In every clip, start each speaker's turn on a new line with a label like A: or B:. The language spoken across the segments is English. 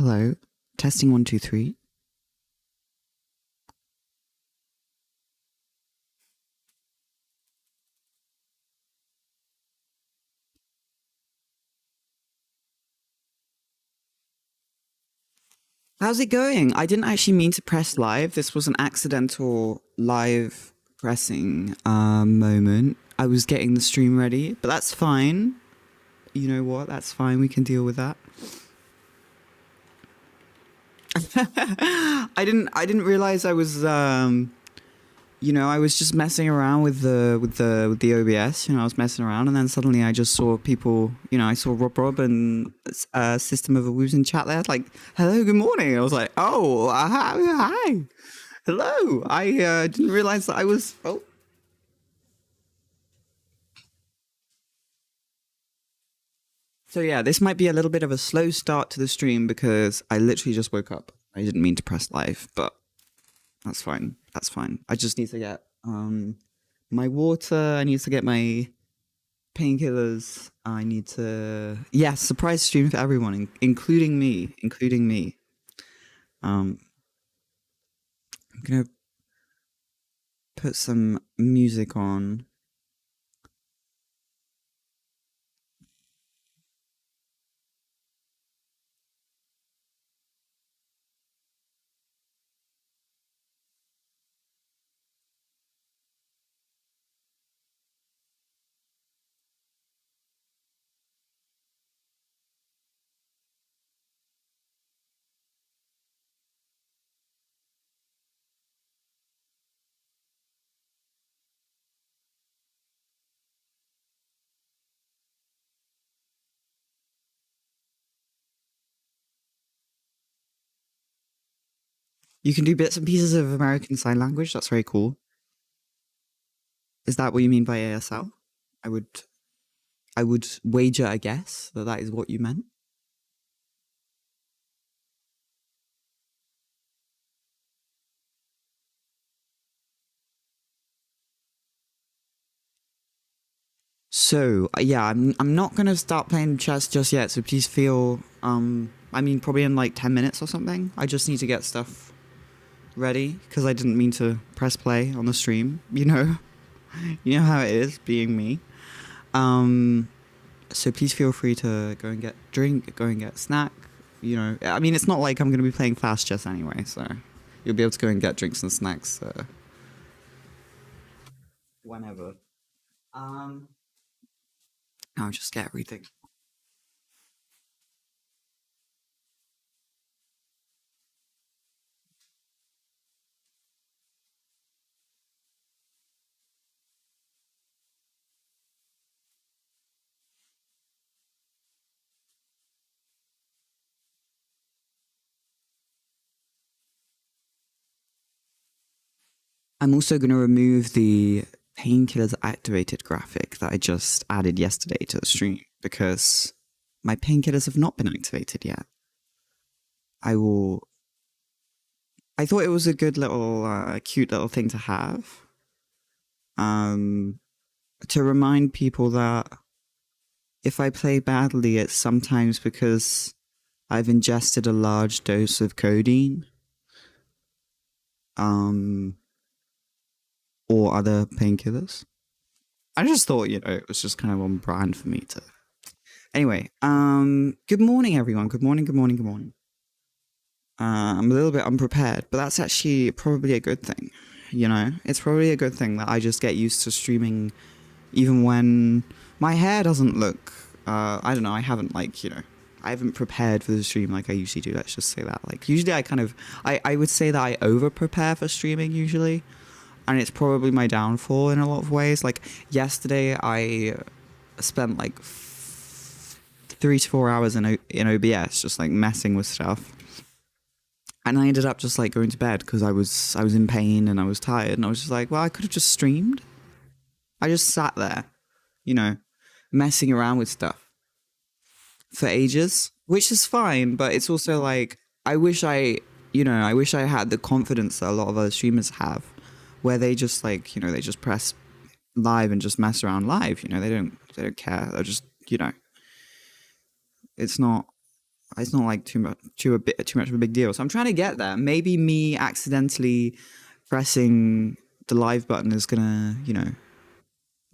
A: Hello. Testing 1, 2, 3. How's it going? I didn't actually mean to press live. This was an accidental live pressing moment. I was getting the stream ready, but that's fine. You know what? That's fine. We can deal with that. I didn't realize I was I was just messing around with the OBS. I was messing around, and then suddenly I just saw people. I saw Rob and System of a Woos in chat there. Like, hello, good morning. I was like, oh, hi, hello. I didn't realize that I was. Oh. So yeah, this might be a little bit of a slow start to the stream because I literally just woke up. I didn't mean to press live, but that's fine. That's fine. I just need to get my water. I need to get my painkillers. I need to surprise stream for everyone, including me. I'm gonna put some music on. You can do bits and pieces of American Sign Language. That's very cool. Is that what you mean by ASL? I would wager a guess that is what you meant. So yeah, I'm not gonna start playing chess just yet. So please feel probably in like 10 minutes or something. I just need to get stuff ready because I didn't mean to press play on the stream. You know how it is being me. So please feel free to go and get drink, go and get snack. It's not like I'm gonna be playing fast chess anyway, so you'll be able to go and get drinks and snacks whenever. I'll just get everything. I'm also going to remove the painkillers activated graphic that I just added yesterday to the stream because my painkillers have not been activated yet. I thought it was a good little, cute little thing to have. To remind people that if I play badly, it's sometimes because I've ingested a large dose of codeine. Or other painkillers. I just thought, it was just kind of on brand for me to. Anyway, good morning, everyone. Good morning. I'm a little bit unprepared, but that's actually probably a good thing. It's probably a good thing that I just get used to streaming even when my hair doesn't look, I don't know, I haven't I haven't prepared for the stream like I usually do. Let's just say that. Usually I would say that I over prepare for streaming usually. And it's probably my downfall in a lot of ways. Like yesterday, I spent 3 to 4 hours in OBS just messing with stuff, and I ended up just going to bed because I was in pain and I was tired, and I was just like, well, I could have just streamed. I just sat there, messing around with stuff for ages, which is fine, but it's also I wish I had the confidence that a lot of other streamers have, where they just they just press live and just mess around live. They don't care. They're just it's not It's not like too much of a big deal. So I'm trying to get there. Maybe me accidentally pressing the live button is gonna,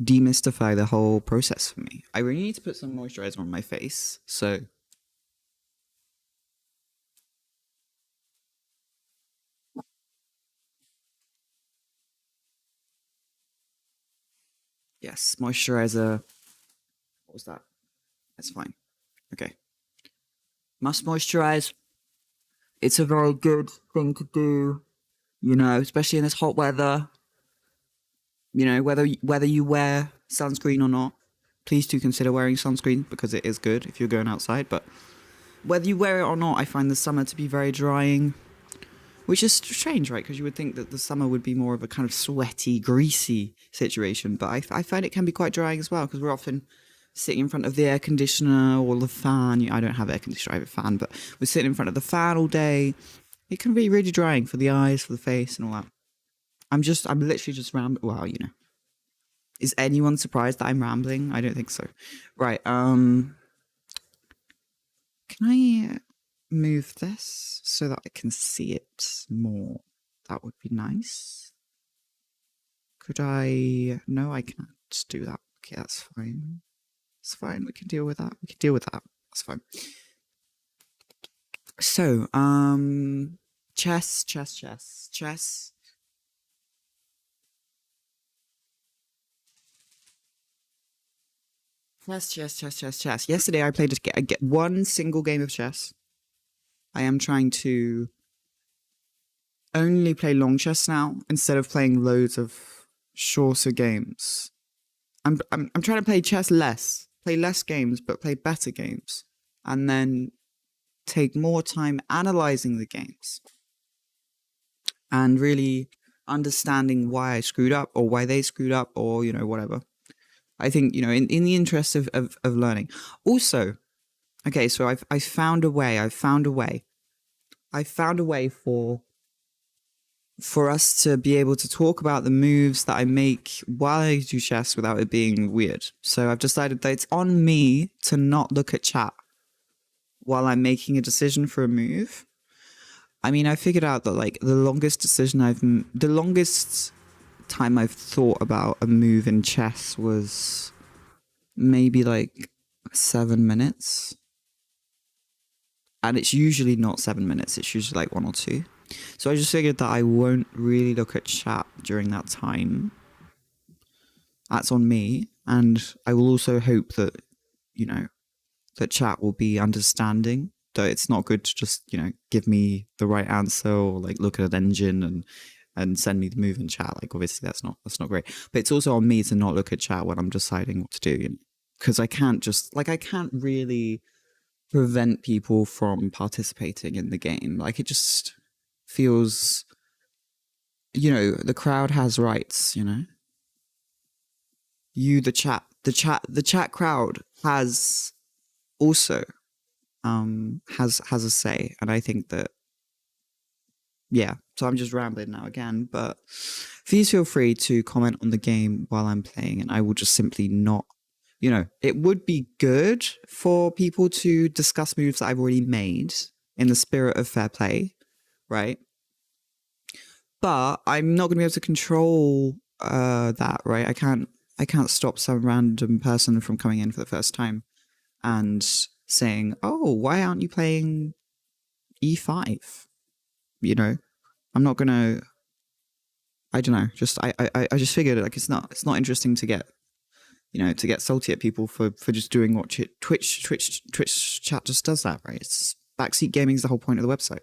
A: demystify the whole process for me. I really need to put some moisturizer on my face. So yes, moisturizer. What was that? That's fine. Okay. Must moisturize. It's a very good thing to do, especially in this hot weather. Whether you wear sunscreen or not, please do consider wearing sunscreen because it is good if you're going outside. But whether you wear it or not, I find the summer to be very drying, which is strange, right? Because you would think that the summer would be more of a kind of sweaty, greasy situation. But I find it can be quite drying as well because we're often sitting in front of the air conditioner or the fan. I don't have air conditioner, I have a fan, but we're sitting in front of the fan all day. It can be really drying for the eyes, for the face, and all that. I'm literally just rambling. Well, Is anyone surprised that I'm rambling? I don't think so. Right, can I move this so that I can see it more? That would be nice. Could I? No, I can't do that. Okay, that's fine. It's fine. We can deal with that. That's fine. So, chess. Chess. Yesterday I played one single game of chess. I am trying to only play long chess now instead of playing loads of shorter games. I'm trying to play chess less, play less games, but play better games, and then take more time analyzing the games and really understanding why I screwed up or why they screwed up or whatever. I think in the interest of learning. Also, okay, so I found a way. I found a way for us to be able to talk about the moves that I make while I do chess without it being weird. So I've decided that it's on me to not look at chat while I'm making a decision for a move. I mean, I figured out that like the longest time I've thought about a move in chess was maybe like 7 minutes. And it's usually not 7 minutes, it's usually like 1 or 2. So I just figured that I won't really look at chat during that time. That's on me. And I will also hope that, that chat will be understanding. That it's not good to just, give me the right answer or like look at an engine and send me the move in chat. Like obviously that's not great. But it's also on me to not look at chat when I'm deciding what to do. Because I can't really prevent people from participating in the game. Like it just feels, the crowd has rights, the chat crowd has also has a say. And I think that, yeah, so I'm just rambling now again, but please feel free to comment on the game while I'm playing and I will just simply not, it would be good for people to discuss moves that I've already made in the spirit of fair play, right? But I'm not going to be able to control that, right? I can't stop some random person from coming in for the first time and saying, "Oh, why aren't you playing E5?" I'm not gonna. I don't know. I just figured like it's not interesting to get to get salty at people for just doing what Twitch chat just does that, right? It's backseat gaming is the whole point of the website.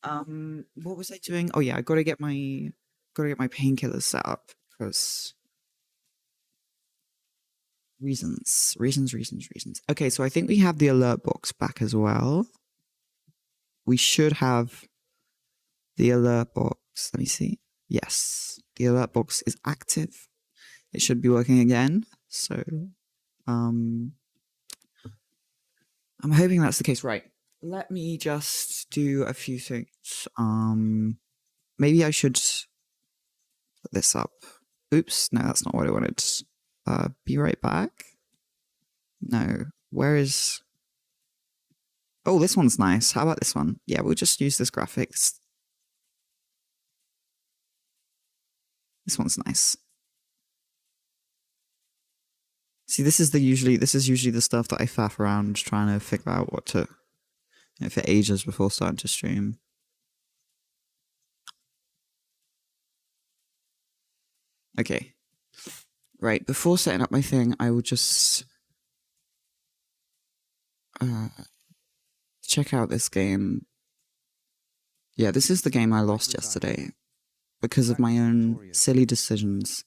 A: What was I doing? Oh yeah, I gotta get my painkillers set up because reasons. Okay, so I think we have the alert box back as well. We should have the alert box. Let me see. Yes, the alert box is active. It should be working again. So, I'm hoping that's the case. Right. Let me just do a few things. Maybe I should put this up. Oops, no, that's not what I wanted. Be right back. No, where is... Oh, this one's nice. How about this one? Yeah, we'll just use this graphics. This one's nice. See, this is usually the stuff that I faff around trying to figure out what to, for ages before starting to stream. Okay. Right, before setting up my thing, I will just uh, check out this game. Yeah, this is the game I lost yesterday because of my own silly decisions.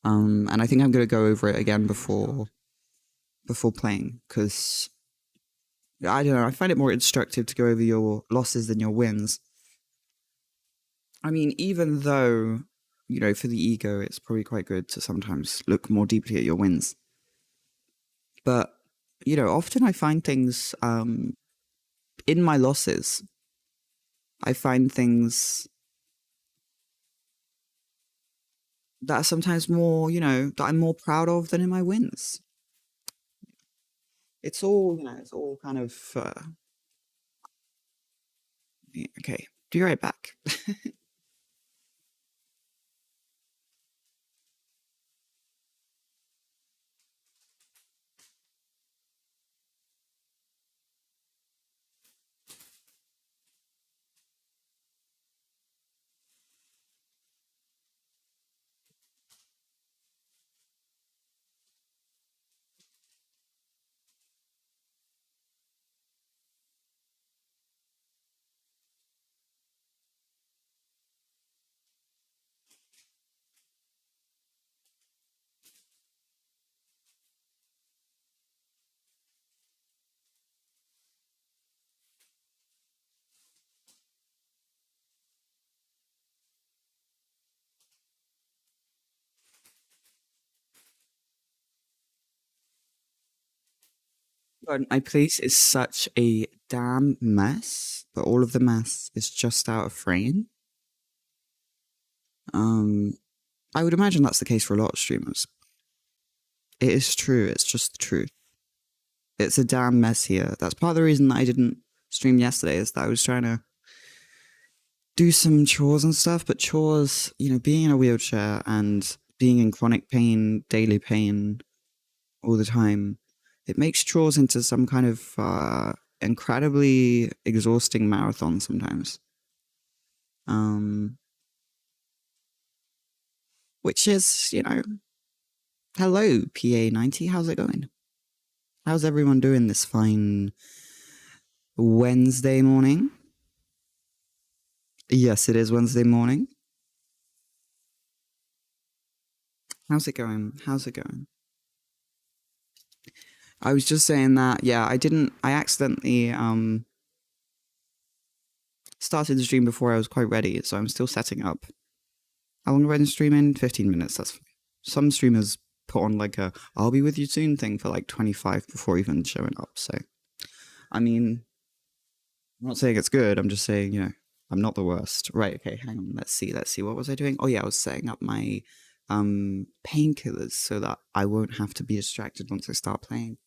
A: And I think I'm gonna go over it again before playing because I don't know. I find it more instructive to go over your losses than your wins. I mean, even though for the ego, it's probably quite good to sometimes look more deeply at your wins. But often I find things in my losses. I find things that are sometimes more, that I'm more proud of than in my wins. It's all, it's all kind of okay. Be right back. But my place is such a damn mess, but all of the mess is just out of frame. Um, I would imagine that's the case for a lot of streamers. It is true. It's just the truth. It's a damn mess here. That's part of the reason that I didn't stream yesterday is that I was trying to do some chores and stuff. But chores, being in a wheelchair and being in chronic pain, daily pain, all the time, it makes chores into some kind of incredibly exhausting marathon sometimes. Which is, hello, PA90, how's it going? How's everyone doing this fine Wednesday morning? Yes, it is Wednesday morning. How's it going? How's it going? I was just saying that, yeah, I accidentally started the stream before I was quite ready, so I'm still setting up. How long have I been streaming? 15 minutes, that's fine. Some streamers put on like a I'll be with you soon thing for like 25 before even showing up, so. I mean, I'm not saying it's good, I'm just saying, I'm not the worst. Right, okay, hang on, let's see. What was I doing? Oh yeah, I was setting up my painkillers so that I won't have to be distracted once I start playing.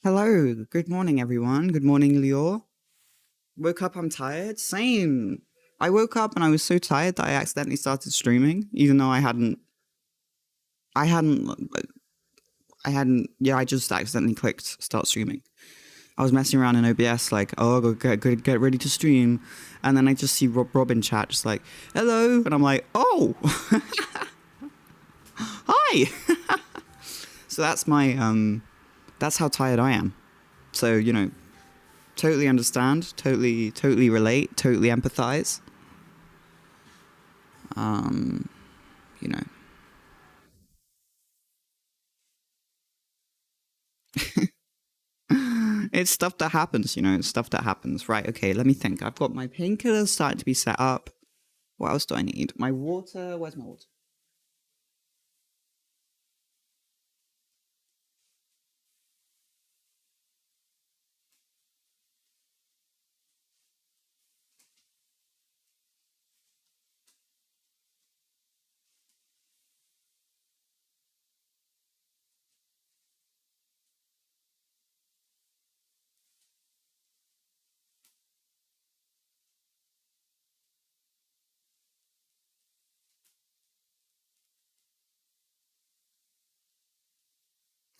A: Hello, good morning, everyone. Good morning, Lior. Woke up, I'm tired. Same. I woke up and I was so tired that I accidentally started streaming, even though I hadn't, yeah, I just accidentally clicked start streaming. I was messing around in OBS, like, oh, get ready to stream. And then I just see Rob in chat, just like, hello. And I'm like, oh, hi. So that's how tired I am. So, totally understand, totally relate, totally empathize. You know, it's stuff that happens, it's stuff that happens. Right, okay, let me think. I've got my painkillers starting to be set up. What else do I need? My water, where's my water?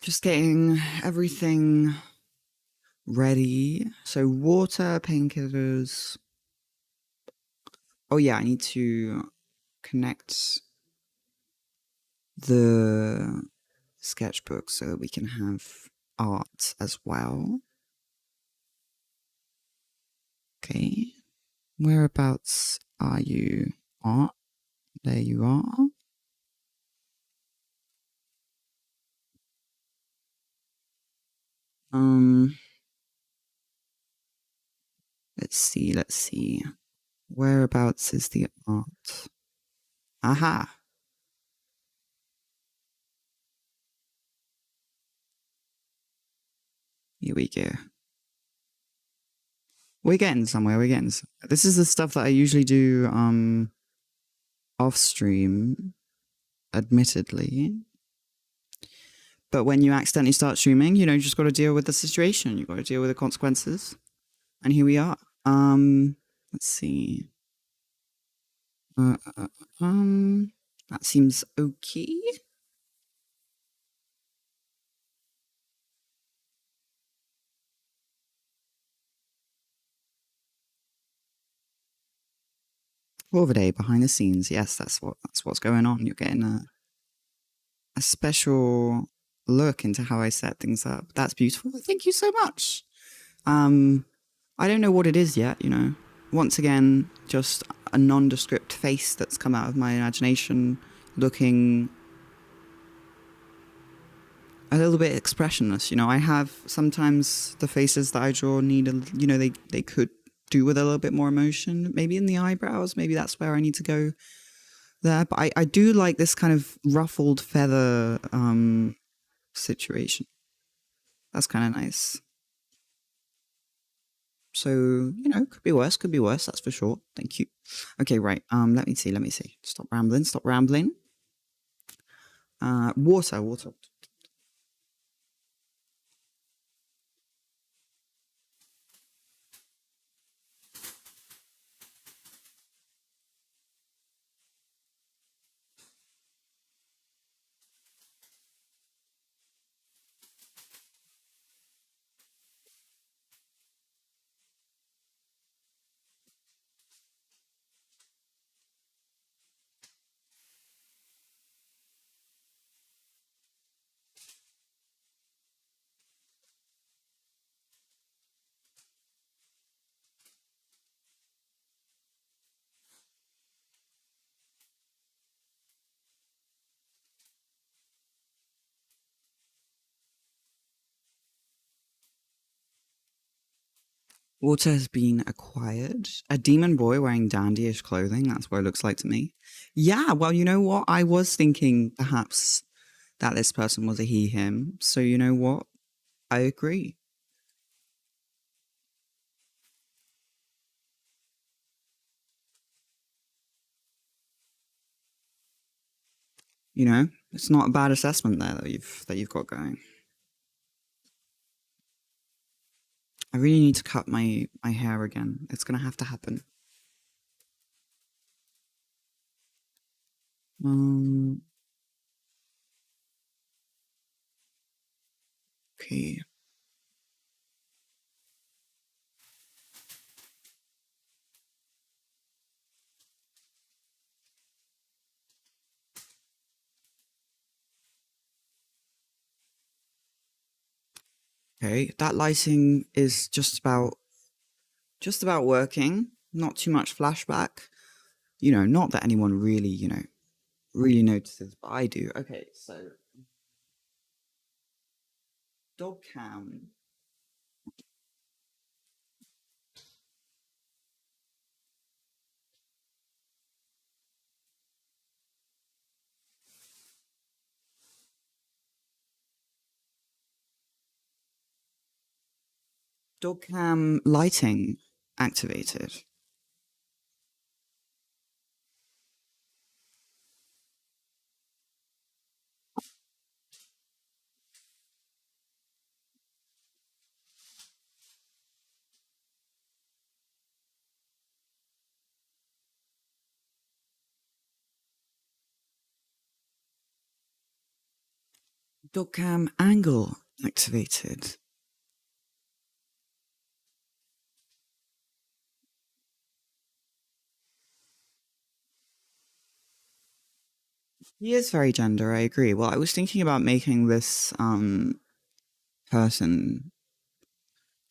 A: Just getting everything ready. So water, painkillers. Oh yeah, I need to connect the sketchbook so that we can have art as well. Okay. Whereabouts are you? Art? There you are. Um, let's see. Whereabouts is the art? Aha! Here we go. We're getting somewhere, This is the stuff that I usually do, off stream, admittedly. But when you accidentally start streaming, you just gotta deal with the situation. You gotta deal with the consequences. And here we are. Let's see. Uh, uh, that seems okay. Korviday behind the scenes. Yes, that's what's going on. You're getting a special look into how I set things up. That's beautiful. Thank you so much. I don't know what it is yet, Once again, just a nondescript face that's come out of my imagination, looking a little bit expressionless. I have sometimes the faces that I draw need, they could do with a little bit more emotion. Maybe in the eyebrows, maybe that's where I need to go there. But I do like this kind of ruffled feather situation. That's kind of nice. So, could be worse, that's for sure. Thank you. Okay, right. Let me see. Stop rambling. Water. Water has been acquired. A demon boy wearing dandyish clothing, that's what it looks like to me. Yeah, well, you know what? I was thinking perhaps that this person was a he, him. So you know what? I agree. It's not a bad assessment there that you've got going. I really need to cut my hair again. It's gonna have to happen. Um, okay. Okay, that lighting is just about working. Not too much flashback. Not that anyone really, really notices, but I do. Okay, so dog cam. Dog cam lighting activated. Dog cam angle activated. He is very gender, I agree. Well, I was thinking about making this person,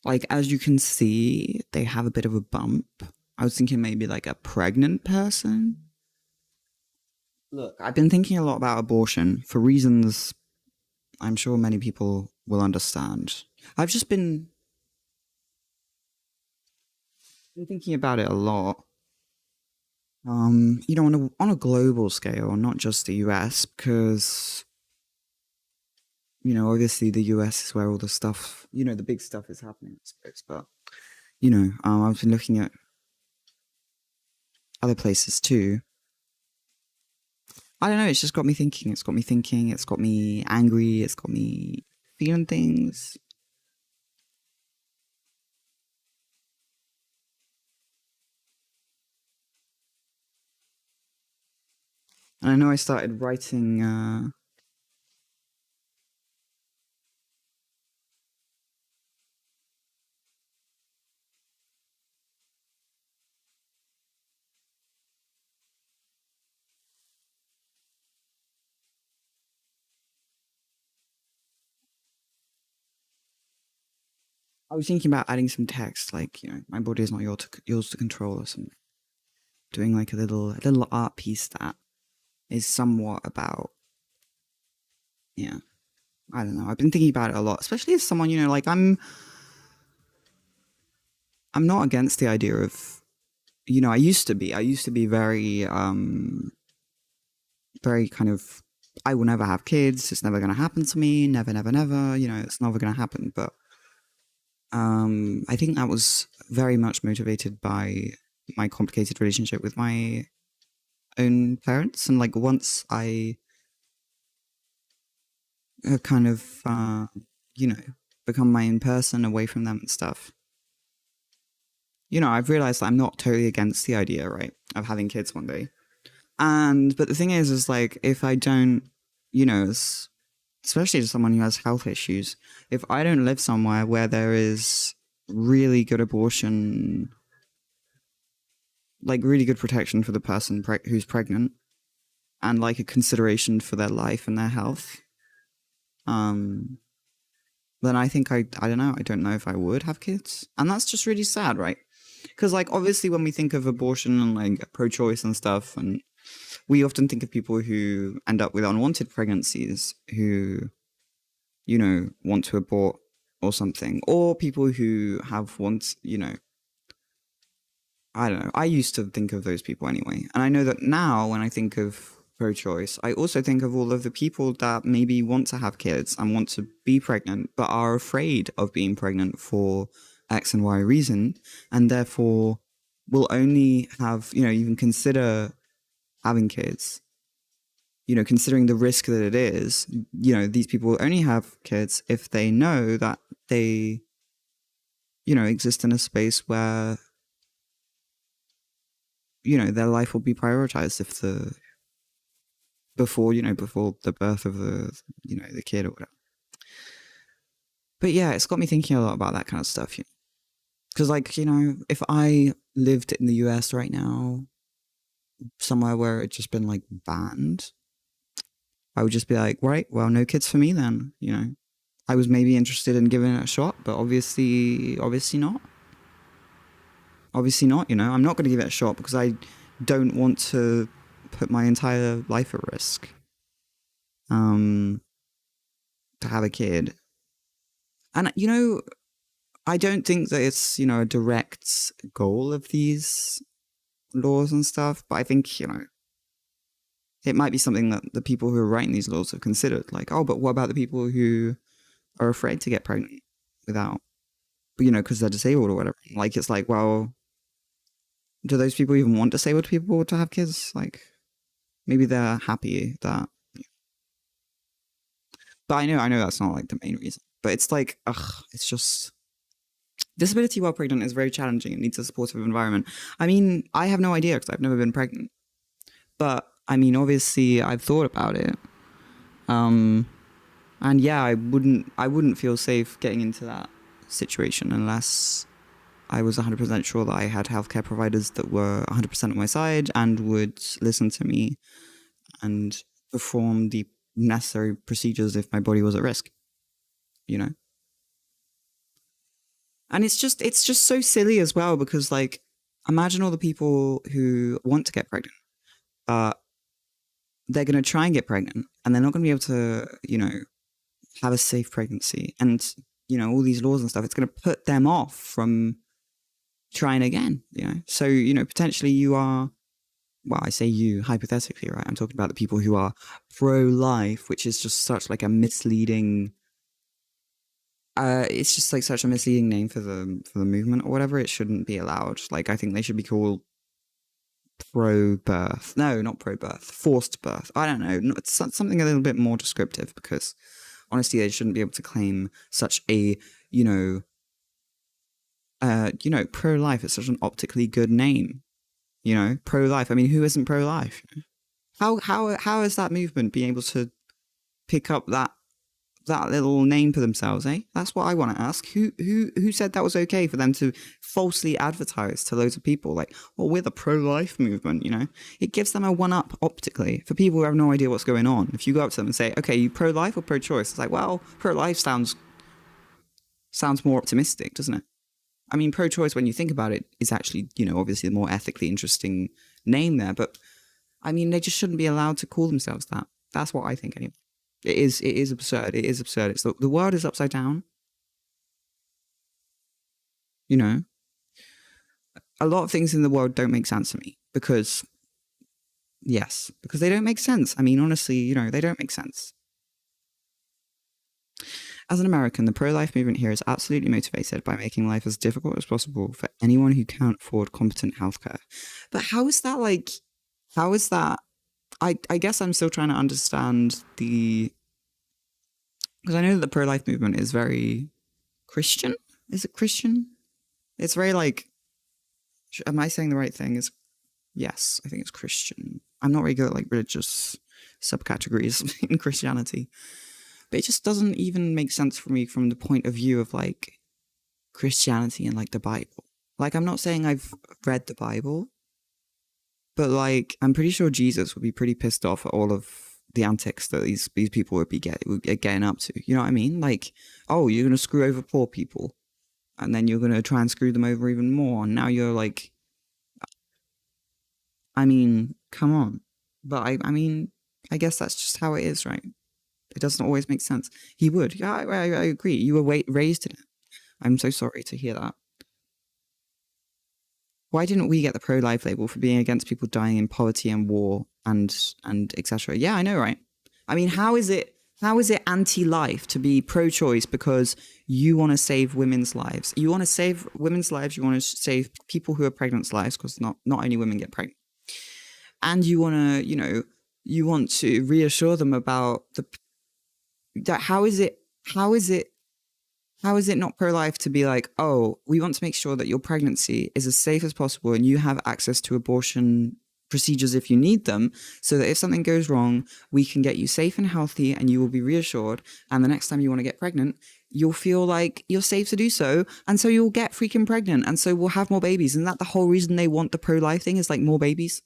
A: like, as you can see, they have a bit of a bump. I was thinking maybe like a pregnant person. Look, I've been thinking a lot about abortion for reasons I'm sure many people will understand. I've just been thinking about it a lot. On a global scale, not just the US, because obviously the US is where all the stuff, the big stuff is happening, I suppose. But I've been looking at other places too. I don't know. It's just got me thinking. It's got me thinking. It's got me angry. It's got me feeling things. And I know I started writing. I was thinking about adding some text, like my body is not yours to control, or something. Doing like a little art piece that is somewhat about, yeah. I don't know. I've been thinking about it a lot, especially as someone, like I'm not against the idea of, I used to be very kind of, I will never have kids. It's never going to happen to me. Never, never, never. It's never going to happen. But I think that was very much motivated by my complicated relationship with my own parents. And like once I have kind of, you know, become my own person away from them and stuff, I've realized that I'm not totally against the idea, right, of having kids one day. But the thing is like, if I don't, especially to someone who has health issues, if I don't live somewhere where there is really good abortion, like really good protection for the person who's pregnant, and like a consideration for their life and their health, um, then I think I don't know. I don't know if I would have kids, and that's just really sad, right? Because like obviously when we think of abortion and like pro-choice and stuff, and we often think of people who end up with unwanted pregnancies who want to abort or something, or people who have once, I don't know. I used to think of those people anyway. And I know that now when I think of pro choice, I also think of all of the people that maybe want to have kids and want to be pregnant, but are afraid of being pregnant for X and Y reason, and therefore will only have, even consider having kids, considering the risk that it is, these people will only have kids if they know that they exist in a space where, their life will be prioritized if before the birth of the kid or whatever. But yeah, it's got me thinking a lot about that kind of stuff. Because, like, if I lived in the US right now, somewhere where it's just been, like, banned, I would just be like, right, well, no kids for me then, I was maybe interested in giving it a shot, but obviously not. Obviously not, I'm not going to give it a shot because I don't want to put my entire life at risk to have a kid. And, I don't think that it's, a direct goal of these laws and stuff, but I think, it might be something that the people who are writing these laws have considered. Like, oh, but what about the people who are afraid to get pregnant without, because they're disabled or whatever? Like, it's like, well, do those people even want disabled people to have kids? Like, maybe they're happy that. But I know that's not like the main reason. But it's like, it's just disability while pregnant is very challenging. It needs a supportive environment. I mean, I have no idea because I've never been pregnant. But I mean, obviously, I've thought about it. And yeah, I wouldn't feel safe getting into that situation unless I was 100% sure that I had healthcare providers that were 100% on my side and would listen to me and perform the necessary procedures if my body was at risk, And it's just so silly as well because, like, imagine all the people who want to get pregnant, they're going to try and get pregnant and they're not going to be able to, have a safe pregnancy. And, all these laws and stuff, it's going to put them off from trying again, So, potentially you are, well, I say you hypothetically, right? I'm talking about the people who are pro-life, which is just such like a misleading, it's just like such a misleading name for the movement or whatever. It shouldn't be allowed. Like, I think they should be called pro-birth. No, not pro-birth. Forced birth. I don't know. It's something a little bit more descriptive because honestly, they shouldn't be able to claim such a, pro-life. It's such an optically good name. Pro-life. I mean, who isn't pro-life? How has that movement been able to pick up that little name for themselves, eh? That's what I want to ask. Who said that was okay for them to falsely advertise to loads of people? Like, well, we're the pro-life movement, It gives them a one-up optically for people who have no idea what's going on. If you go up to them and say, okay, you pro-life or pro-choice? It's like, well, pro-life sounds more optimistic, doesn't it? I mean, pro-choice, when you think about it, is actually, obviously the more ethically interesting name there. But, I mean, they just shouldn't be allowed to call themselves that. That's what I think, anyway. It is absurd. It is absurd. It's the world is upside down. A lot of things in the world don't make sense to me because they don't make sense. I mean, honestly, they don't make sense. As an American, the pro-life movement here is absolutely motivated by making life as difficult as possible for anyone who can't afford competent healthcare. But how is that like? How is that? I guess I'm still trying to understand because I know that the pro-life movement is very Christian. Is it Christian? It's very like, am I saying the right thing? Yes, I think it's Christian. I'm not very good at like religious subcategories in Christianity, but it just doesn't even make sense for me from the point of view of like Christianity and like the Bible. Like, I'm not saying I've read the Bible, but like, I'm pretty sure Jesus would be pretty pissed off at all of the antics that these people would be getting up to. You know what I mean? Like, oh, you're going to screw over poor people. And then you're going to try and screw them over even more. And now you're like, I mean, come on. But I mean, I guess that's just how it is, right? It doesn't always make sense. He would. Yeah, I agree. You were raised in it. I'm so sorry to hear that. Why didn't we get the pro-life label for being against people dying in poverty and war and etc.? Yeah, I know, right? I mean, how is it anti-life to be pro-choice because you want to save women's lives? You want to save women's lives. You want to save people who are pregnant's lives because not only women get pregnant. And you want to, you want to reassure them about how is it How is it not pro-life to be like, oh, we want to make sure that your pregnancy is as safe as possible and you have access to abortion procedures if you need them, so that if something goes wrong, we can get you safe and healthy and you will be reassured. And the next time you want to get pregnant, you'll feel like you're safe to do so. And so you'll get freaking pregnant. And so we'll have more babies. Isn't that the whole reason they want the pro-life thing, is like more babies?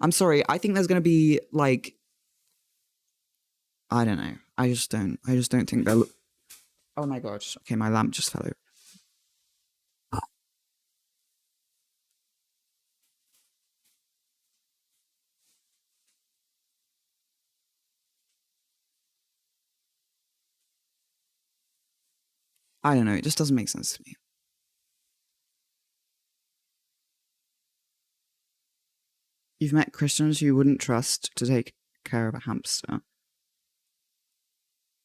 A: I'm sorry. I think there's going to be like, I don't know. I just don't think they'll. Oh my gosh. Okay, my lamp just fell over. I don't know. It just doesn't make sense to me. You've met Christians you wouldn't trust to take care of a hamster.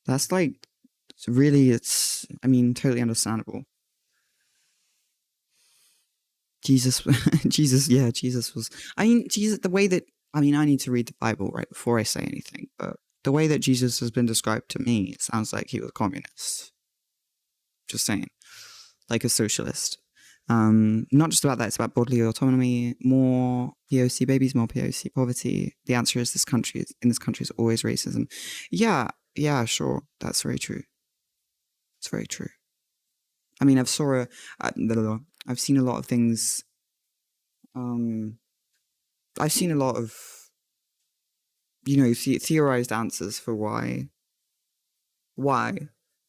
A: That's like, I mean, totally understandable. Jesus, Jesus was, I mean, Jesus, the way that, I mean, I need to read the Bible right before I say anything, but the way that Jesus has been described to me, it sounds like he was a communist. Just saying. Like a socialist. Not just about that, it's about bodily autonomy, more POC babies, more POC poverty. The answer is in this country is always racism. Yeah, sure. That's very true. It's very true. I mean, I've seen a lot of things. I've seen a lot of, theorized answers for why,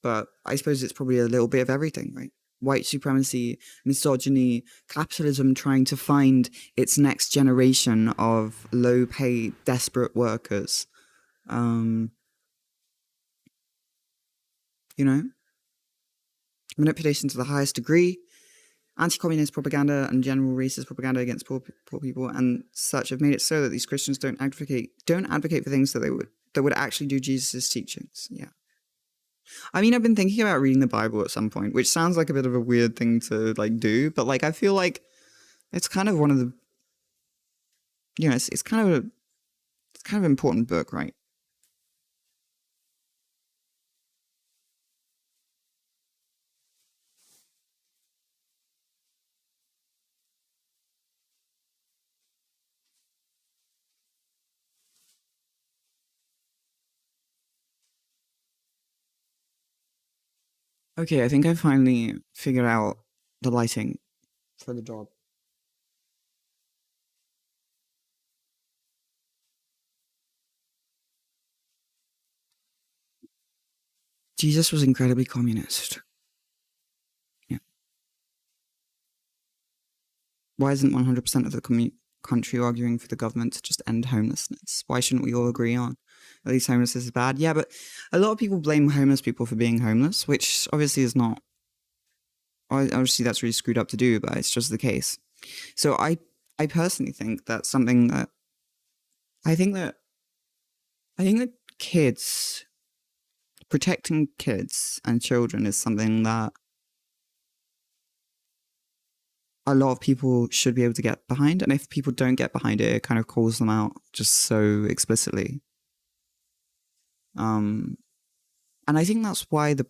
A: but I suppose it's probably a little bit of everything, right? White supremacy, misogyny, capitalism trying to find its next generation of low-paid, desperate workers. Manipulation to the highest degree, anti-communist propaganda and general racist propaganda against poor people and such have made it so that these Christians don't advocate for things that would actually do Jesus' teachings. Yeah. I mean, I've been thinking about reading the Bible at some point, which sounds like a bit of a weird thing to like do, but like I feel like it's kind of one of the, it's kind of an important book, right? Okay, I think I finally figured out the lighting for the job. Jesus was incredibly communist. Yeah. Why isn't 100% of the country arguing for the government to just end homelessness? Why shouldn't we all agree on at least homelessness is bad? Yeah, but a lot of people blame homeless people for being homeless, which obviously is not. Obviously, that's really screwed up to do, but it's just the case. So I personally think that's something that I think that kids, protecting kids and children is something that a lot of people should be able to get behind. And if people don't get behind it, it kind of calls them out just so explicitly. And I think that's why the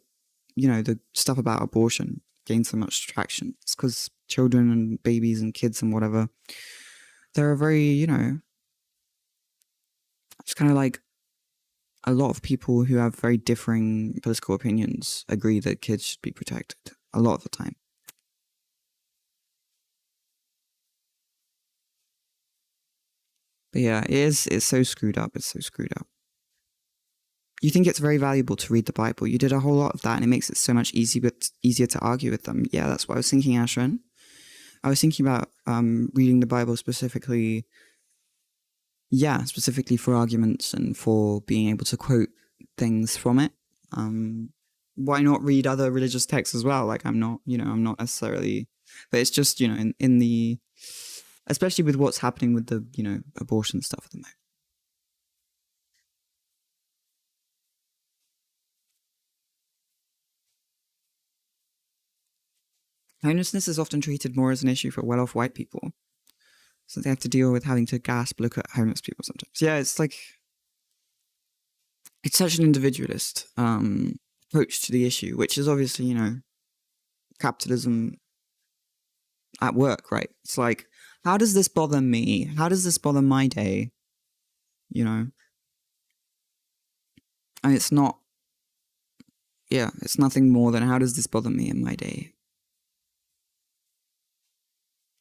A: stuff about abortion gains so much traction. It's because children and babies and kids and whatever, they're very, it's kind of like a lot of people who have very differing political opinions agree that kids should be protected a lot of the time. But yeah, it's so screwed up. It's so screwed up. You think it's very valuable to read the Bible. You did a whole lot of that and it makes it so much easier to argue with them. Yeah, that's what I was thinking, Ashwin. I was thinking about reading the Bible specifically for arguments and for being able to quote things from it. Why not read other religious texts as well? Like I'm not necessarily, but it's just, in the, especially with what's happening with the, abortion stuff at the moment. Homelessness is often treated more as an issue for well-off white people. So they have to deal with having to look at homeless people sometimes. Yeah, it's like, it's such an individualist approach to the issue, which is obviously, capitalism at work, right? It's like, how does this bother me? How does this bother my day? You know? And it's not, yeah, it's nothing more than how does this bother me in my day?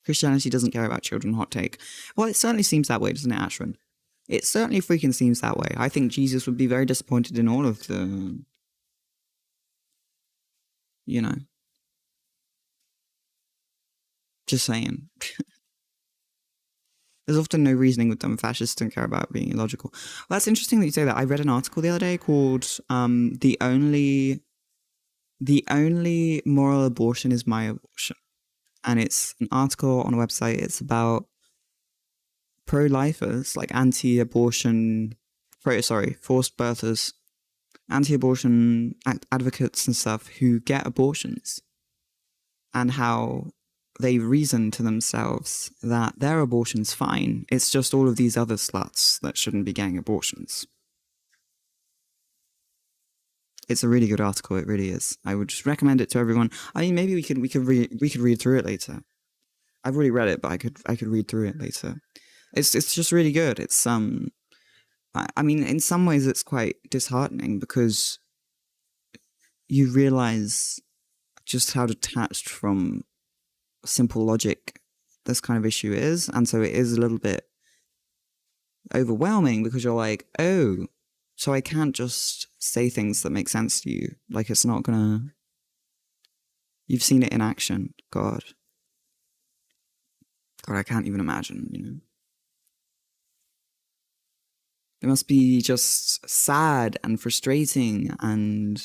A: Christianity doesn't care about children, hot take. Well, it certainly seems that way, doesn't it, Ashwin? It certainly freaking seems that way. I think Jesus would be very disappointed in all of the, you know, just saying. There's often no reasoning with them. Fascists don't care about being illogical. Well, that's interesting that you say that. I read an article the other day called the only moral abortion is my abortion. And it's an article on a website. It's about pro-lifers, like anti-abortion, forced birthers, anti-abortion advocates and stuff who get abortions, and how they reason to themselves that their abortion's fine. It's just all of these other sluts that shouldn't be getting abortions. It's a really good article. It really is. I would just recommend it to everyone. I mean, maybe we could read through it later. I've already read it, but I could read through it later. It's just really good. It's I mean, in some ways, it's quite disheartening because you realize just how detached from simple logic this kind of issue is, and so it is a little bit overwhelming because you're like, oh, so I can't just say things that make sense to you. Like, it's not gonna. You've seen it in action. God, I can't even imagine. It must be just sad and frustrating and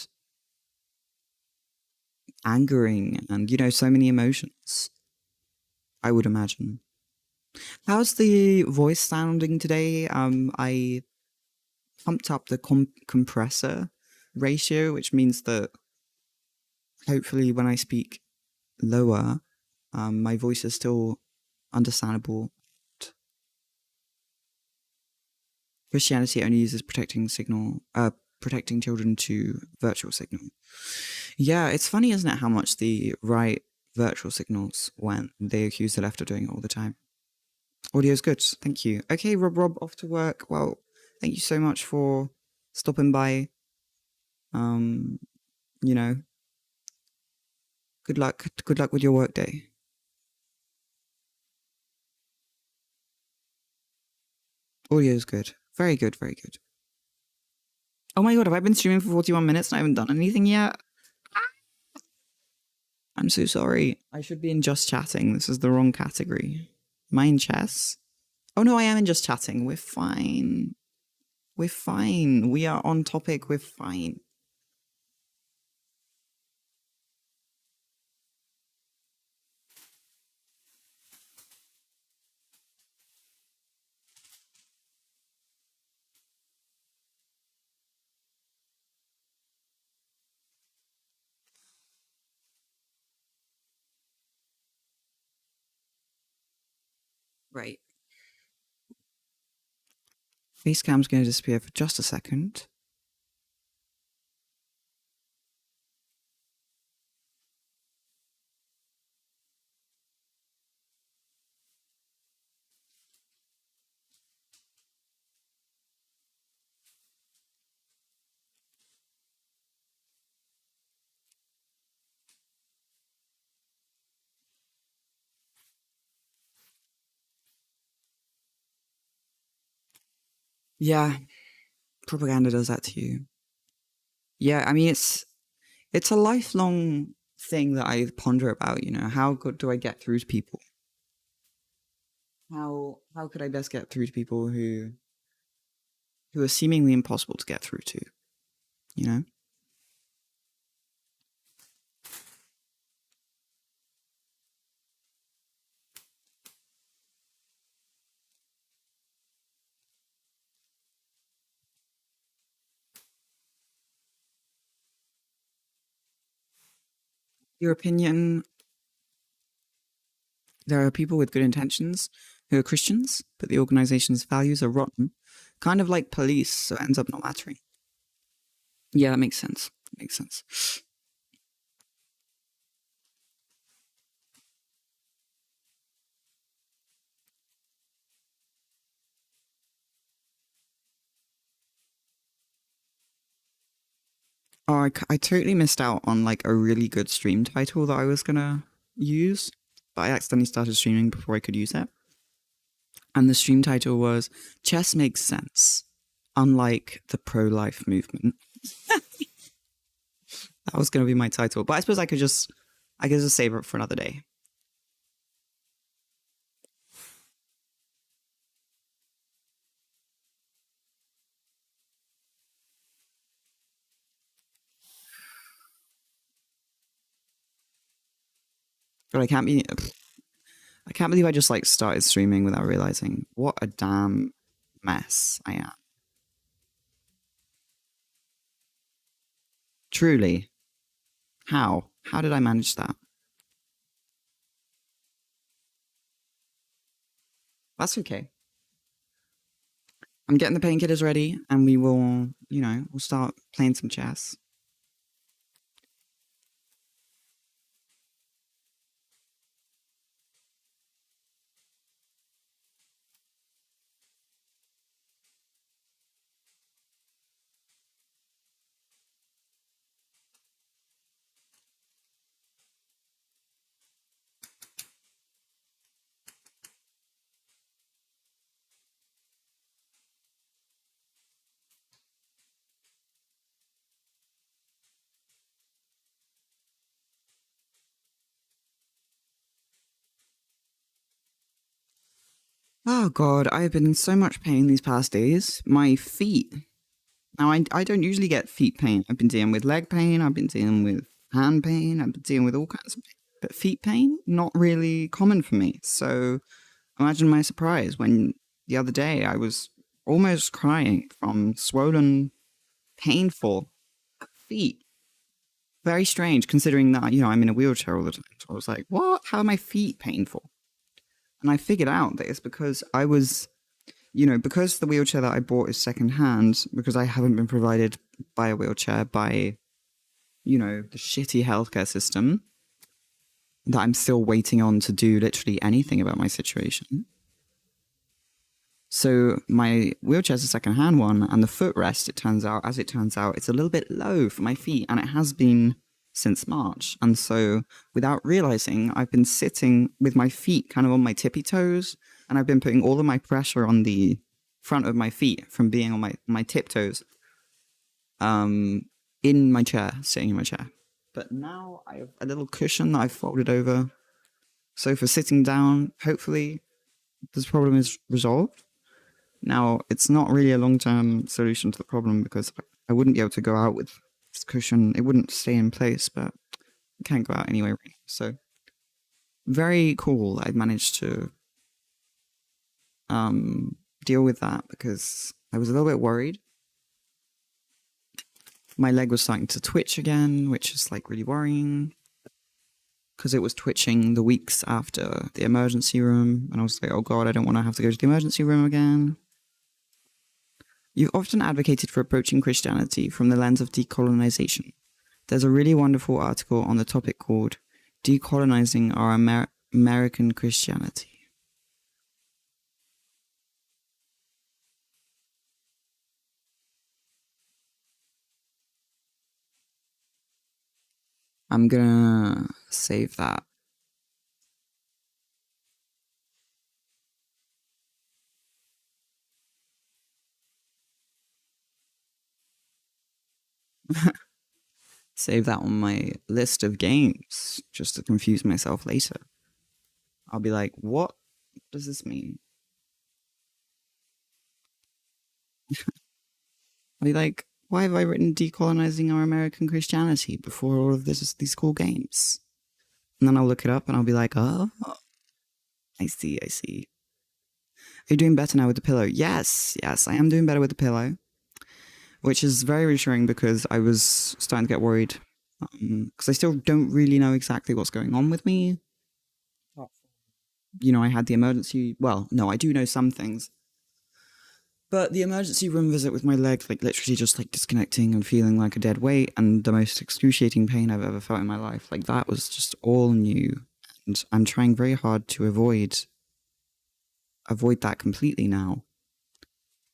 A: angering and, so many emotions, I would imagine. How's the voice sounding today? I pumped up the compressor ratio, which means that hopefully when I speak lower, my voice is still understandable. Christianity only uses protecting children to virtual signal. Yeah, it's funny, isn't it, how much the right virtual signals when they accuse the left of doing it all the time. Audio's good, thank you. Okay, Rob, off to work. Well, thank you so much for stopping by. Good luck with your work day. Audio's good. Very good, very good. Oh my god, have I been streaming for 41 minutes and I haven't done anything yet? I'm so sorry. I should be in just chatting. This is the wrong category. Am I in chess? Oh no, I am in just chatting. We're fine. We're fine. We are on topic. We're fine. Right. Facecam's going to disappear for just a second. Yeah, propaganda does that to you. Yeah, I mean, it's a lifelong thing that I ponder about, how good do I get through to people? How could I best get through to people who are seemingly impossible to get through to, Your opinion, there are people with good intentions who are Christians, but the organization's values are rotten. Kind of like police, so it ends up not mattering. Yeah, that makes sense. Makes sense. Oh, I totally missed out on like a really good stream title that I was gonna use, but I accidentally started streaming before I could use it. And the stream title was Chess Makes Sense, Unlike the Pro-Life Movement. That was gonna be my title, but I suppose I could just save it for another day. But I can't believe I just like started streaming without realizing what a damn mess I am. Truly. How? How did I manage that? That's okay. I'm getting the painkillers ready and we will, we'll start playing some chess. Oh god, I've been in so much pain these past days. My feet. Now, I don't usually get feet pain. I've been dealing with leg pain, I've been dealing with hand pain, I've been dealing with all kinds of pain. But feet pain, not really common for me. So imagine my surprise when the other day I was almost crying from swollen, painful feet. Very strange considering that, I'm in a wheelchair all the time. So I was like, what? How are my feet painful? And I figured out that it's because I was, because the wheelchair that I bought is secondhand, because I haven't been provided by a wheelchair by, the shitty healthcare system that I'm still waiting on to do literally anything about my situation. So my wheelchair's a secondhand one, and the footrest, as it turns out, it's a little bit low for my feet, and it has been since March. And so without realizing, I've been sitting with my feet kind of on my tippy toes, and I've been putting all of my pressure on the front of my feet from being on my tiptoes in my chair, sitting in my chair. But now I have a little cushion that I've folded over. So for sitting down, hopefully this problem is resolved. Now, it's not really a long-term solution to the problem because I wouldn't be able to go out with this cushion. It wouldn't stay in place, but I can't go out anyway. So very cool that I've managed to deal with that because I was a little bit worried. My leg was starting to twitch again, which is like really worrying because it was twitching the weeks after the emergency room. And I was like, oh God, I don't want to have to go to the emergency room again. You've often advocated for approaching Christianity from the lens of decolonization. There's a really wonderful article on the topic called Decolonizing Our American Christianity. I'm gonna save that. Save that on my list of games just to confuse myself later. I'll be like, what does this mean? I'll be like, why have I written decolonizing our American Christianity before all of these cool games? And then I'll look it up and I'll be like, oh, I see, I see. Are you doing better now with the pillow? Yes, I am doing better with the pillow, which is very reassuring because I was starting to get worried because I still don't really know exactly what's going on with me. I had the emergency. Well, no, I do know some things. But the emergency room visit with my leg, like literally just like disconnecting and feeling like a dead weight and the most excruciating pain I've ever felt in my life, like that was just all new. And I'm trying very hard to avoid that completely now.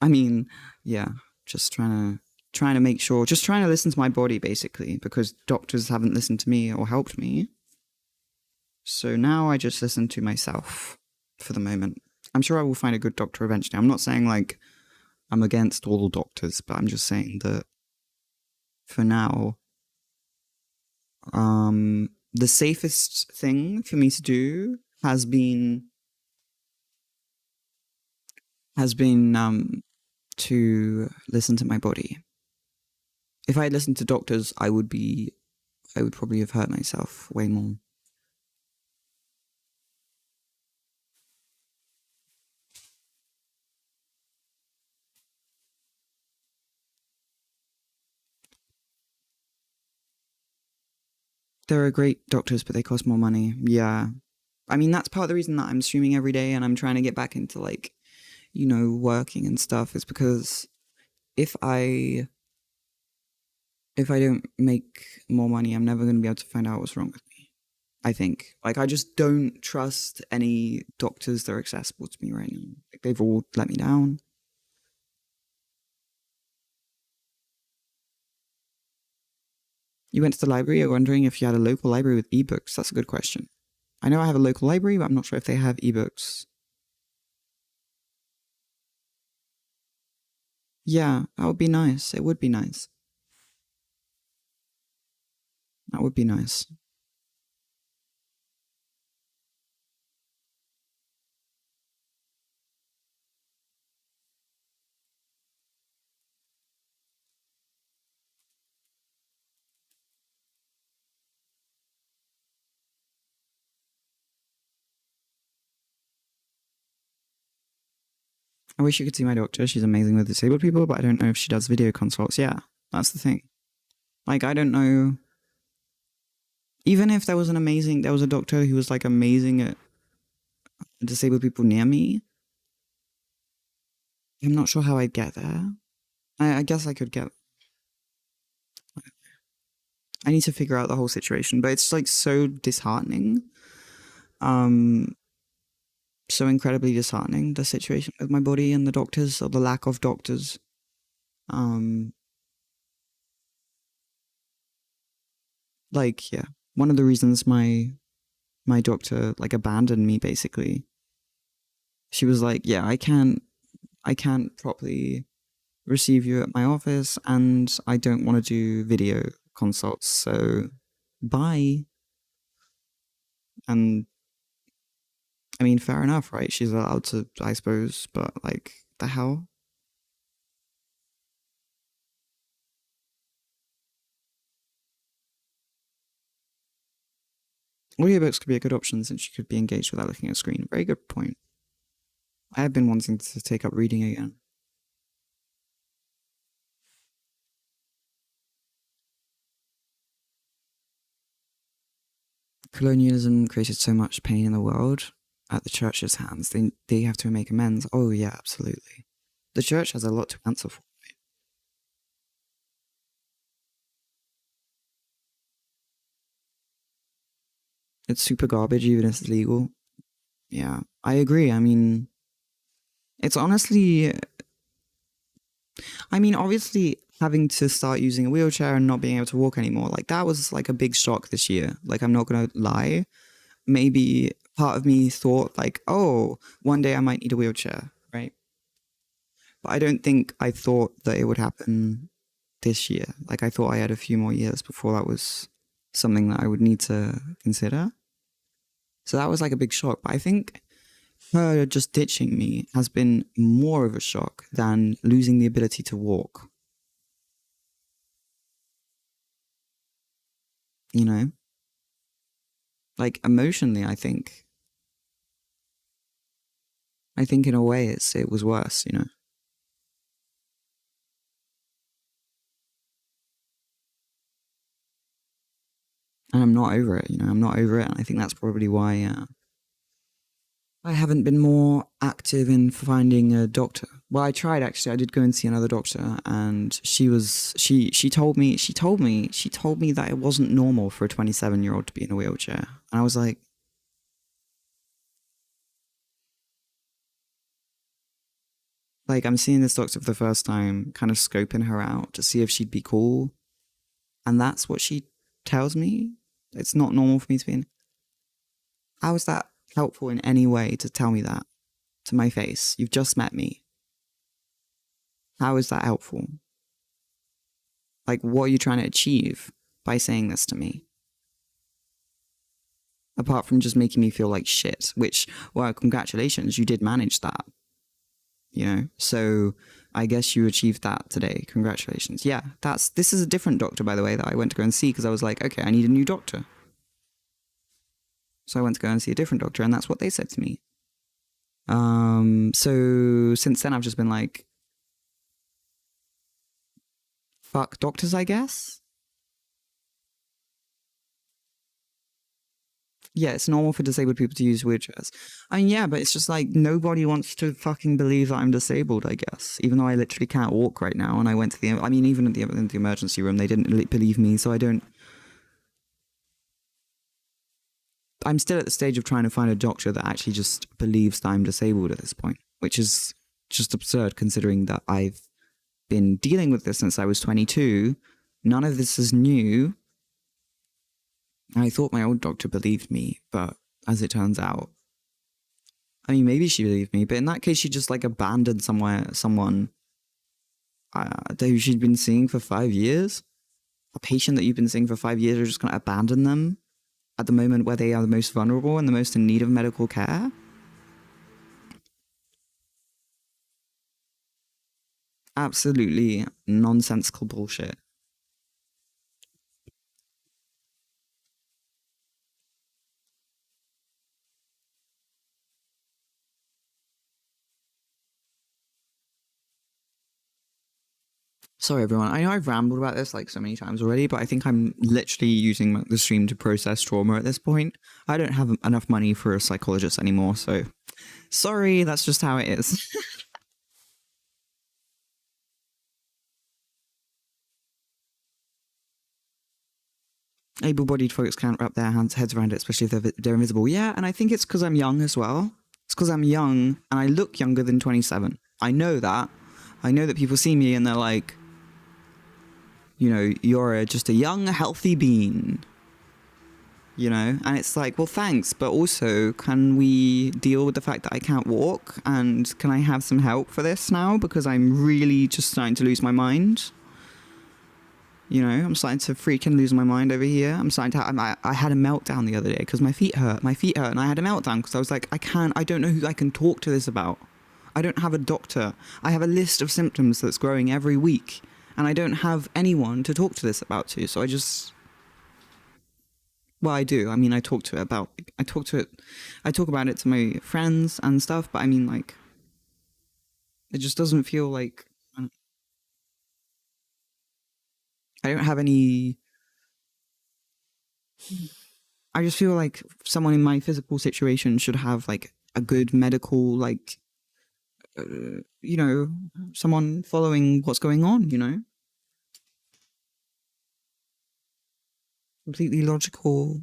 A: I mean, yeah, just trying to make sure, just trying to listen to my body basically, because doctors haven't listened to me or helped me. So now I just listen to myself for the moment. I'm sure I will find a good doctor eventually. I'm not saying like I'm against all doctors, but I'm just saying that for now, the safest thing for me to do has been to listen to my body. If I had listened to doctors, I would probably have hurt myself way more. There are great doctors, but they cost more money. Yeah. I mean, that's part of the reason that I'm streaming every day and I'm trying to get back into like, working and stuff is because if I if I don't make more money, I'm never going to be able to find out what's wrong with me. I think. Like, I just don't trust any doctors that are accessible to me right now. Like, they've all let me down. You went to the library, you're wondering if you had a local library with ebooks. That's a good question. I know I have a local library, but I'm not sure if they have ebooks. Yeah, that would be nice. It would be nice. That would be nice. I wish you could see my doctor. She's amazing with disabled people, but I don't know if she does video consults. Yeah, that's the thing. Like, I don't know. Even if there was a doctor who was like amazing at disabled people near me, I'm not sure how I'd get there. I guess I could get. I need to figure out the whole situation, but it's like so disheartening. Um, so incredibly disheartening, the situation with my body and the doctors, or the lack of doctors. Um, like, yeah. One of the reasons my doctor like abandoned me basically. She was like, "Yeah, I can't properly receive you at my office and I don't want to do video consults, so bye." And I mean, fair enough, right? She's allowed to, I suppose, but like, the hell? Audiobooks could be a good option since you could be engaged without looking at a screen. Very good point. I have been wanting to take up reading again. Colonialism created so much pain in the world at the church's hands. They have to make amends. Oh yeah, absolutely. The church has a lot to answer for. It's super garbage, even if it's legal. Yeah, I agree. I mean, it's honestly, obviously, having to start using a wheelchair and not being able to walk anymore, like that was like a big shock this year. Like, I'm not gonna lie. Maybe part of me thought, like, oh, one day I might need a wheelchair, right? But I don't think I thought that it would happen this year. Like, I thought I had a few more years before that was something that I would need to consider. So that was like a big shock. But I think her just ditching me has been more of a shock than losing the ability to walk, you know? Like, emotionally, I think in a way it was worse, you know? And I'm not over it, you know? I'm not over it. And I think that's probably why, I haven't been more active in finding a doctor. Well, I tried actually. I did go and see another doctor, and she told me that it wasn't normal for a 27-year-old to be in a wheelchair. And I was like I'm seeing this doctor for the first time, kind of scoping her out to see if she'd be cool, and that's what she tells me. It's not normal for me to be in. How is that helpful in any way to tell me that to my face? You've just met me. How is that helpful? Like, what are you trying to achieve by saying this to me? Apart from just making me feel like shit, which, well, congratulations, you did manage that, you know? So I guess you achieved that today. Congratulations. Yeah, this is a different doctor, by the way, that I went to go and see because I was like, okay, I need a new doctor. So I went to go and see a different doctor, and that's what they said to me. So since then, I've just been like, fuck doctors, I guess. Yeah, it's normal for disabled people to use wheelchairs. I mean, yeah, but it's just like nobody wants to fucking believe that I'm disabled, I guess. Even though I literally can't walk right now, and I went to I mean, even at in the emergency room, they didn't believe me, so I don't. I'm still at the stage of trying to find a doctor that actually just believes that I'm disabled at this point, which is just absurd considering that I've been dealing with this since I was 22. None of this is new. I thought my old doctor believed me, but as it turns out, I mean, maybe she believed me, but in that case, she just like abandoned someone who she'd been seeing for 5 years. A patient that you've been seeing for 5 years, are just going to abandon them at the moment where they are the most vulnerable and the most in need of medical care. Absolutely nonsensical bullshit. Sorry, everyone. I know I've rambled about this like so many times already, but I think I'm literally using the stream to process trauma at this point. I don't have enough money for a psychologist anymore, so sorry, that's just how it is. Able-bodied folks can't wrap their heads around it, especially if they're invisible. Yeah, and I think it's because I'm young as well. It's because I'm young and I look younger than 27. I know that. I know that people see me and they're like, you know, you're just a young, healthy being. You know, and it's like, well, thanks, but also, can we deal with the fact that I can't walk? And can I have some help for this now? Because I'm really just starting to lose my mind. You know, I'm starting to freaking lose my mind over here. I'm starting to. I had a meltdown the other day because my feet hurt. My feet hurt, and I had a meltdown because I was like, I don't know who I can talk to this about. I don't have a doctor. I have a list of symptoms that's growing every week, and I don't have anyone to talk to this about to. So I just. Well, I do. I mean, I talk about it to my friends and stuff, but I mean, like, it just doesn't feel like I don't have any. I just feel like someone in my physical situation should have like a good medical, like, you know, someone following what's going on, you know? Completely logical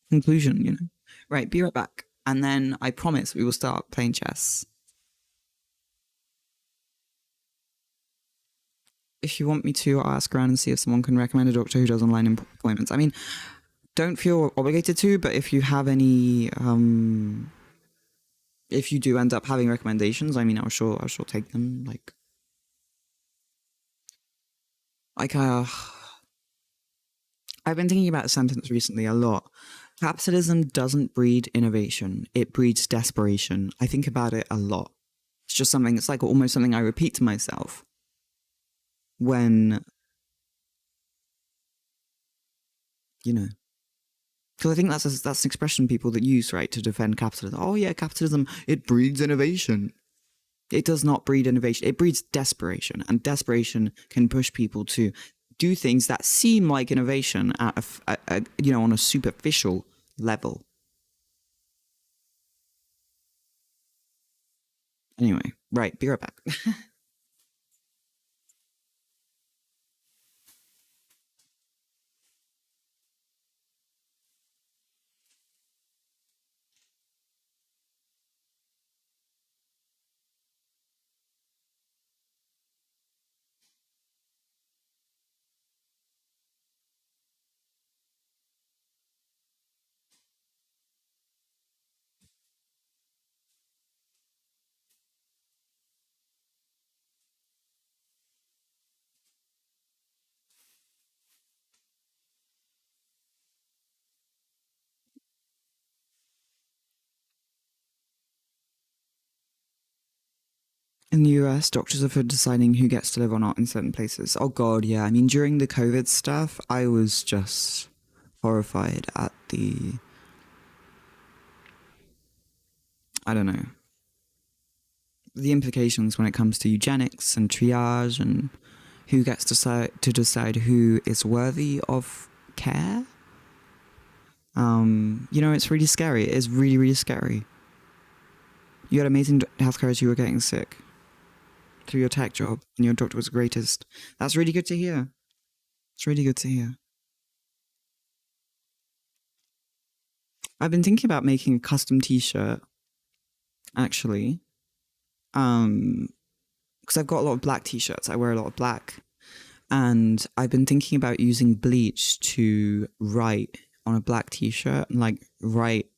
A: conclusion, you know? Right, be right back. And then I promise we will start playing chess. If you want me to, I'll ask around and see if someone can recommend a doctor who does online appointments. I mean, don't feel obligated to, but if you have any, if you do end up having recommendations, I mean, I'll sure take them. Like, I've been thinking about a sentence recently a lot. Capitalism doesn't breed innovation; it breeds desperation. I think about it a lot. It's just something. It's like almost something I repeat to myself when, you know. Because I think that's an expression people that use, right, to defend capitalism. Oh yeah, capitalism, it breeds innovation. It does not breed innovation. It breeds desperation, and desperation can push people to do things that seem like innovation at you know, on a superficial level. Anyway, right, be right back. In the US, doctors are for deciding who gets to live or not in certain places. Oh god, yeah. I mean, during the COVID stuff, I was just horrified at the, I don't know, the implications when it comes to eugenics and triage and who gets to decide who is worthy of care. It's really scary. It is really, really scary. You had amazing healthcare as you were getting sick through your tech job, and your doctor was the greatest. That's really good to hear. It's really good to hear. I've been thinking about making a custom T-shirt, actually, because I've got a lot of black T-shirts. I wear a lot of black, and I've been thinking about using bleach to write on a black T-shirt, like write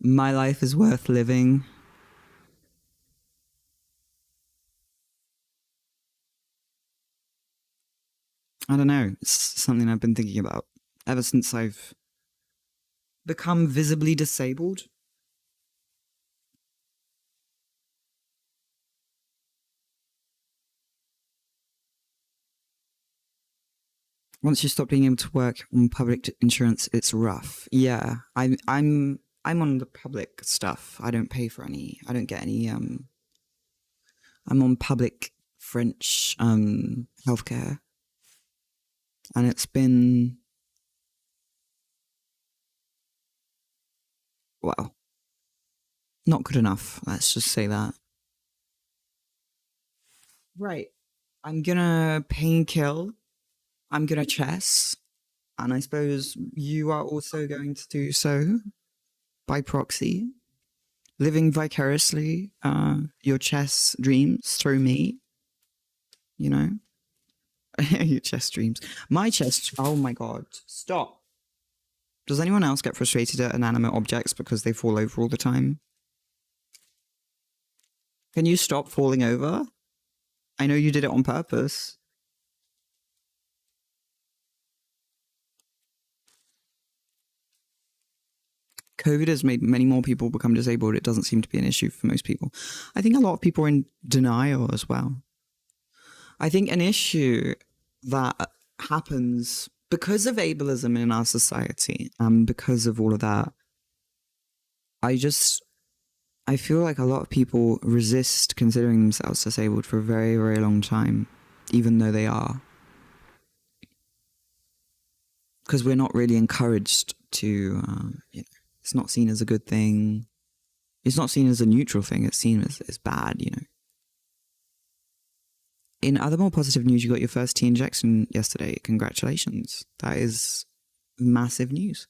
A: "My life is worth living." I don't know. It's something I've been thinking about ever since I've become visibly disabled. Once you stop being able to work on public insurance, it's rough. Yeah, I'm on the public stuff. I don't pay for any. I don't get any. I'm on public French healthcare, and it's been, well, not good enough. Let's just say that. Right. I'm gonna pain kill. I'm gonna chess, and I suppose you are also going to do so by proxy, living vicariously your chess dreams through me. You know, your chess dreams. My chess. Oh my god! Stop. Does anyone else get frustrated at inanimate objects because they fall over all the time? Can you stop falling over? I know you did it on purpose. COVID has made many more people become disabled. It doesn't seem to be an issue for most people. I think a lot of people are in denial as well. I think an issue that happens because of ableism in our society and because of all of that, I feel like a lot of people resist considering themselves disabled for a very, very long time, even though they are. Because we're not really encouraged to, it's not seen as a good thing. It's not seen as a neutral thing. It's seen as bad, you know. In other more positive news, you got your first T injection yesterday. Congratulations. That is massive news.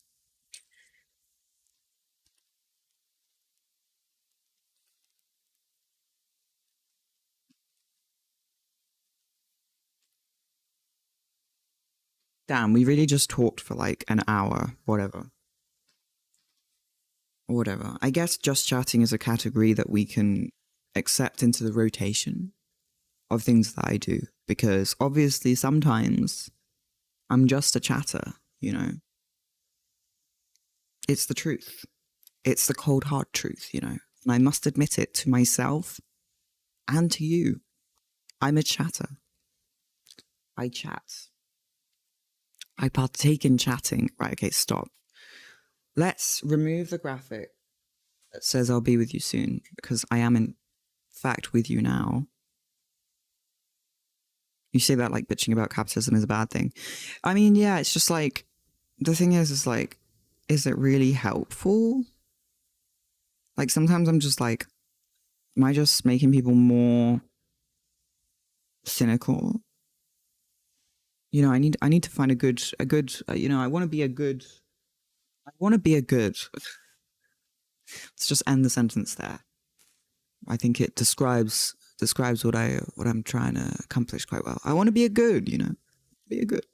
A: Damn, we really just talked for like an hour, whatever. Whatever. I guess just chatting is a category that we can accept into the rotation of things that I do. Because obviously sometimes I'm just a chatter, you know? It's the truth. It's the cold hard truth, you know? And I must admit it to myself and to you. I'm a chatter. I chat. I partake in chatting. Right, okay, stop. Let's remove the graphic that says I'll be with you soon, because I am in fact with you now. You say that like bitching about capitalism is a bad thing. I mean, yeah, it's just like, the thing is like, is it really helpful? Like sometimes I'm just like, Am I just making people more cynical? You know, I need to find a good, you know, I want to be a good, I want to be a good. Let's just end the sentence there. I think it describes what I'm trying to accomplish quite well. I want to be a good, you know, be a good.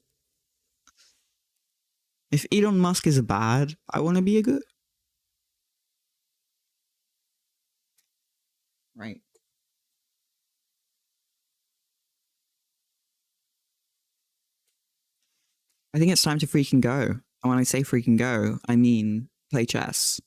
A: If Elon Musk is a bad, I want to be a good. Right. I think it's time to freaking go. And when I say freaking go, I mean play chess.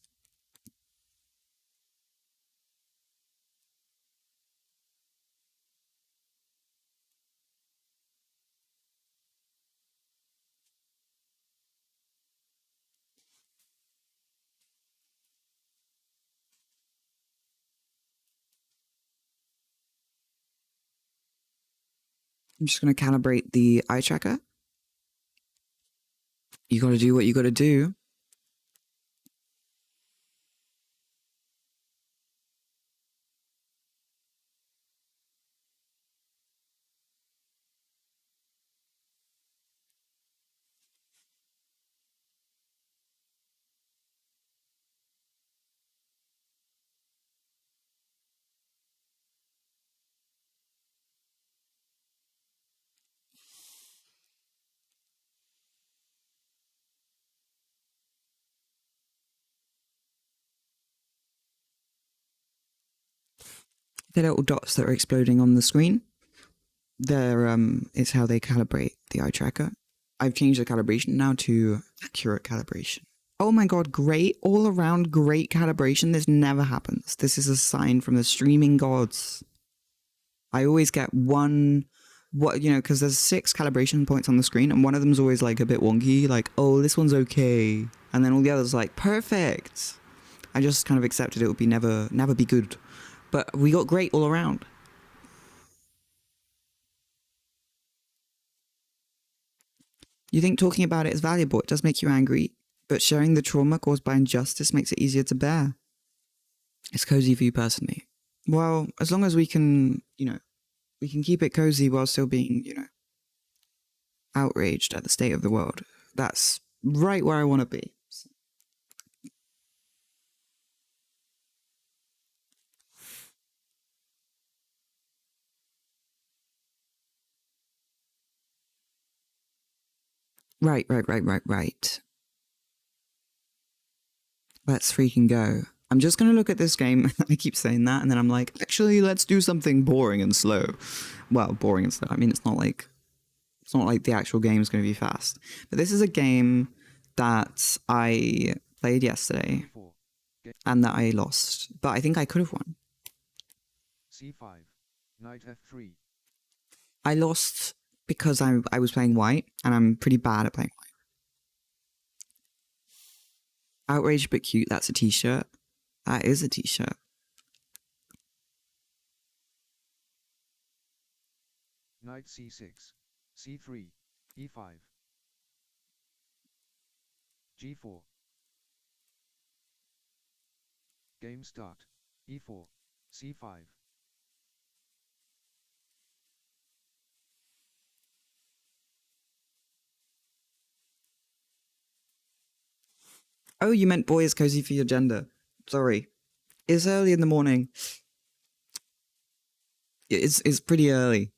A: I'm just going to calibrate the eye tracker. You got to do what you got to do. The little dots that are exploding on the screen, they're it's how they calibrate the eye tracker. I've changed the calibration now to accurate calibration. Oh my god, great, all around great calibration. This never happens. This is a sign from the streaming gods. I always get one, what, you know, because there's 6 calibration points on the screen, and one of them's always like a bit wonky, like, oh, this one's okay. And then all the others like, perfect. I just kind of accepted it would be never be good. But we got great all around. You think talking about it is valuable? It does make you angry, but sharing the trauma caused by injustice makes it easier to bear. It's cozy for you personally. Well, as long as we can, you know, we can keep it cozy while still being, you know, outraged at the state of the world. That's right where I want to be. Right. Let's freaking go. I'm just gonna look at this game. I keep saying that, and then I'm like, actually, let's do something boring and slow. Well, boring and slow. I mean, it's not like the actual game is gonna be fast. But this is a game that I played yesterday and that I lost. But I think I could have won.
B: C5, knight f3.
A: I lost because I was playing white, and I'm pretty bad at playing white. Outraged but cute. That's a t-shirt. That is a t-shirt.
B: Knight c6, c3, e5, g4. Game start, e4, c5.
A: Oh, you meant boy is cozy for your gender. Sorry. It's early in the morning. It's pretty early.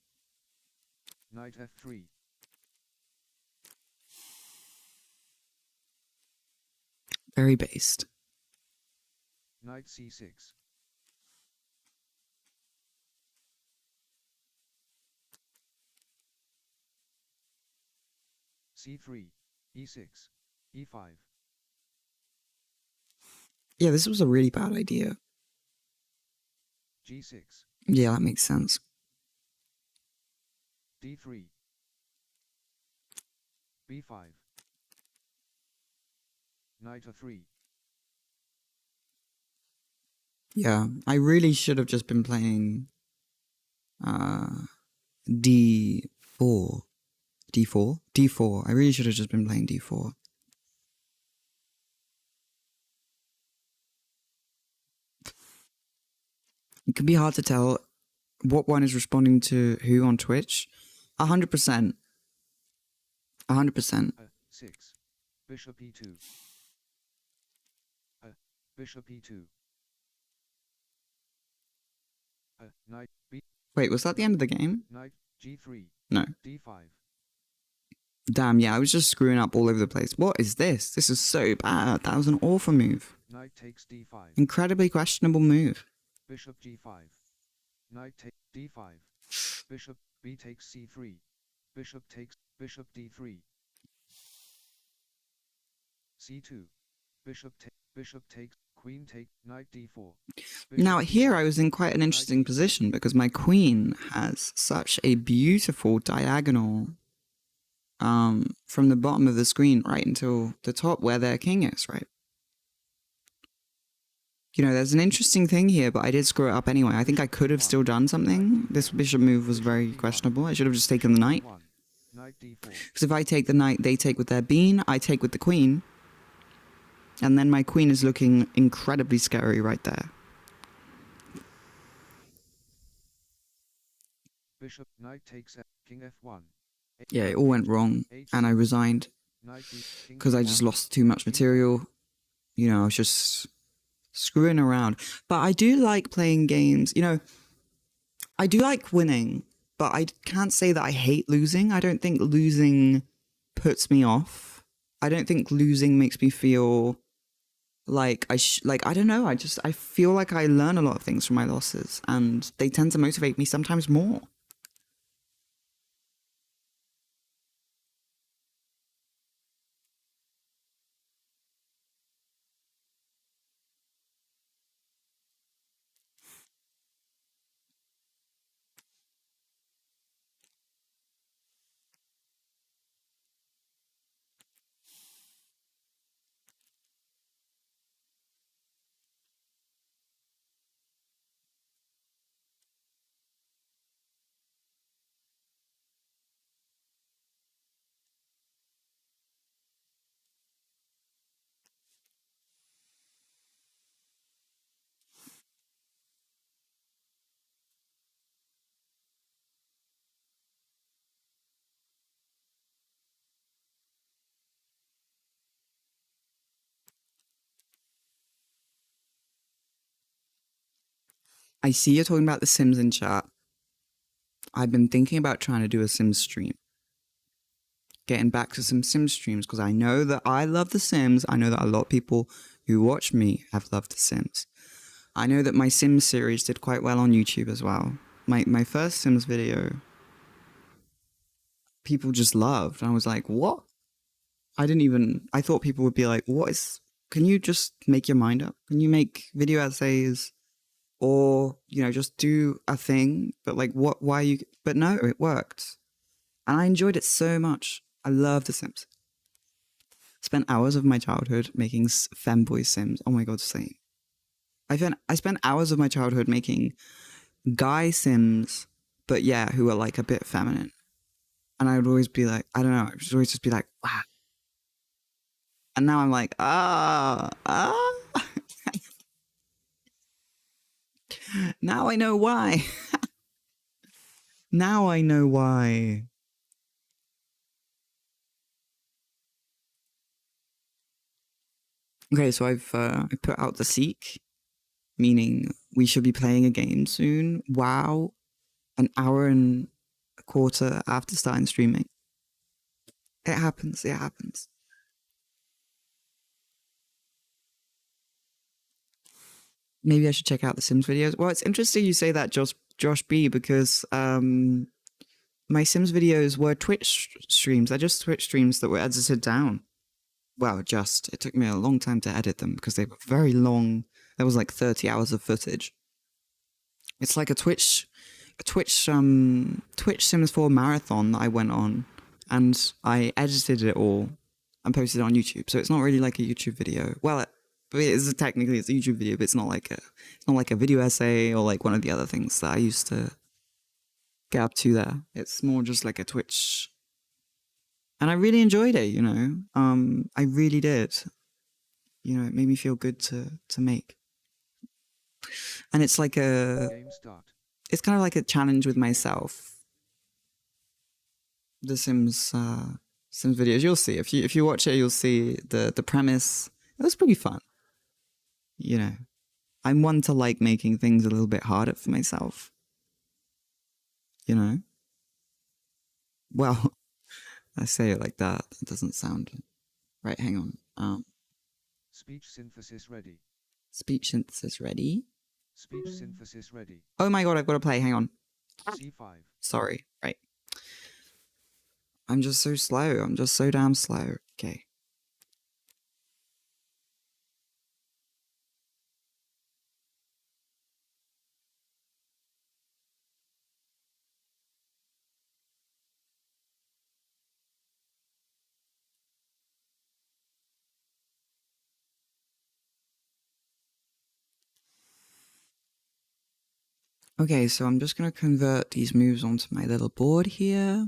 B: Knight f3.
A: Very based.
B: Knight c6. c3, e6, e5.
A: Yeah, this was a really bad idea.
B: g6.
A: Yeah, that makes sense.
B: d3. b5. Knight a3.
A: Yeah, I really should have just been playing D4. D4? D4. I really should have just been playing D4. It can be hard to tell what one is responding to who on Twitch. 100%. 100%.
B: 6. Bishop e2. Bishop e2. Knight b.
A: Wait, was that the end of the game?
B: Knight g3.
A: No.
B: d5.
A: Damn, yeah, I was just screwing up all over the place. What is this? This is so bad. That was an awful move.
B: Knight takes d5.
A: Incredibly questionable move.
B: Bishop g5. Knight takes d5. Bishop b takes c3. Bishop takes bishop d3. c2. Bishop takes queen take knight d4. Bishop
A: Now here
B: d5.
A: I was in quite an interesting position because my queen has such a beautiful diagonal from the bottom of the screen right until the top where their king is, right? You know, there's an interesting thing here, but I did screw it up anyway. I think I could have still done something. This bishop move was very questionable. I should have just taken the knight. Because if I take the knight, they take with their bean, I take with the queen. And then my queen is looking incredibly scary right there.
B: Bishop knight takes king f1.
A: Yeah, it all went wrong, and I resigned because I just lost too much material. You know, I was just screwing around. But I do like playing games. You know, I do like winning, but I can't say that I hate losing. I don't think losing puts me off. I don't think losing makes me feel like I don't know. I feel like I learn a lot of things from my losses, and they tend to motivate me sometimes more. I see you're talking about The Sims in chat. I've been thinking about trying to do a Sims stream. Getting back to some Sims streams because I know that I love The Sims. I know that a lot of people who watch me have loved The Sims. I know that my Sims series did quite well on YouTube as well. My first Sims video, people just loved. I was like, what? I thought people would be like, can you just make your mind up? Can you make video essays? Or, you know, just do a thing, but like, but no, it worked. And I enjoyed it so much. I love The Sims. Spent hours of my childhood making femboy Sims. Oh my god, same. I spent hours of my childhood making guy Sims, but yeah, who are like a bit feminine. And I would always be like, I don't know, I would always just be like, wow. And now I'm like, now I know why. Now I know why. Okay, so I put out the seek, meaning we should be playing a game soon. Wow, an hour and a quarter after starting streaming. It happens. It happens. Maybe I should check out the Sims videos. Well, it's interesting you say that, Josh B, because my Sims videos were Twitch streams. They're just Twitch streams that were edited down. Well, it took me a long time to edit them because they were very long. There was like 30 hours of footage. It's like a Twitch Sims 4 marathon that I went on, and I edited it all and posted it on YouTube. So it's not really like a YouTube video. Well, technically it's a YouTube video, but it's not like a video essay or like one of the other things that I used to get up to there. It's more just like a Twitch. And I really enjoyed it, you know. I really did. You know, it made me feel good to make. And it's like
B: Game start.
A: it's kind of like a challenge with myself. The Sims videos, you'll see. If you watch it, you'll see the premise. It was pretty fun. You know, I'm one to like making things a little bit harder for myself. You know? Well, I say it like that. It doesn't sound right. Hang on.
B: Speech synthesis ready.
A: Speech synthesis ready.
B: Speech synthesis ready.
A: Oh my god, I've got to play. Hang on.
B: C5.
A: Sorry. Right. I'm just so slow. I'm just so damn slow. Okay. Okay, so I'm just going to convert these moves onto my little board here.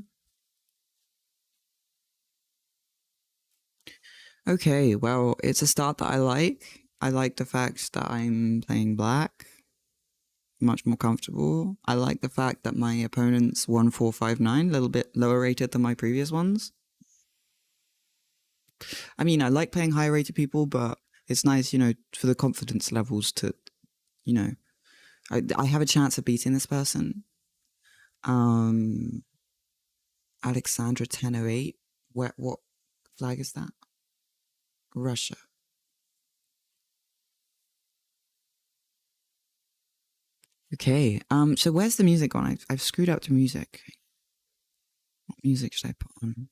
A: Okay, well, it's a start that I like. I like the fact that I'm playing black. Much more comfortable. I like the fact that my opponent's 1459, a little bit lower rated than my previous ones. I mean, I like playing higher rated people, but it's nice, you know, for the confidence levels to, you know, I have a chance of beating this person. Alexandra 1008. What flag is that? Russia. Okay. So where's the music on? I've screwed up the music. What music should I put on?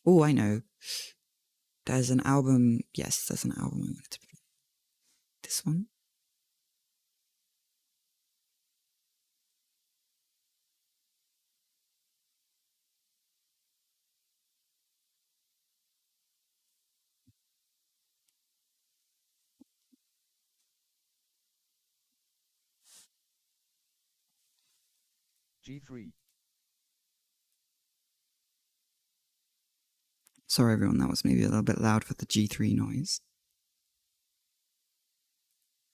A: Oh, I know. There's an album. Yes, there's an album I wanted to play. This one.
B: G3.
A: Sorry, everyone. That was maybe a little bit loud for the G3 noise.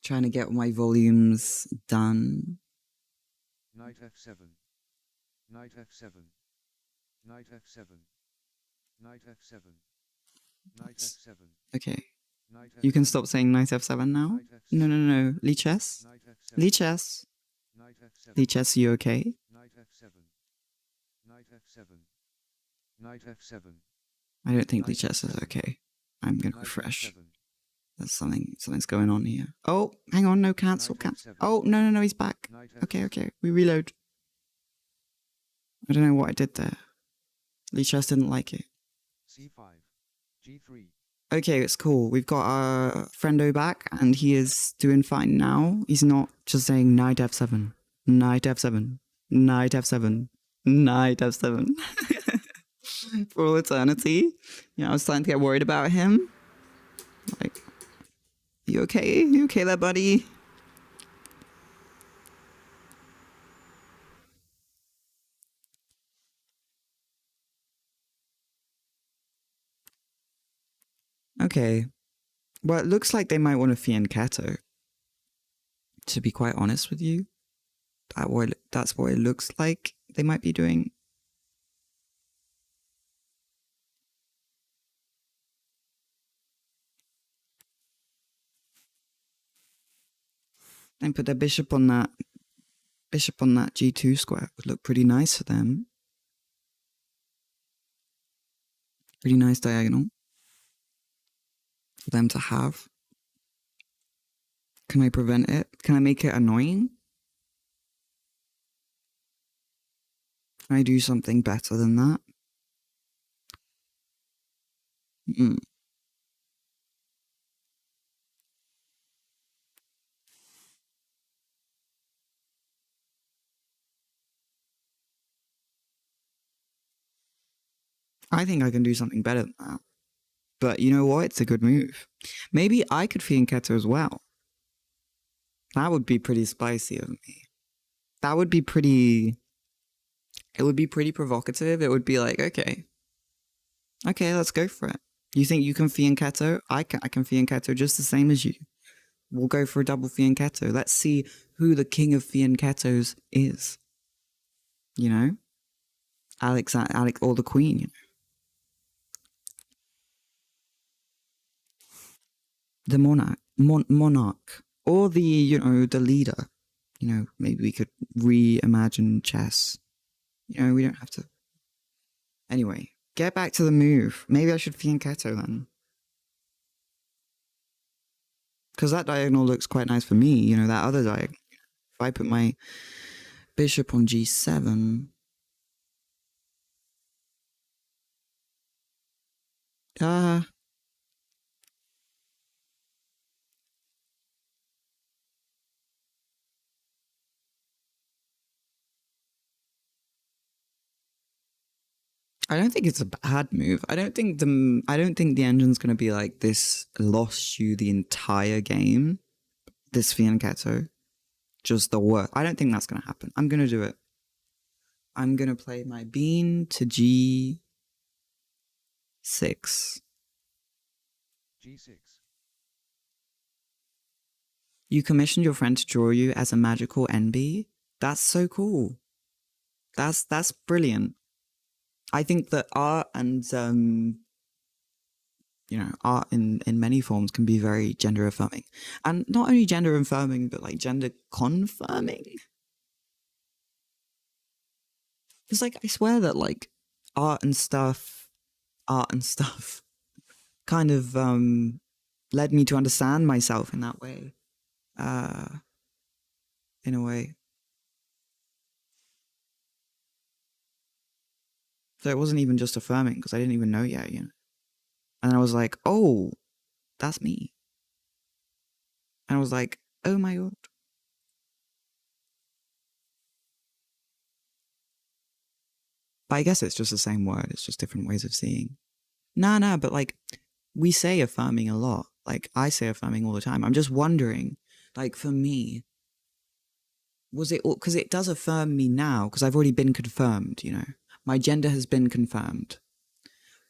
A: Trying to get my volumes done.
B: Knight F7. Knight F7. Knight F7. Knight F7. Knight F7.
A: Okay.
B: Knight F7.
A: You can stop saying knight F7 now. No, no, no. Lee chess.
B: Knight F7.
A: Lee chess.
B: Knight F7.
A: Lee chess, you okay?
B: Knight F7. Knight F7. Knight F7.
A: I don't think Lee chess is okay. I'm gonna refresh. There's something's going on here. Oh, hang on, no, cancel. Oh, no, no, no, he's back. Okay, okay, we reload. I don't know what I did there. Lee chess didn't like it.
B: C5. G3.
A: Okay, it's cool. We've got our friendo back, and he is doing fine now. He's not just saying knight f7, knight f7, knight f7, knight f7 for all eternity. You know, I was starting to get worried about him. Like, you okay? You okay there, buddy? Okay. Well, it looks like they might want to fianchetto. To be quite honest with you, that's what it looks like they might be doing. And put their bishop on that g2 square would look pretty nice for them. Pretty nice diagonal for them to have. Can I prevent it? Can I make it annoying? Can I do something better than that? I think I can do something better than that. But you know what? It's a good move. Maybe I could fianchetto as well. That would be pretty spicy of me. That would be pretty It would be pretty provocative. It would be like, okay, let's go for it. You think you can fianchetto? I can fianchetto just the same as you. We'll go for a double fianchetto. Let's see who the king of fianchettos is. You know, Alex, or the queen. You know? The monarch, or the the leader. Maybe we could reimagine chess. We don't have to. Anyway, get back to the move. Maybe I should fianchetto then. Because that diagonal looks quite nice for me, that other diagonal. If I put my bishop on g7... I don't think it's a bad move. I don't think the engine's gonna be like, this lost you the entire game. This fianchetto. Just the worst. I don't think that's gonna happen. I'm gonna do it. I'm gonna play my bean to g6.
B: G6.
A: You commissioned your friend to draw you as a magical NB? That's so cool. That's brilliant. I think that art and art in many forms can be very gender affirming. And not only gender affirming, but like gender confirming. It's like, I swear that like art and stuff kind of led me to understand myself in that way. In a way. So it wasn't even just affirming, because I didn't even know yet, And I was like, oh, that's me. And I was like, oh my god. But I guess it's just the same word. It's just different ways of seeing. Nah, but like, we say affirming a lot. Like, I say affirming all the time. I'm just wondering, like, for me, was it, because it does affirm me now, because I've already been confirmed, My gender has been confirmed.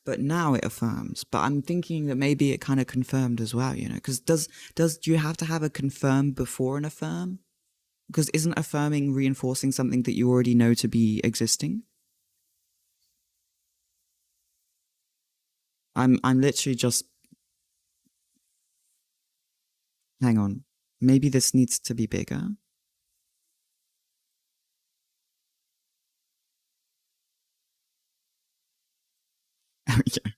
A: But now it affirms. But I'm thinking that maybe it kind of confirmed as well, because do you have to have a confirm before an affirm? Because isn't affirming reinforcing something that you already know to be existing? I'm literally just... Hang on. Maybe this needs to be bigger. Okay.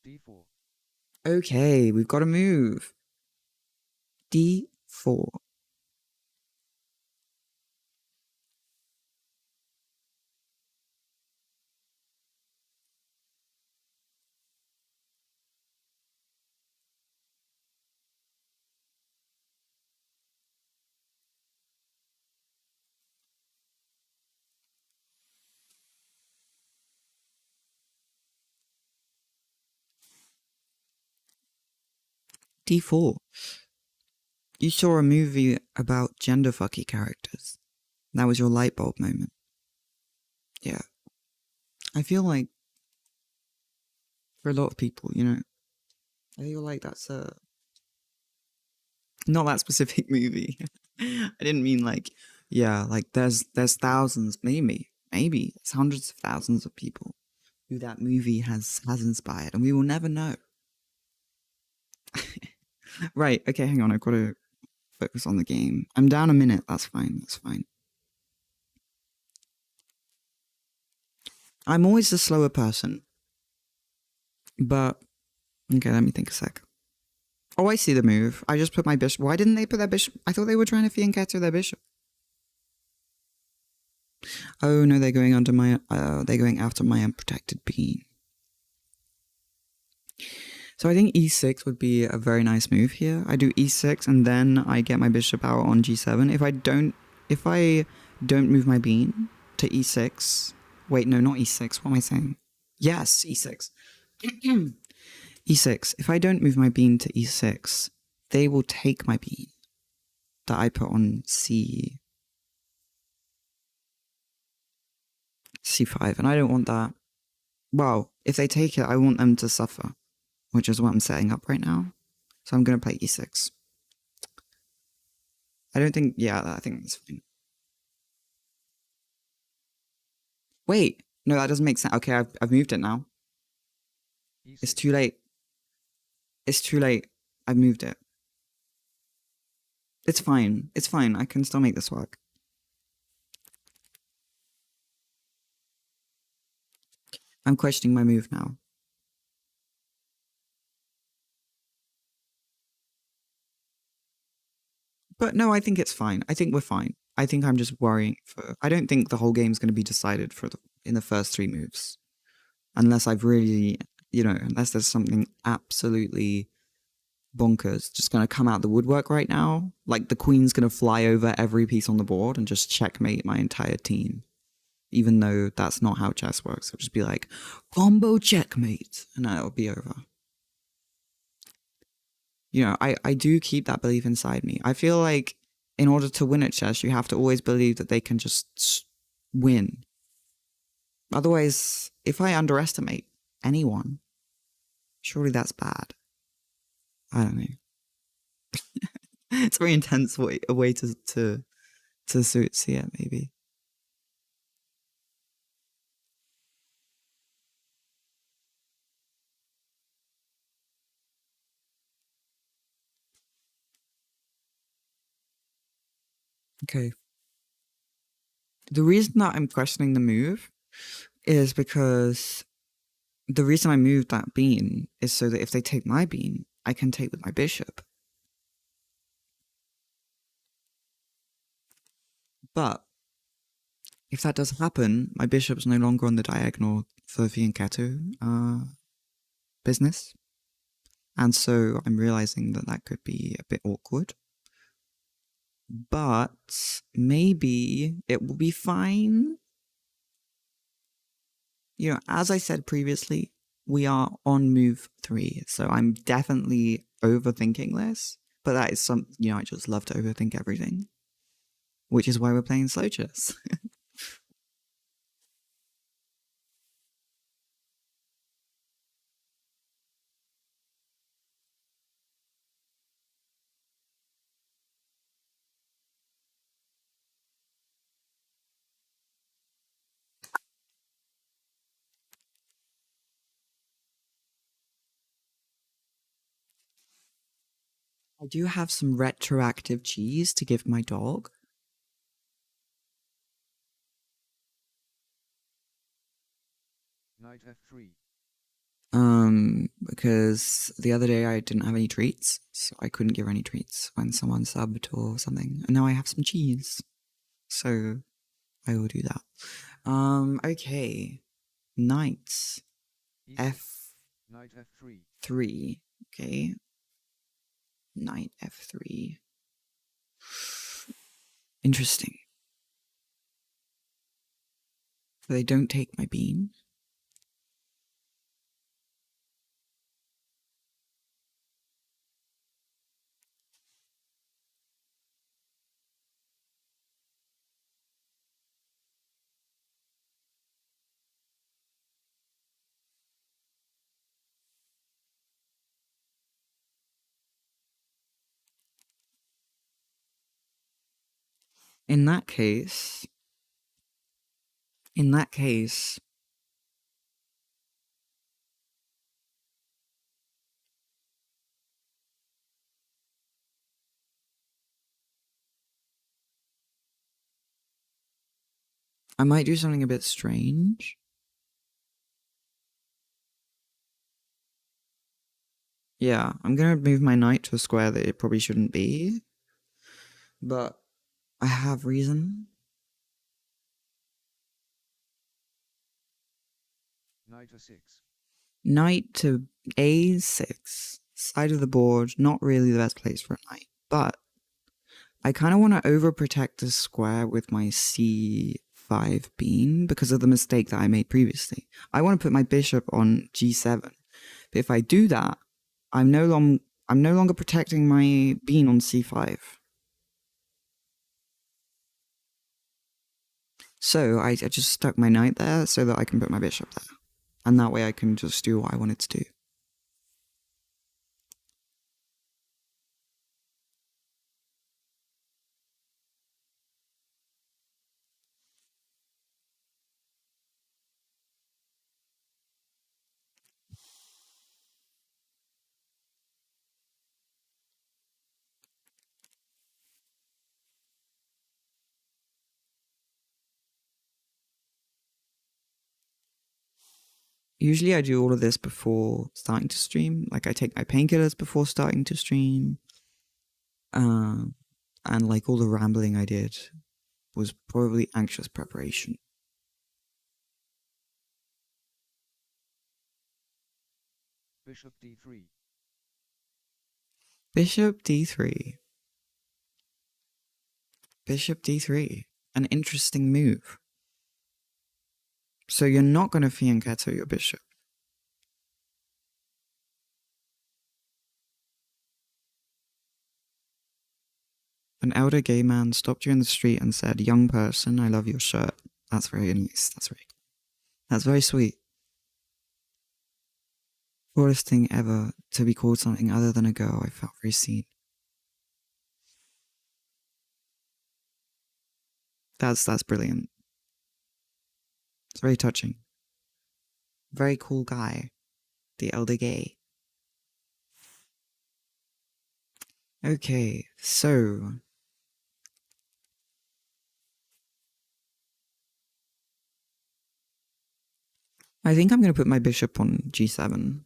B: D4.
A: Okay, we've got to move. D4. D4. You saw a movie about genderfucky characters. That was your light bulb moment. Yeah. I feel like, for a lot of people, I feel like that's a... Not that specific movie. I didn't mean like, yeah, like there's thousands, maybe it's hundreds of thousands of people who that movie has inspired, and we will never know. Right, okay, hang on, I've got to focus on the game. I'm down a minute, that's fine. I'm always the slower person. But, okay, let me think a sec. Oh, I see the move. I just put my bishop. Why didn't they put their bishop? I thought they were trying to fianchetto their bishop. Oh no, they're going under my... they're going after my unprotected bean. So I think e6 would be a very nice move here. I do e6 and then I get my bishop out on g7. If I don't move my bean to e6... Wait, no, not e6. What am I saying? Yes, e6. e6. If I don't move my bean to e6, they will take my bean that I put on c5, and I don't want that. Well, if they take it, I want them to suffer, which is what I'm setting up right now. So I'm going to play e6. I don't think, yeah, I think that's fine. Wait, no, that doesn't make sense. Okay, I've moved it now. It's
B: E6.
A: too late. It's too late. I've moved it. It's fine. It's fine. I can still make this work. I'm questioning my move now. But no, I think it's fine. I think we're fine. I think I'm just worrying for. I don't think the whole game's going to be decided in the first 3 moves, unless I've really, unless there's something absolutely bonkers just going to come out the woodwork right now. Like the queen's going to fly over every piece on the board and just checkmate my entire team, even though that's not how chess works. It'll just be like combo checkmate, and then it'll be over. I do keep that belief inside me. I feel like in order to win at chess, you have to always believe that they can just win. Otherwise, if I underestimate anyone, surely that's bad. I don't know. It's a very intense a way to see it, maybe. Okay. The reason that I'm questioning the move is because the reason I moved that bean is so that if they take my bean, I can take with my bishop. But if that does happen, my bishop's no longer on the diagonal for fianchetto business. And so I'm realizing that that could be a bit awkward. But maybe it will be fine. As I said previously, we are on move 3. So I'm definitely overthinking this. But that is I just love to overthink everything. Which is why we're playing slow chess. I do have some retroactive cheese to give my dog.
B: Knight f3.
A: Because the other day I didn't have any treats, so I couldn't give her any treats when someone subbed or something. And now I have some cheese. So I will do that. Okay. Knight
B: E6. Knight f3.
A: F3. Okay. Knight F3. Interesting. They don't take my bean. In that case, I might do something a bit strange. Yeah, I'm gonna move my knight to a square that it probably shouldn't be. But I have reason.
B: Knight a6.
A: Knight to a6. Side of the board, not really the best place for a knight. But I kind of want to overprotect this square with my c5 bean because of the mistake that I made previously. I want to put my bishop on g7 But if I do that, I'm no longer protecting my bean on c5. So I just stuck my knight there so that I can put my bishop there. And that way I can just do what I wanted to do. Usually I do all of this before starting to stream. Like I take my painkillers before starting to stream. And like all the rambling I did was probably anxious preparation.
B: Bishop d3.
A: Bishop d3. Bishop d3. An interesting move. So you're not going to fianchetto your bishop. An elder gay man stopped you in the street and said, "Young person, I love your shirt." That's very nice. That's very sweet. Coolest thing ever to be called something other than a girl. I felt very seen. That's brilliant. It's very touching. Very cool guy. The elder gay. Okay, so I think I'm going to put my bishop on g7.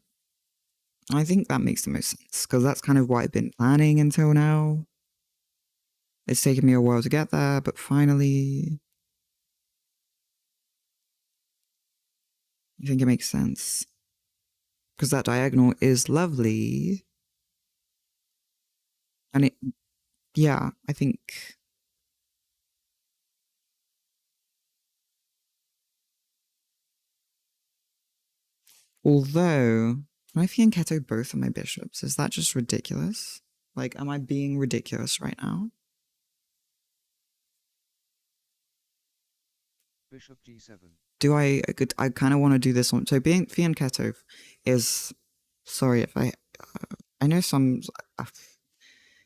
A: I think that makes the most sense, because that's kind of what I've been planning until now. It's taken me a while to get there, but finally, I think it makes sense. Because that diagonal is lovely. And yeah, I think... Although, can I fianchetto both of my bishops? Is that just ridiculous? Like, am I being ridiculous right now?
B: Bishop g7.
A: Do I kind of want to do this one. So being fianchetto is... Sorry if I know some...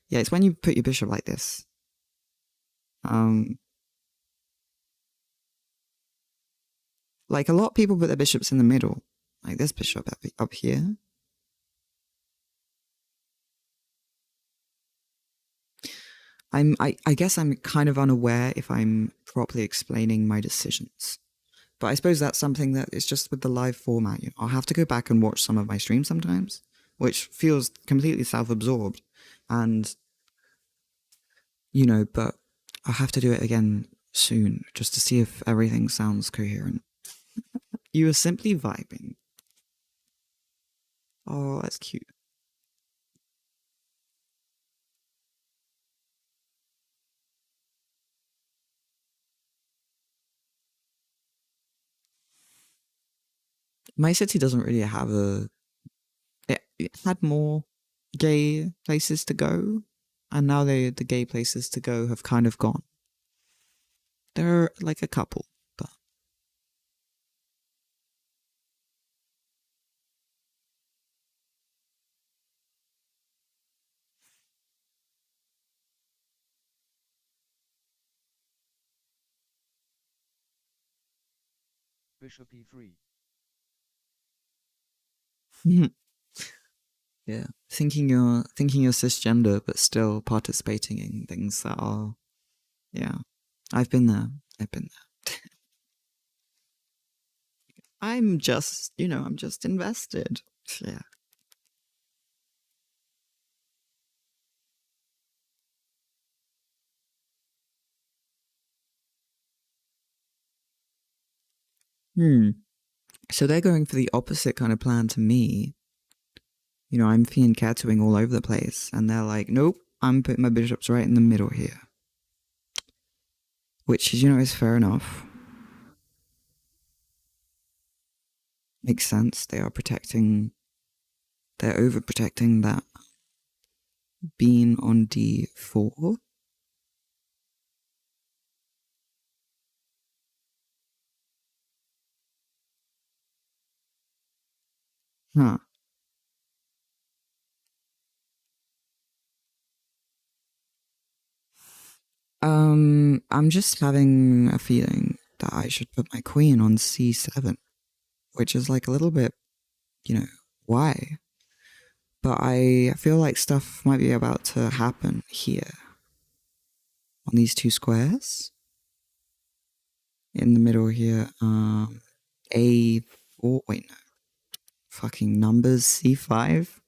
A: yeah, it's when you put your bishop like this. Like a lot of people put their bishops in the middle. Like this bishop up here. I guess I'm kind of unaware if I'm properly explaining my decisions. But I suppose that's something that is just with the live format. You know, I'll have to go back and watch some of my streams sometimes, which feels completely self-absorbed. And, you know, but I'll have to do it again soon just to see if everything sounds coherent. You are simply vibing. Oh, that's cute. My city doesn't really have it had more gay places to go, and now the gay places to go have kind of gone. There are like a couple, but
B: Bishop e3.
A: yeah, thinking you're cisgender, but still participating in things that are, yeah. I've been there. I'm just, I'm just invested. Yeah. So they're going for the opposite kind of plan to me. I'm fianchettoing all over the place, and they're like, nope, I'm putting my bishops right in the middle here. Which is, is fair enough. Makes sense. They are protecting They're overprotecting that bean on d4. Huh. I'm just having a feeling that I should put my queen on c7, which is like a little bit, why? But I feel like stuff might be about to happen here on these two squares in the middle here. A4. Wait, no. Fucking numbers. C5.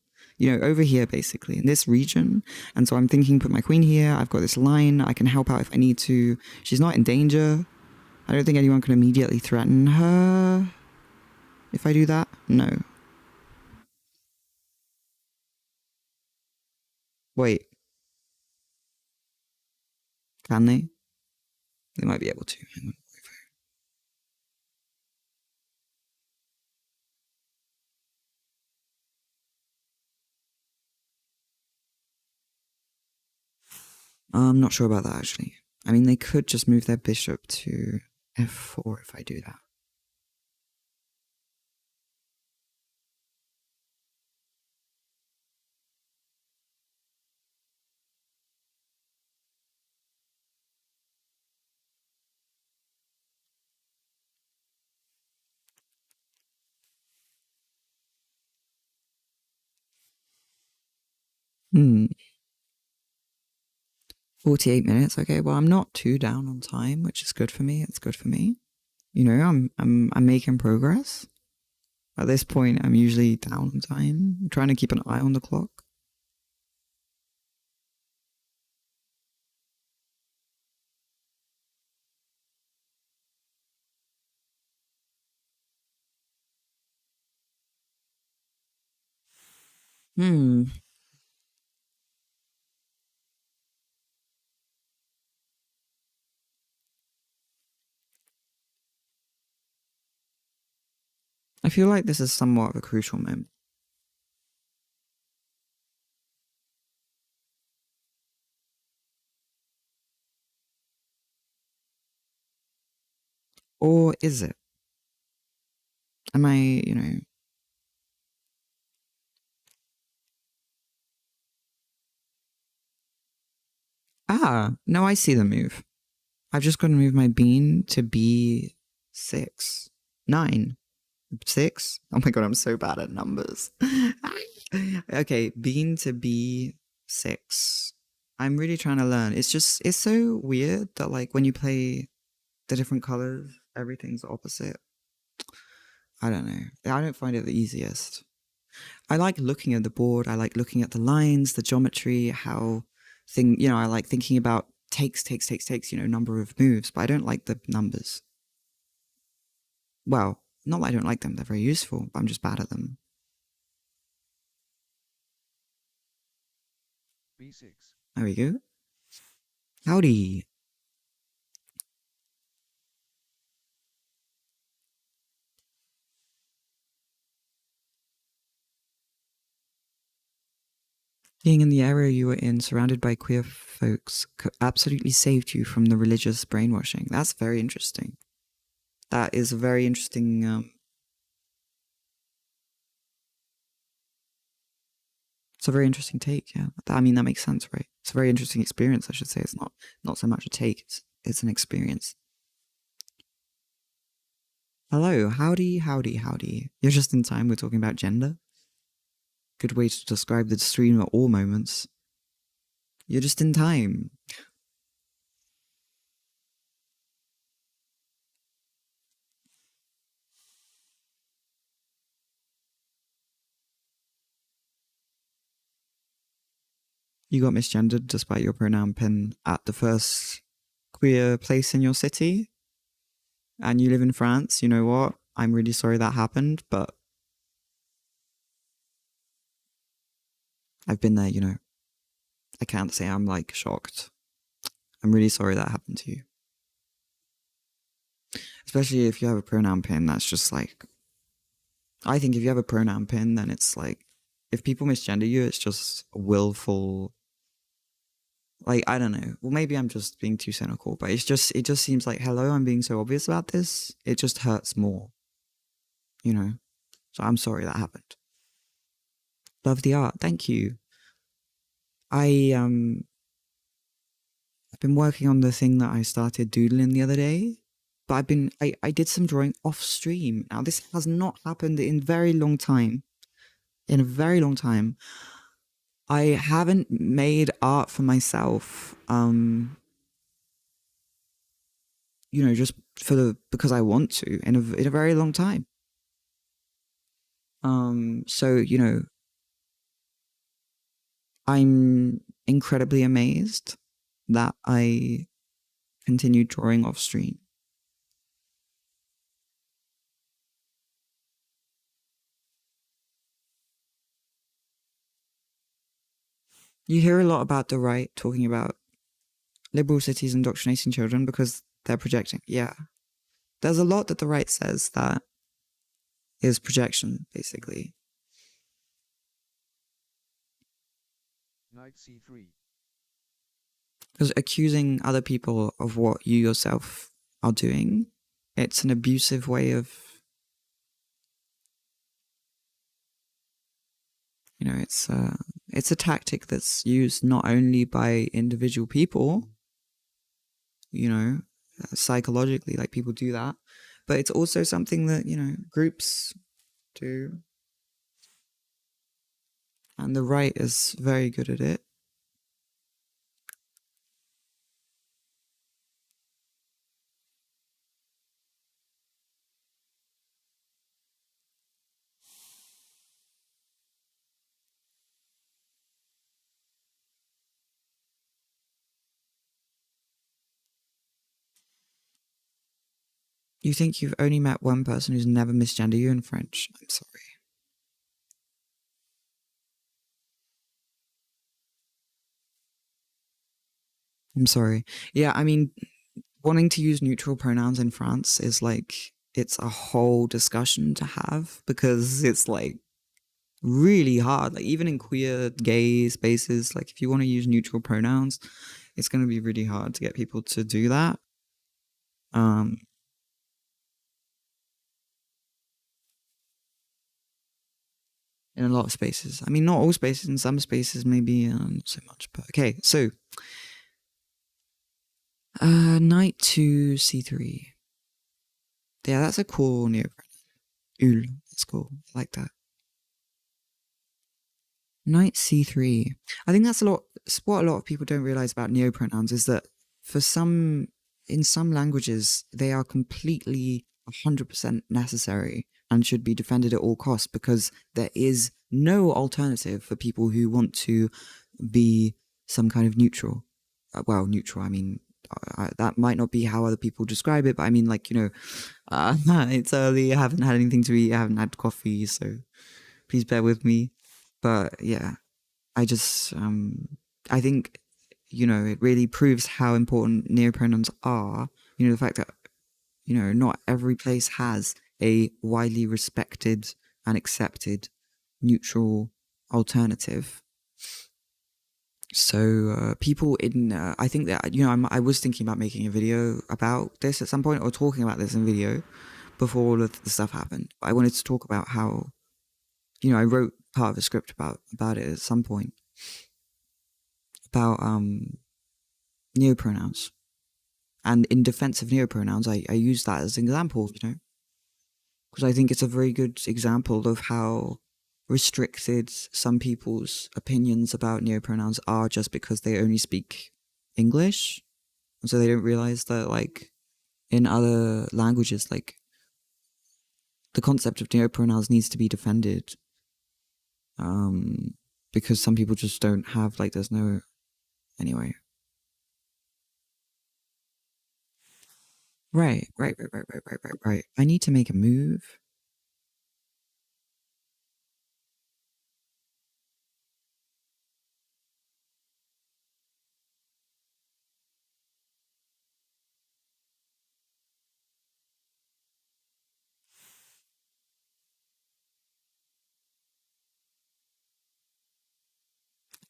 A: Over here basically in this region. And so I'm thinking, put my queen here. I've got this line. I can help out if I need to. She's not in danger. I don't think anyone can immediately threaten her if I do that. No. Wait. Can they? They might be able to. Hang on. I'm not sure about that actually. I mean, they could just move their bishop to f4 if I do that. Hmm. 48 minutes. Okay, well, I'm not too down on time, which is good for me. It's good for me. I'm making progress. At this point, I'm usually down on time. I'm trying to keep an eye on the clock. Hmm. I feel like this is somewhat of a crucial moment. Or is it? Am I. No, I see the move. I've just got to move my bean to b6. 9. 6? Oh my god, I'm so bad at numbers. Okay, bean to b6. I'm really trying to learn. It's so weird that like when you play the different colors, everything's opposite. I don't know. I don't find it the easiest. I like looking at the board. I like looking at the lines, the geometry, I like thinking about takes, number of moves, but I don't like the numbers. Well, not that I don't like them. They're very useful, but I'm just bad at them.
B: b6.
A: There we go. Howdy. Being in the area you were in, surrounded by queer folks, absolutely saved you from the religious brainwashing. That's very interesting. That is a very interesting. It's a very interesting take. Yeah, I mean that makes sense, right? It's a very interesting experience. I should say it's not so much a take. It's an experience. Hello, howdy, howdy, howdy. You're just in time. We're talking about gender. Good way to describe the stream at all moments. You're just in time. You got misgendered despite your pronoun pin at the first queer place in your city. And you live in France. You know what? I'm really sorry that happened, but I've been there, I can't say I'm like shocked. I'm really sorry that happened to you. Especially if you have a pronoun pin, that's just like, I think if you have a pronoun pin, then it's like, if people misgender you, it's just willful. Like, I don't know. Well, maybe I'm just being too cynical, but it just seems like, hello, I'm being so obvious about this. It just hurts more, you know? So I'm sorry that happened. Love the art. Thank you. I, I've been working on the thing that I started doodling the other day, but I did some drawing off stream. Now, this has not happened in a very long time. In a very long time. I haven't made art for myself, just because I want to in a very long time. So, I'm incredibly amazed that I continued drawing off stream. You hear a lot about the right talking about liberal cities indoctrinating children because they're projecting. Yeah. There's a lot that the right says that is projection, basically.
B: Knight c3.
A: Because accusing other people of what you yourself are doing, it's an abusive way of, it's a tactic that's used not only by individual people, psychologically, like people do that, but it's also something that, groups do. And the right is very good at it. You think you've only met one person who's never misgendered you in French? I'm sorry. I'm sorry. Yeah, I mean, wanting to use neutral pronouns in France is like, it's a whole discussion to have because it's like really hard. Like, even in queer, gay spaces, like, if you want to use neutral pronouns, it's going to be really hard to get people to do that. In a lot of spaces. I mean, not all spaces. In some spaces, maybe not so much. But okay, so knight to c3. Yeah, that's a cool neopronoun. Ul. That's cool. I like that. Knight c3. I think that's a lot. What a lot of people don't realize about neopronouns is that in some languages, they are completely 100% necessary and should be defended at all costs because there is no alternative for people who want to be some kind of neutral. Well, neutral, I mean, that might not be how other people describe it, but I mean, like, it's early, I haven't had anything to eat, I haven't had coffee, so please bear with me. But yeah, I just, I think, it really proves how important neopronouns are. The fact that, not every place has a widely respected and accepted neutral alternative. So people in, I think that, I was thinking about making a video about this at some point or talking about this in video before all of the stuff happened. I wanted to talk about how, I wrote part of a script about it at some point about neopronouns. And in defense of neopronouns, I use that as an example, because I think it's a very good example of how restricted some people's opinions about neopronouns are just because they only speak English. And so they don't realize that, like, in other languages, like, the concept of neopronouns needs to be defended. Because some people just don't have, like, there's no, anyway. Right. I need to make a move.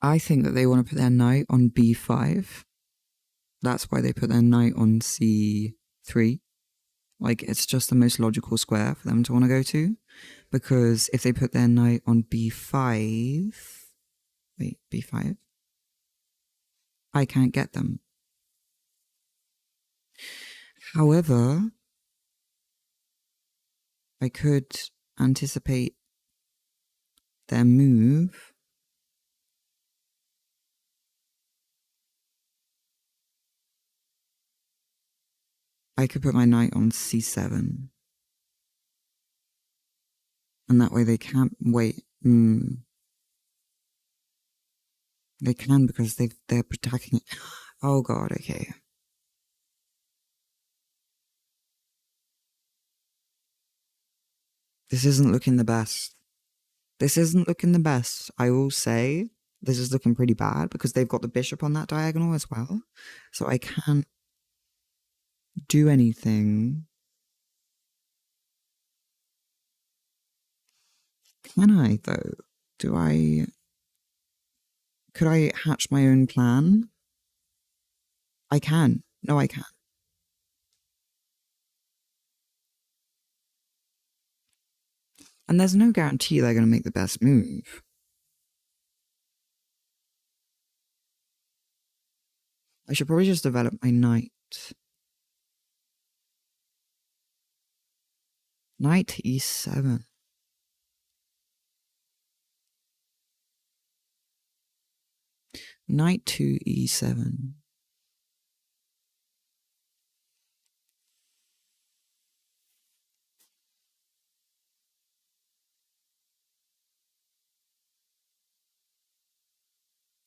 A: I think that they want to put their knight on b5. That's why they put their knight on c3. Like, it's just the most logical square for them to want to go to. Because if they put their knight on b5... Wait, b5? I can't get them. However, I could anticipate their move. I could put my knight on c7. And that way they can't wait. They can because they're attacking it. Oh god, okay. This isn't looking the best. This isn't looking the best. I will say this is looking pretty bad because they've got the bishop on that diagonal as well. So I can't do anything. Can I, though? Could I hatch my own plan? I can. No, I can't. And there's no guarantee they're going to make the best move. I should probably just develop my knight. Knight to e7. Knight to e7.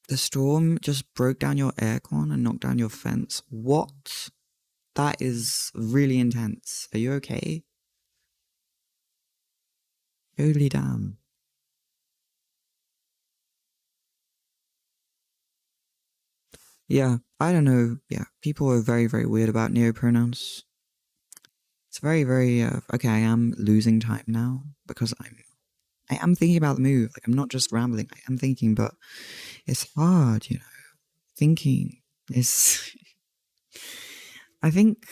A: The storm just broke down your aircon and knocked down your fence. What? That is really intense. Are you okay? Holy damn. Yeah, I don't know. Yeah, people are very, very weird about neopronouns. It's very, very, okay, I am losing time now because I am thinking about the move. Like, I'm not just rambling. I am thinking, but it's hard, you know. Thinking is... I think...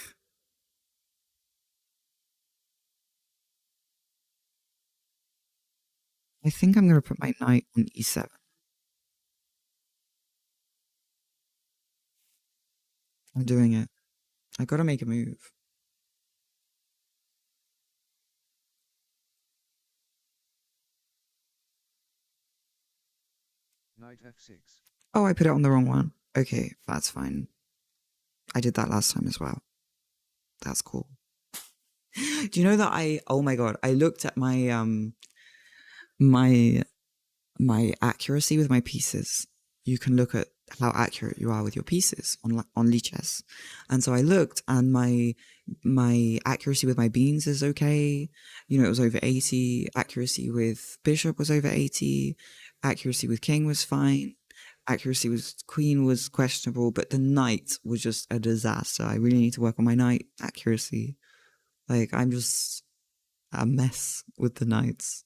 A: I'm going to put my knight on e7. I'm doing it. I gotta make a move.
B: Knight f6.
A: Oh, I put it on the wrong one. Okay, that's fine. I did that last time as well. That's cool. Do you know that oh my god, I looked at my accuracy with my pieces. You can look at how accurate you are with your pieces on Lichess. And so I looked and my accuracy with my beans is okay. You know, it was over 80. Accuracy with bishop was over 80. Accuracy with king was fine. Accuracy with queen was questionable, but the knight was just a disaster. I really need to work on my knight accuracy. Like, I'm just a mess with the knights.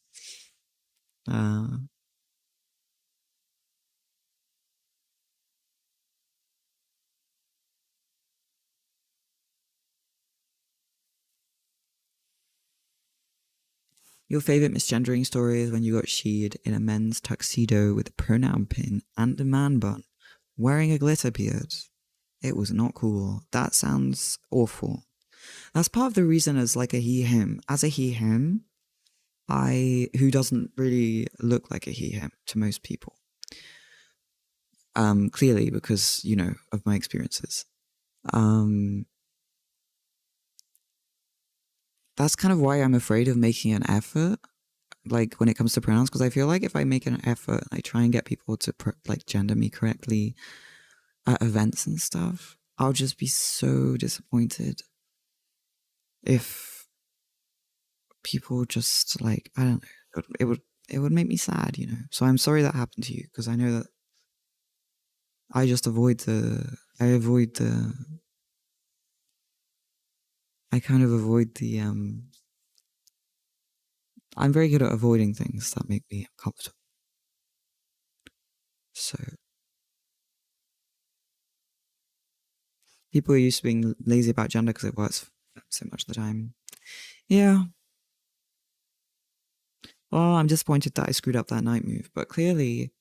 A: Your favorite misgendering story is when you got sheed in a men's tuxedo with a pronoun pin and a man bun, wearing a glitter beard. It was not cool. That sounds awful. That's part of the reason as like a he-him. As a he-him, who doesn't really look like a he-him to most people. Clearly because, you know, of my experiences. That's kind of why I'm afraid of making an effort, like when it comes to pronouns, because I feel like if I make an effort, I try and get people to like gender me correctly at events and stuff, I'll just be so disappointed if people just like, I don't know, it would make me sad, you know. So I'm sorry that happened to you, because I know that I just I kind of avoid the I'm very good at avoiding things that make me uncomfortable. So people are used to being lazy about gender because it works so much of the time. Yeah. Well, I'm disappointed that I screwed up that knight move, but clearly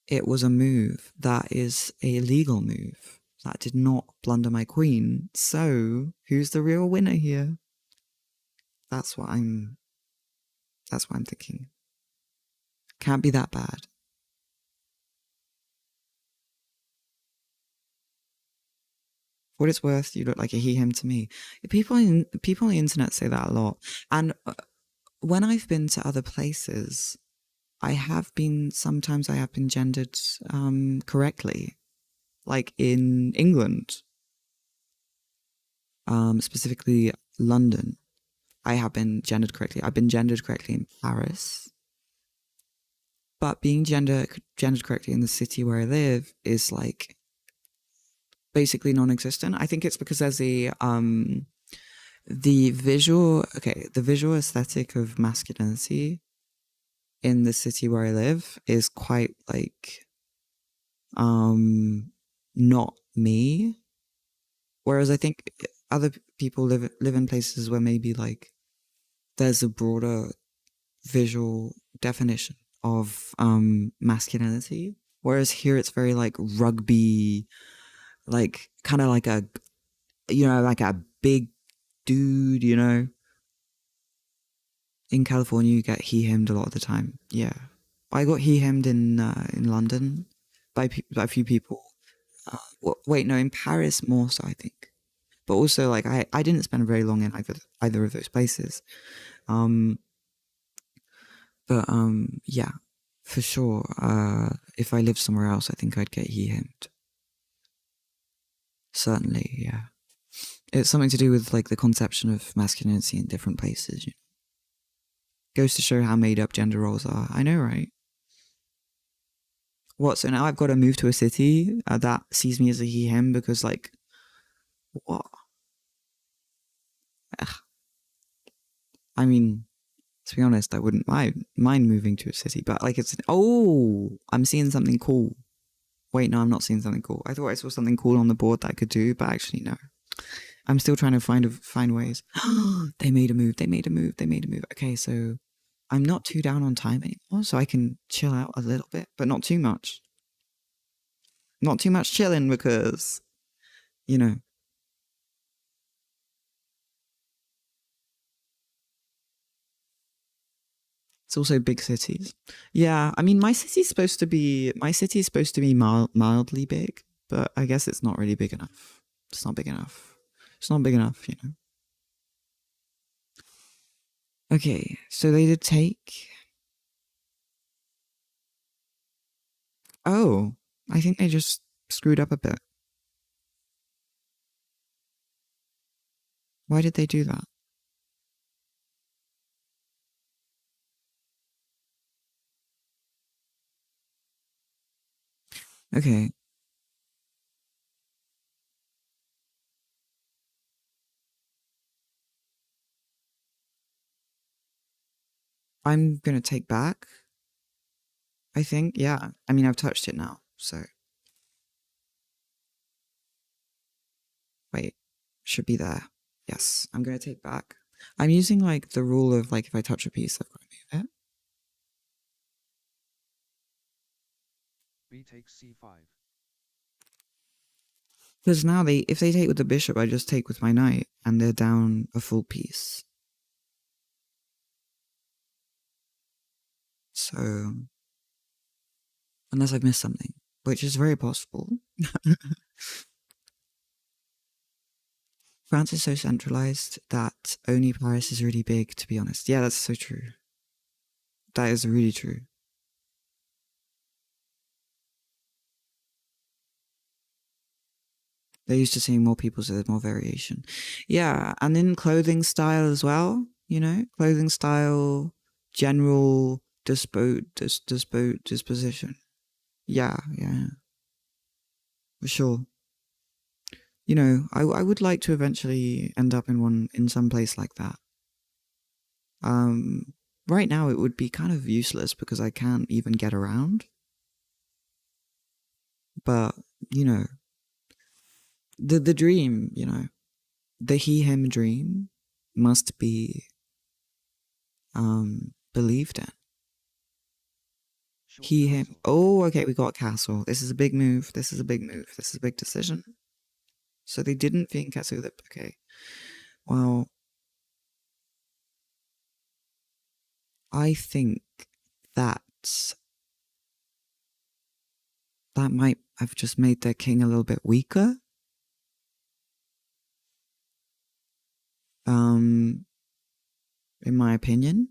A: it was a move that is a legal move that did not blunder my queen. So who's the real winner here? That's what I'm. That's what I'm thinking. Can't be that bad. For what it's worth, you look like a he/him to me. People on the internet say that a lot, and when I've been to other places, sometimes I have been gendered correctly, like in England, specifically London. I have been gendered correctly. I've been gendered correctly in Paris, but being gendered correctly in the city where I live is like basically non-existent. I think it's because there's the visual aesthetic of masculinity in the city where I live is quite like not me. Whereas I think other people live in places where maybe like there's a broader visual definition of masculinity. Whereas here it's very like rugby, like kind of like a like a big dude, In California you get he/himmed a lot of the time. Yeah. I got he/himmed in London by a few people. Wait, no, in Paris more so, I think. But also, like, I didn't spend very long in either of those places. Yeah, for sure. If I lived somewhere else, I think I'd get he/himmed. Certainly, yeah. It's something to do with like the conception of masculinity in different places. Goes to show how made up gender roles are. I know, right? What? So now I've got to move to a city that sees me as a he/him because, like, what? Ugh. I mean, to be honest, I wouldn't mind moving to a city, but like I'm seeing something cool. Wait, no, I'm not seeing something cool. I thought I saw something cool on the board that I could do, but actually no. I'm still trying to find ways. They made a move. They made a move. They made a move. Okay, so I'm not too down on time anymore, so I can chill out a little bit, but not too much. Not too much chilling because, you know, it's also big cities. Yeah, I mean, my city is supposed to be mildly big, but I guess it's not really big enough. It's not big enough. It's not big enough. Okay, so they did take. Oh, I think they just screwed up a bit. Why did they do that? Okay, I'm gonna take back. I think, yeah. I mean, I've touched it now, so wait, should be there. Yes, I'm gonna take back. I'm using like the rule of like if I touch a piece, I've got to move it.
B: B takes c5.
A: Because now if they take with the bishop, I just take with my knight, and they're down a full piece. So, unless I've missed something, which is very possible. France is so centralized that only Paris is really big, to be honest. Yeah, that's so true. That is really true. They're used to seeing more people, so there's more variation. Yeah, and in clothing style as well, clothing style, general disposition. Yeah, for sure. I would like to eventually end up in some place like that. Right now it would be kind of useless because I can't even get around. But, you know, the dream, you know, the he-him dream must be believed in.
B: Short
A: He, him.
B: castle.
A: Oh, okay, we got a castle. This is a big move. This is a big move. This is a big decision. So they didn't think castle that. Okay. Well, I think that that might have just made their king a little bit weaker. In my opinion,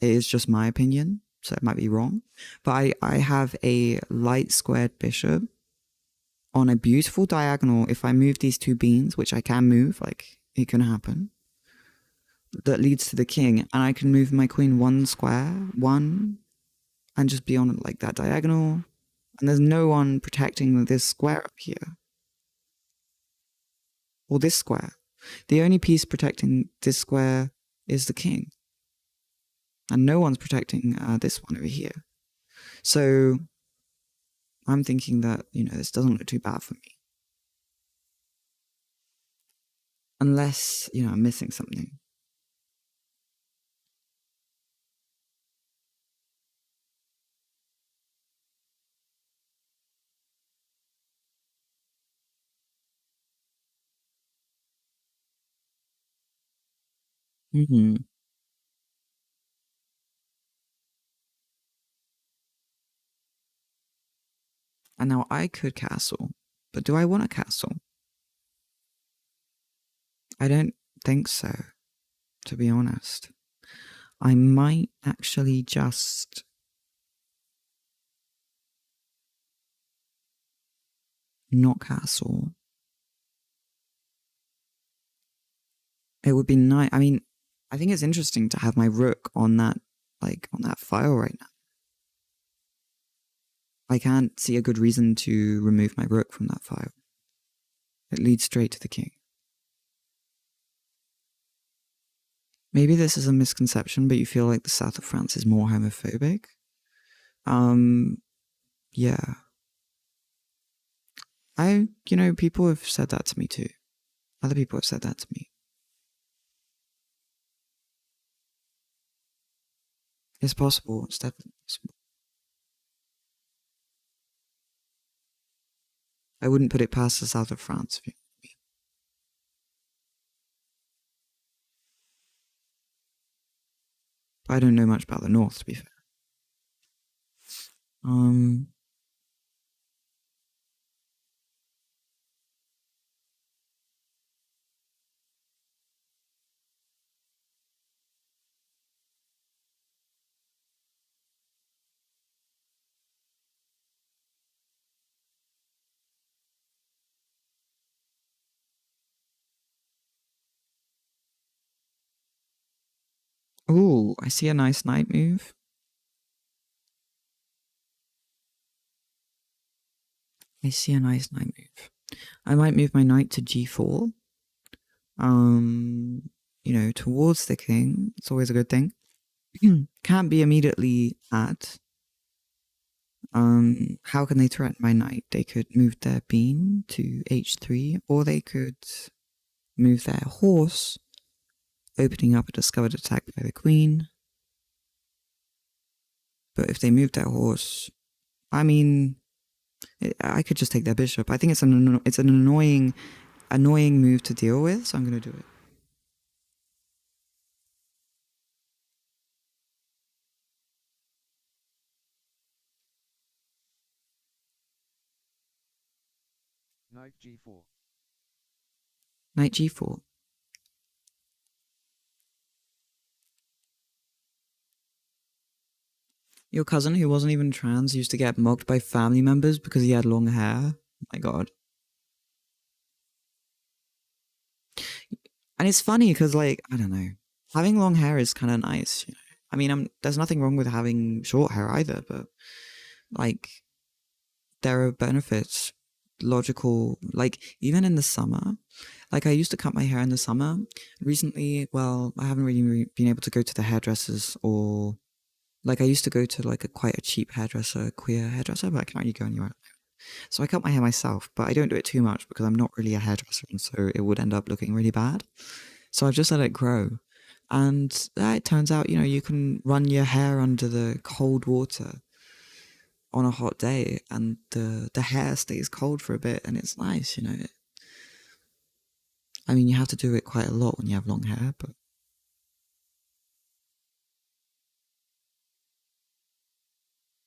A: it is just my opinion, so it might be wrong. But I have a light squared bishop on a beautiful diagonal. If I move these two beans, which I can move, like it can happen, that leads to the king, and I can move my queen one square, one, and just be on like that diagonal. And there's no one protecting this square up here. Or this square. The only piece protecting this square is the king. And no one's protecting this one over here. So I'm thinking that, you know, this doesn't look too bad for me. Unless, you know, I'm missing something. Mm-hmm. And now I could castle. But do I want a castle? I don't think so, to be honest. I might actually just not castle. It would be nice. I mean, I think it's interesting to have my rook on that, like, on that file right now. I can't see a good reason to remove my rook from that file. It leads straight to the king. Maybe this is a misconception, but you feel like the south of France is more homophobic. Yeah. You know, people have said that to me too. Other people have said that to me. It's possible. It's definitely possible. I wouldn't put it past the south of France. If you know what I mean. I don't know much about the north, to be fair. Um. Oh, I see a nice knight move. I see a nice knight move. I might move my knight to g4. You know, towards the king. It's always a good thing. Can't be immediately at. How can they threaten my knight? They could move their bean to h3, or they could move their horse, opening up a discovered attack by the queen. But if they move their horse, I mean, I could just take their bishop. I think it's an annoying move to deal with, so I'm gonna do it.
B: Knight g4.
A: Knight g4. Your cousin, who wasn't even trans, used to get mocked by family members because he had long hair. Oh my god. And it's funny because, like, I don't know, having long hair is kind of nice, you know. I mean, there's nothing wrong with having short hair either, but like, there are benefits, logical, like, even in the summer. Like, I used to cut my hair in the summer. Recently, well, I haven't really been able to go to the hairdressers, or like, I used to go to like quite a cheap hairdresser, queer hairdresser, but I can't really go anywhere. So I cut my hair myself, but I don't do it too much because I'm not really a hairdresser, and so it would end up looking really bad. So I've just let it grow. And it turns out, you can run your hair under the cold water on a hot day, and the hair stays cold for a bit, and it's nice. I mean, you have to do it quite a lot when you have long hair, but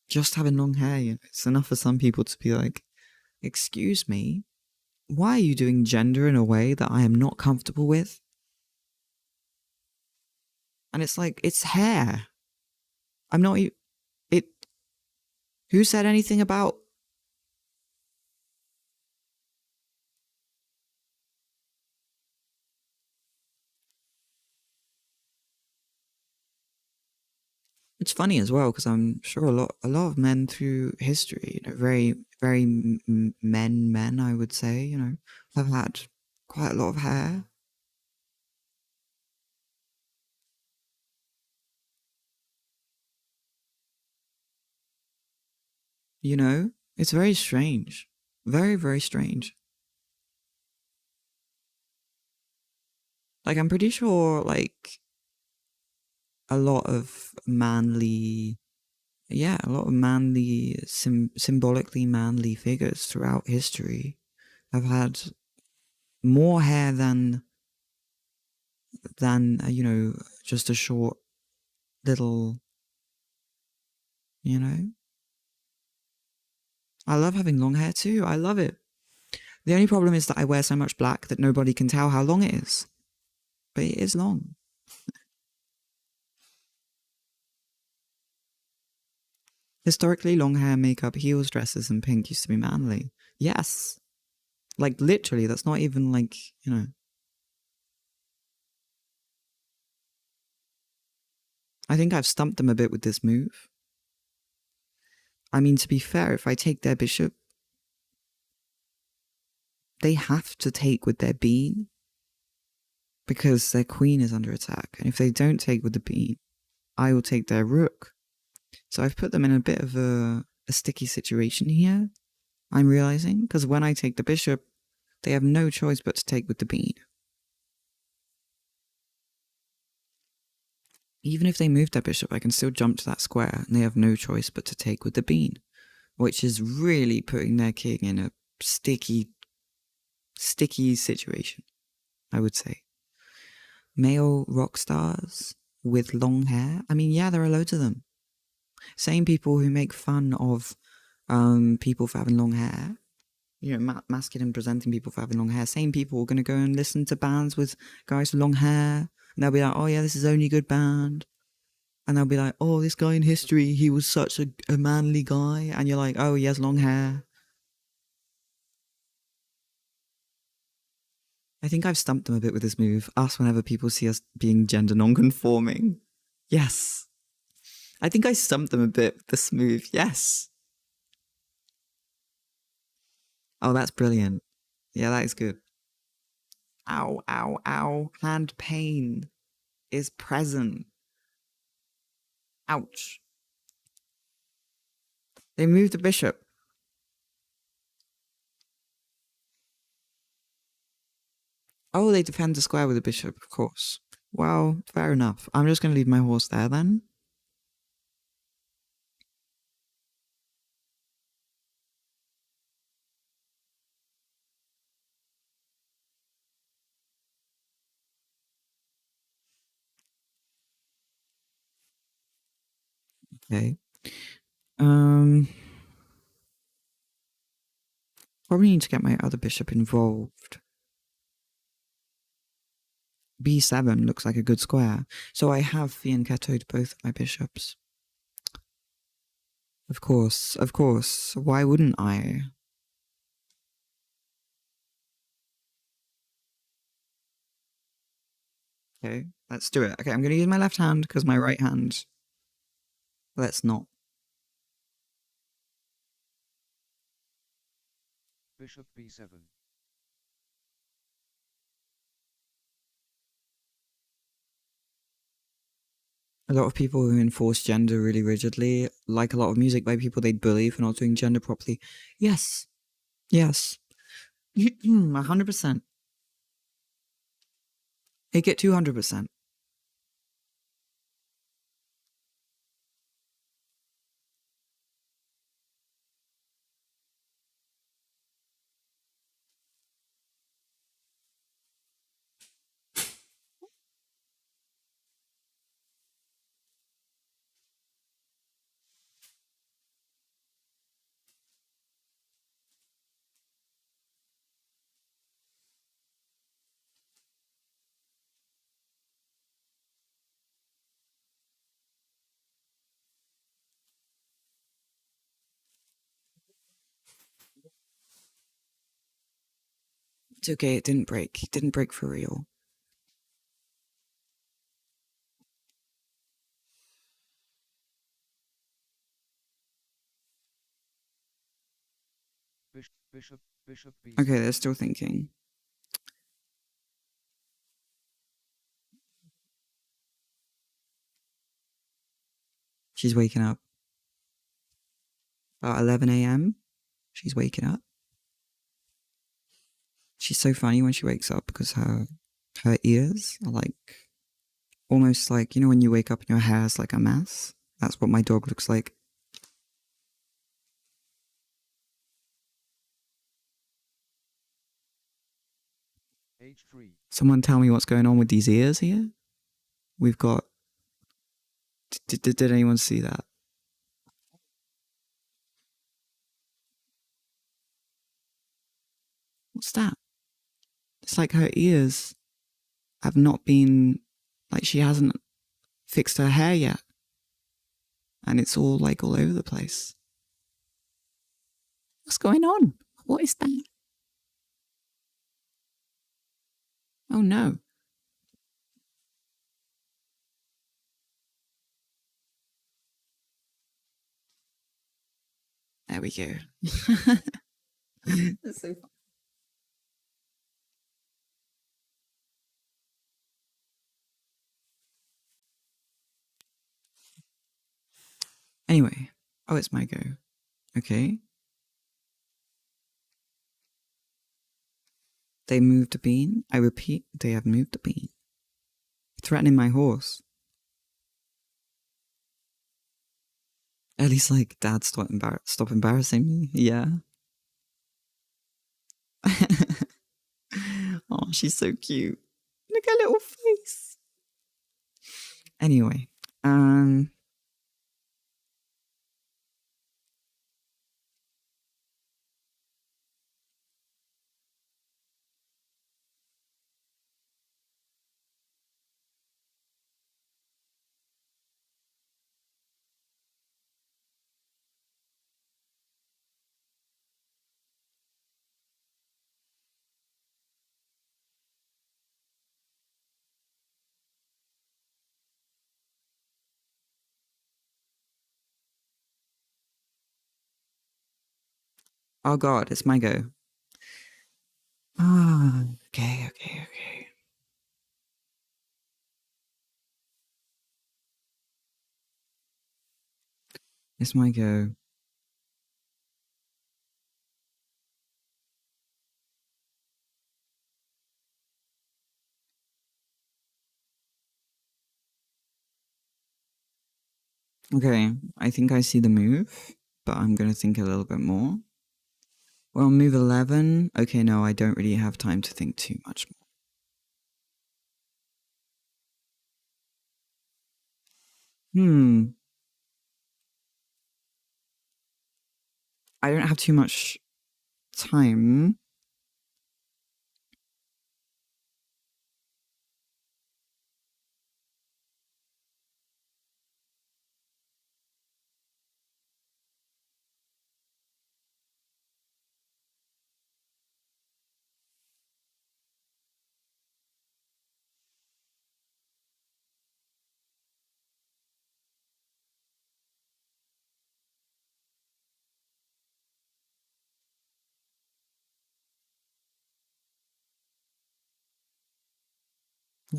A: just having long hair, it's enough for some people to be like, excuse me, why are you doing gender in a way that I am not comfortable with? And it's like, it's hair. I'm not, it, who said anything about, it's funny as well, because I'm sure a lot of men through history, very, very men, I would say, have had quite a lot of hair. It's very strange. Very, very strange. Like, I'm pretty sure, like, a lot of manly, yeah, a lot of manly, symbolically manly figures throughout history have had more hair than just a short little, you know. I love having long hair too. I love it. The only problem is that I wear so much black that nobody can tell how long it is. But it is long. Historically, long hair, makeup, heels, dresses, and pink used to be manly. Yes. Like, literally, that's not even like. I think I've stumped them a bit with this move. I mean, to be fair, if I take their bishop, they have to take with their bean because their queen is under attack. And if they don't take with the bean, I will take their rook. So I've put them in a bit of a sticky situation here, I'm realizing, because when I take the bishop, they have no choice but to take with the bean. Even if they move their bishop, I can still jump to that square, and they have no choice but to take with the bean, which is really putting their king in a sticky situation, I would say. Male rock stars with long hair. I mean, yeah, there are loads of them. Same people who make fun of people for having long hair. Masculine presenting people for having long hair. Same people are going to go and listen to bands with guys with long hair. And they'll be like, oh yeah, this is only good band. And they'll be like, oh, this guy in history, he was such a manly guy. And you're like, oh, he has long hair. I think I've stumped them a bit with this move. Ask whenever people see us being gender non-conforming. Yes. I think I stumped them a bit with this move. Yes. Oh, that's brilliant. Yeah, that is good. Ow, ow, ow. Hand pain is present. Ouch. They moved the bishop. Oh, they defend the square with the bishop, of course. Well, fair enough. I'm just going to leave my horse there then. Okay. Um, Probably need to get my other bishop involved. B7 looks like a good square. So I have fianchettoed both my bishops. Of course, of course. Why wouldn't I? Okay, let's do it. Okay, I'm going to use my left hand because my right hand, let's not.
B: Bishop b7.
A: A lot of people who enforce gender really rigidly, like a lot of music by people they'd bully for not doing gender properly. Yes. Yes. 100%. It get 200%. It's okay, it didn't break. It didn't break for real.
B: Bishop
A: Okay,
B: B7.
A: they're still thinking. She's waking up. About 11 a.m. She's waking up. She's so funny when she wakes up because her ears are like almost like, you know, when you wake up and your hair's like a mess? That's what my dog looks like.
B: H3.
A: Someone tell me what's going on with these ears here? We've got. Did anyone see that? What's that? It's like her ears have not been. Like she hasn't fixed her hair yet. And it's all like all over the place. What's going on? What is that? Oh no. There we go. That's so fun. Anyway. Oh, it's my go. Okay. They moved a bean. I repeat, they have moved a bean. Threatening my horse. At least, like, Dad, stop embarrassing me. Yeah. Oh, she's so cute. Look at her little face. Anyway, oh god, it's my go. Ah, okay. It's my go. Okay, I think I see the move, but I'm gonna think a little bit more. Well, move 11. Okay, no, I don't really have time to think too much more. I don't have too much time.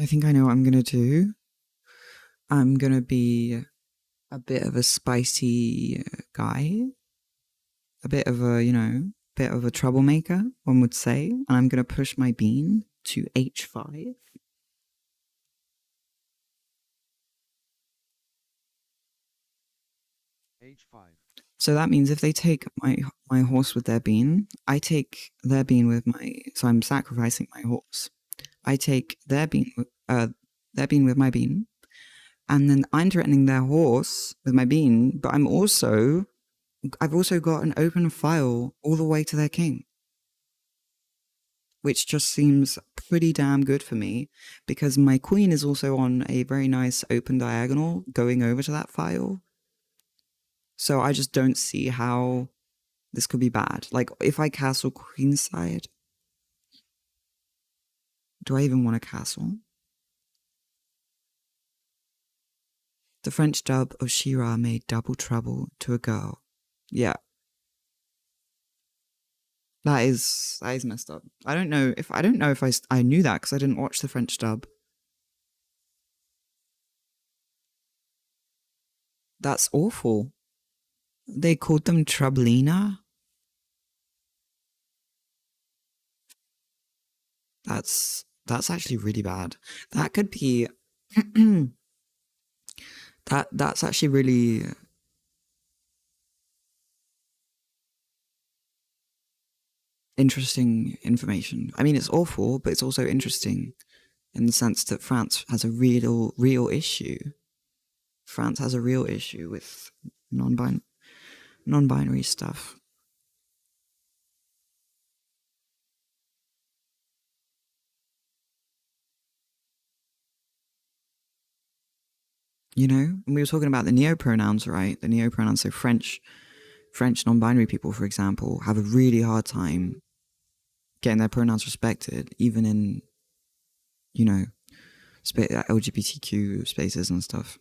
A: I think I know what I'm gonna do. I'm gonna be a bit of a spicy guy, a bit of a, bit of a troublemaker, one would say, and I'm gonna push my bean to h5.
B: H5.
A: So that means if they take my horse with their bean, I take their bean with my. So I'm sacrificing my horse. I take their bean with my bean, and then I'm threatening their horse with my bean. But I've also got an open file all the way to their king, which just seems pretty damn good for me because my queen is also on a very nice open diagonal going over to that file. So I just don't see how this could be bad. Like, if I castle queenside, do I even want a castle? The French dub of She-Ra made double trouble to a girl. Yeah. That is messed up. I don't know if I knew that because I didn't watch the French dub. That's awful. They called them Troublina. That's actually really bad. That could be that's actually really interesting information. I mean, it's awful, but it's also interesting in the sense that France has a real issue. France has a real issue with non-binary stuff. And we were talking about the neopronouns, right? The neopronouns, so French non-binary people, for example, have a really hard time getting their pronouns respected, even in, LGBTQ spaces and stuff.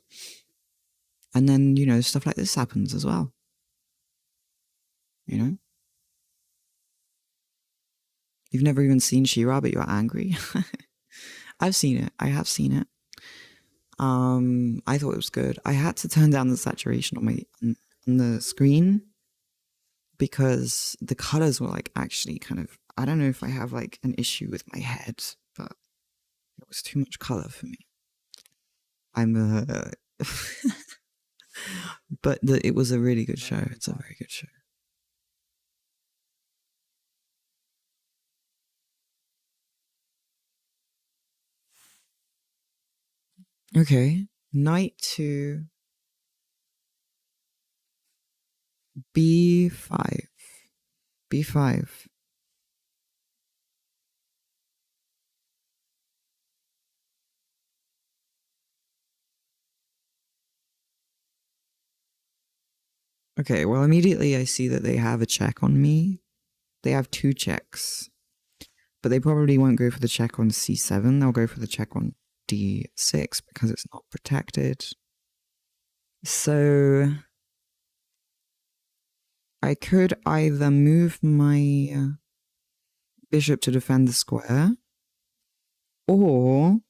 A: And then, stuff like this happens as well. You've never even seen She-Ra, but you're angry. I've seen it. I have seen it. I thought it was good. I had to turn down the saturation on the screen because the colors were like actually kind of. I don't know if I have like an issue with my head, but it was too much color for me. But it was a really good show. It's a very good show. Okay, knight to b5. b5. Okay, well, immediately I see that they have a check on me. They have 2 checks. But they probably won't go for the check on c7. They'll go for the check on d6 because it's not protected. So I could either move my bishop to defend the square, or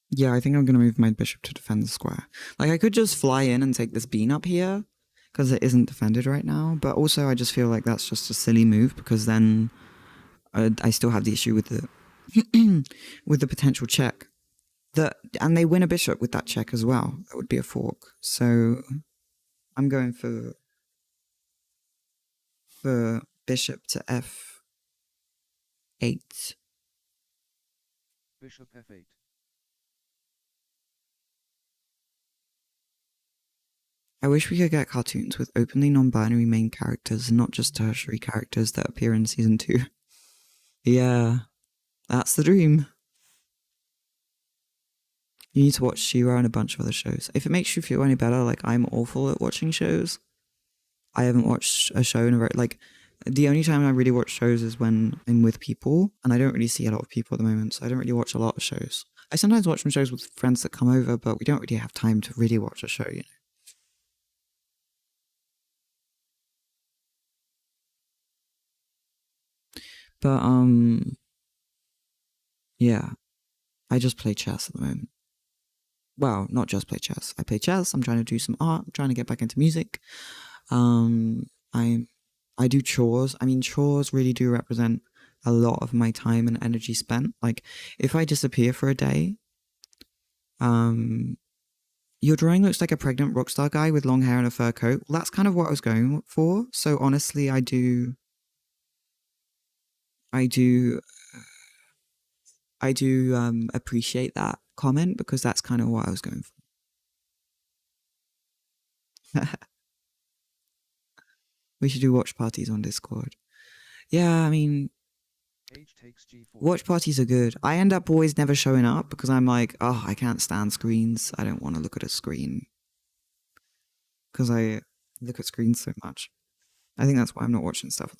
A: yeah, I think I'm going to move my bishop to defend the square. Like, I could just fly in and take this bean up here because it isn't defended right now. But also, I just feel like that's just a silly move because then I still have the issue with the with the potential check. And they win a bishop with that check as well. That would be a fork. So I'm going for bishop to f8.
B: Bishop f8.
A: I wish we could get cartoons with openly non-binary main characters and not just tertiary characters that appear in season 2. Yeah, that's the dream. You need to watch She-Ra and a bunch of other shows. If it makes you feel any better, like, I'm awful at watching shows. I haven't watched a show in a very, like, the only time I really watch shows is when I'm with people, and I don't really see a lot of people at the moment, so I don't really watch a lot of shows. I sometimes watch some shows with friends that come over, but we don't really have time to really watch a show, But yeah, I just play chess at the moment. Well, not just play chess. I play chess. I'm trying to do some art. I'm trying to get back into music. Um, I I do chores. I mean, chores really do represent a lot of my time and energy spent. Like, if I disappear for a day, um, your drawing looks like a pregnant rock star guy with long hair and a fur coat. Well, that's kind of what I was going for. So honestly, I do, I do appreciate that comment because that's kind of what I was going for. We should do watch parties on Discord. Yeah, I mean,
B: H takes G4.
A: watch parties are good. I end up always never showing up because I'm like, oh, I can't stand screens. I don't want to look at a screen because I look at screens so much. I think that's why I'm not watching stuff.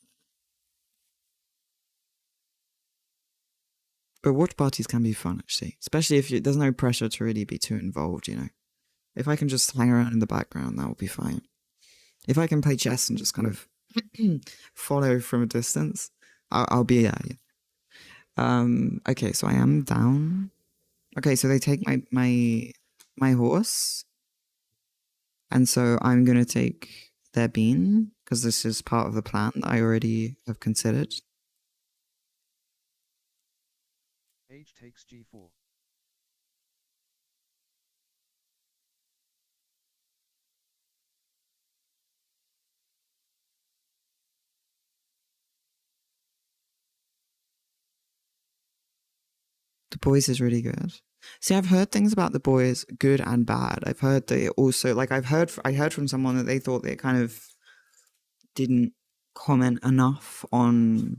A: But watch parties can be fun, actually, especially if there's no pressure to really be too involved. If I can just hang around in the background, that will be fine. If I can play chess and just kind of follow from a distance, I'll be there. Yeah. Okay, so I am down. Okay, so they take my horse, and so I'm gonna take their bean because this is part of the plan that I already have considered.
B: H takes G4.
A: The Boys is really good. See, I've heard things about The Boys, good and bad. I've heard they also like I heard from someone that they thought they kind of didn't comment enough on.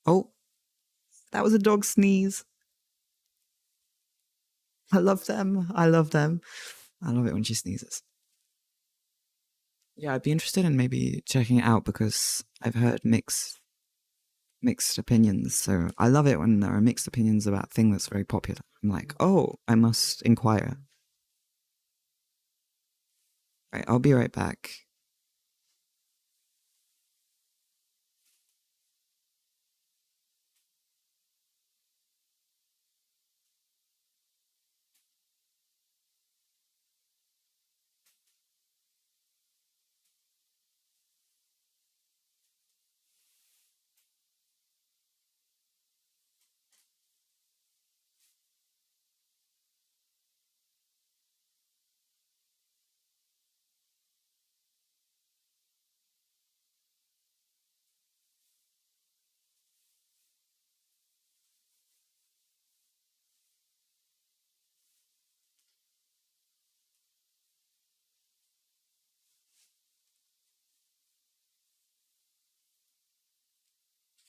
A: Oh, that was a dog sneeze. I love them. I love them. I love it when she sneezes. Yeah, I'd be interested in maybe checking it out because I've heard mixed opinions. So I love it when there are mixed opinions about a thing that's very popular. I'm like, oh, I must inquire. Right, I'll be right back.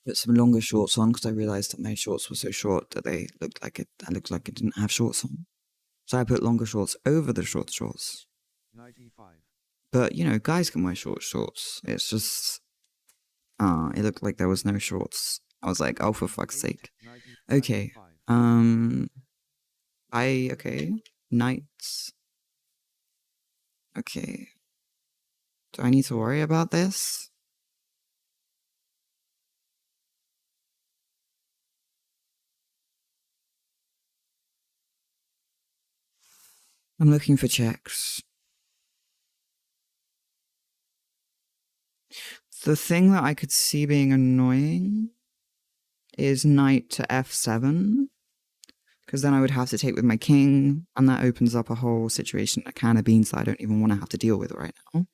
A: Put some longer shorts on because I realized that my shorts were so short that they looked like it. I looked like it didn't have shorts on. So I put longer shorts over the short shorts.
B: Knight E5.
A: But guys can wear short shorts. It's just it looked like there was no shorts. I was like, oh, for fuck's sake.
B: Knight E, knight
A: Okay.
B: E5.
A: Okay. Knights. Okay. Do I need to worry about this? I'm looking for checks. The thing that I could see being annoying is knight to f7, because then I would have to take with my king, and that opens up a whole situation, a can of beans that I don't even want to have to deal with right now.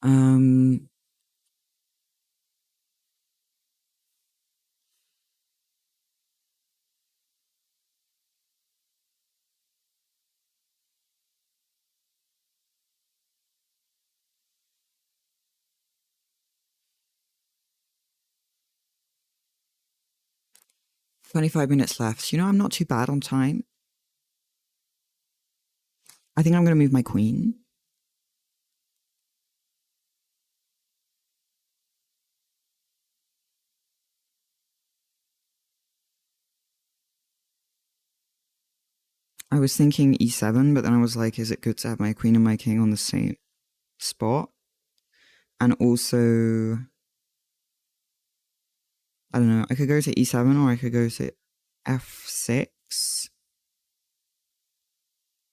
A: Um, 25 minutes left. I'm not too bad on time. I think I'm going to move my queen. I was thinking e7, but then I was like, is it good to have my queen and my king on the same spot? And also, I don't know, I could go to e7 or I could go to f6.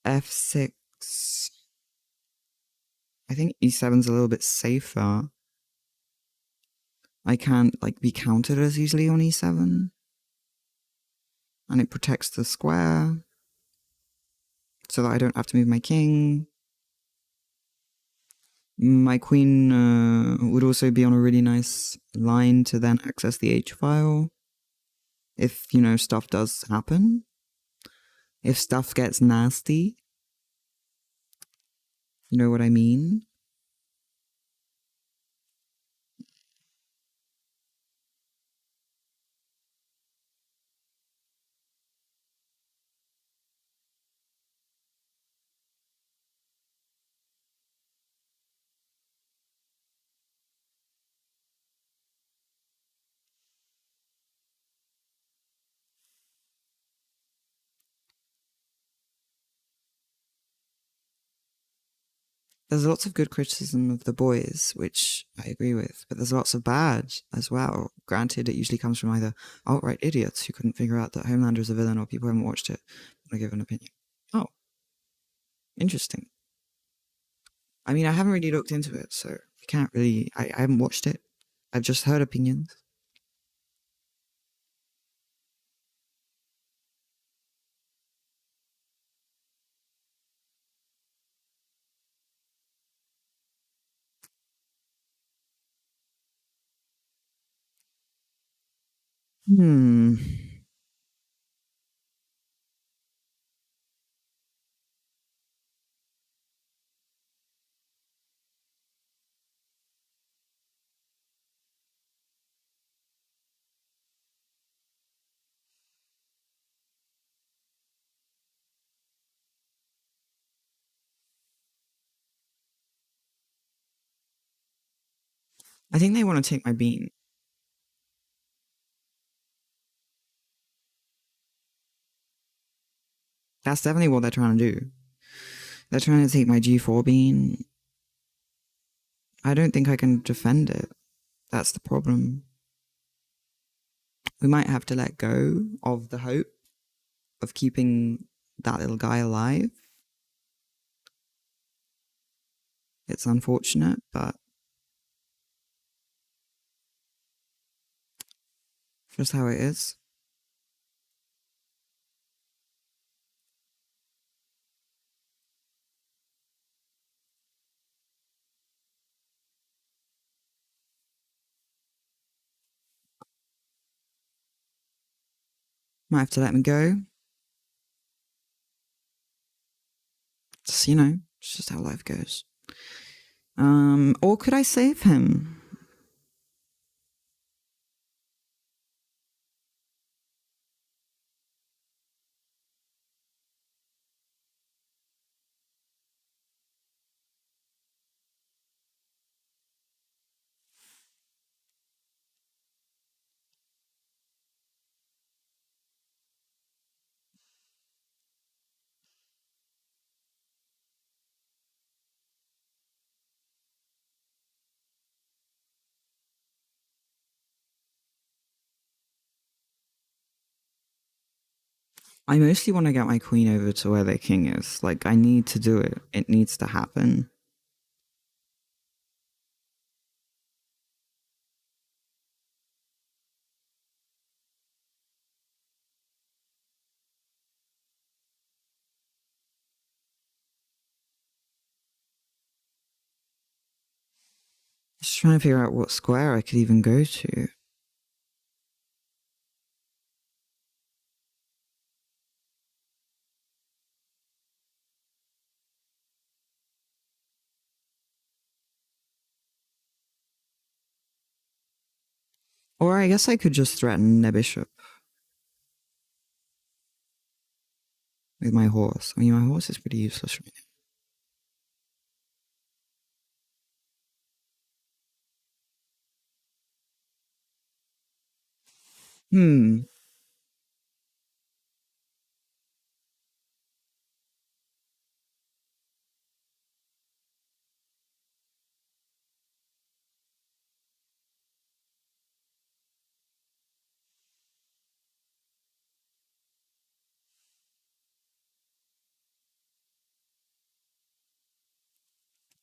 A: f6. I think e7's a little bit safer. I can't like be countered as easily on e7. And it protects the square so that I don't have to move my king. My queen would also be on a really nice line to then access the H file if, you know, stuff does happen. If stuff gets nasty. You know what I mean? There's lots of good criticism of the boys, which I agree with, but there's lots of bad as well. Granted, it usually comes from either outright idiots who couldn't figure out that Homelander is a villain or people who haven't watched it want to give an opinion. Oh, interesting. I mean, I haven't really looked into it, so I can't really. I haven't watched it. I've just heard opinions. Hmm. I think they want to take my bean. That's definitely what they're trying to do. They're trying to take my g4 bean. I don't think I can defend it. That's the problem. We might have to let go of the hope of keeping that little guy alive. It's unfortunate, but just how it is. Might have to let him go. Just, you know, it's just how life goes. Or could I save him? I mostly want to get my queen over to where their king is. Like, I need to do it. It needs to happen. Just trying to figure out what square I could even go to. Or I guess I could just threaten their bishop with my horse. I mean, my horse is pretty useless right now.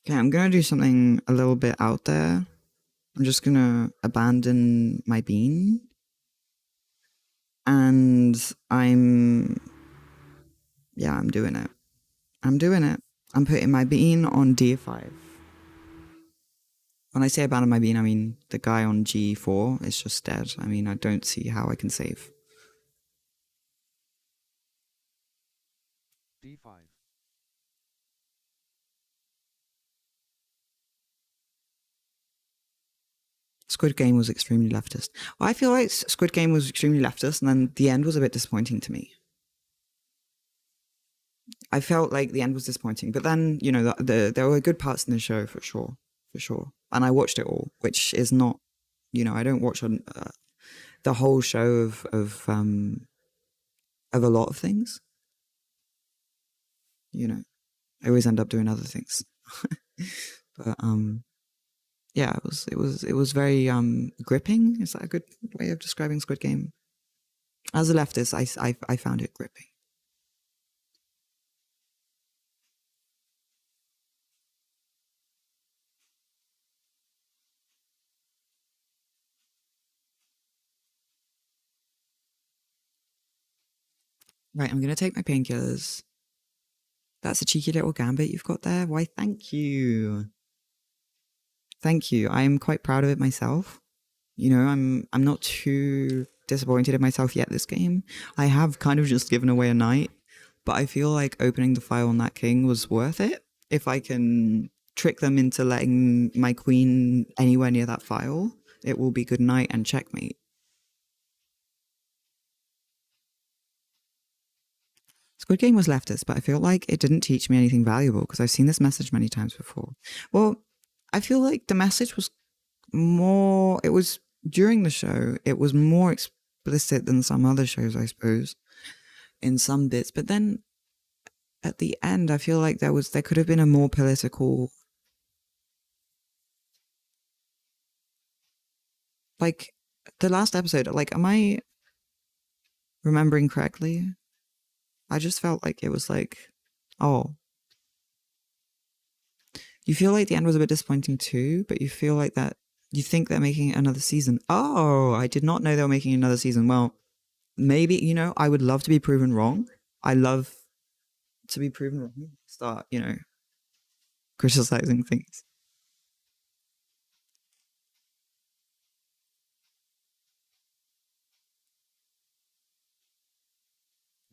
A: Okay, I'm gonna do something a little bit out there. I'm just gonna abandon my bean. And I'm doing it. I'm doing it. I'm putting my bean on d5. When I say abandon my bean, I mean the guy on g4 is just dead. I mean, I don't see how I can save.
B: D5.
A: Squid Game was extremely leftist. Well, I feel like Squid Game was extremely leftist, and then the end was a bit disappointing to me. I felt like the end was disappointing, but then there were good parts in the show for sure, and I watched it all, which is not, I don't watch the whole show of a lot of things. I always end up doing other things, but yeah, it was very gripping. Is that a good way of describing Squid Game? As a leftist, I found it gripping. Right, I'm gonna take my painkillers. That's a cheeky little gambit you've got there. Why, thank you. Thank you. I'm quite proud of it myself. I'm not too disappointed in myself yet this game. I have kind of just given away a knight, but I feel like opening the file on that king was worth it. If I can trick them into letting my queen anywhere near that file, it will be good night and checkmate. Squid Game was leftist, but I feel like it didn't teach me anything valuable because I've seen this message many times before. Well, I feel like the message was it was during the show, it was more explicit than some other shows, I suppose, in some bits. But then at the end, I feel like there could have been a more political, like the last episode, like, am I remembering correctly? I just felt like it was like, oh, you feel like the end was a bit disappointing too, but you feel like that you think they're making another season. Oh, I did not know they were making another season. Well, maybe, I would love to be proven wrong. I love to be proven wrong. Start, criticizing things.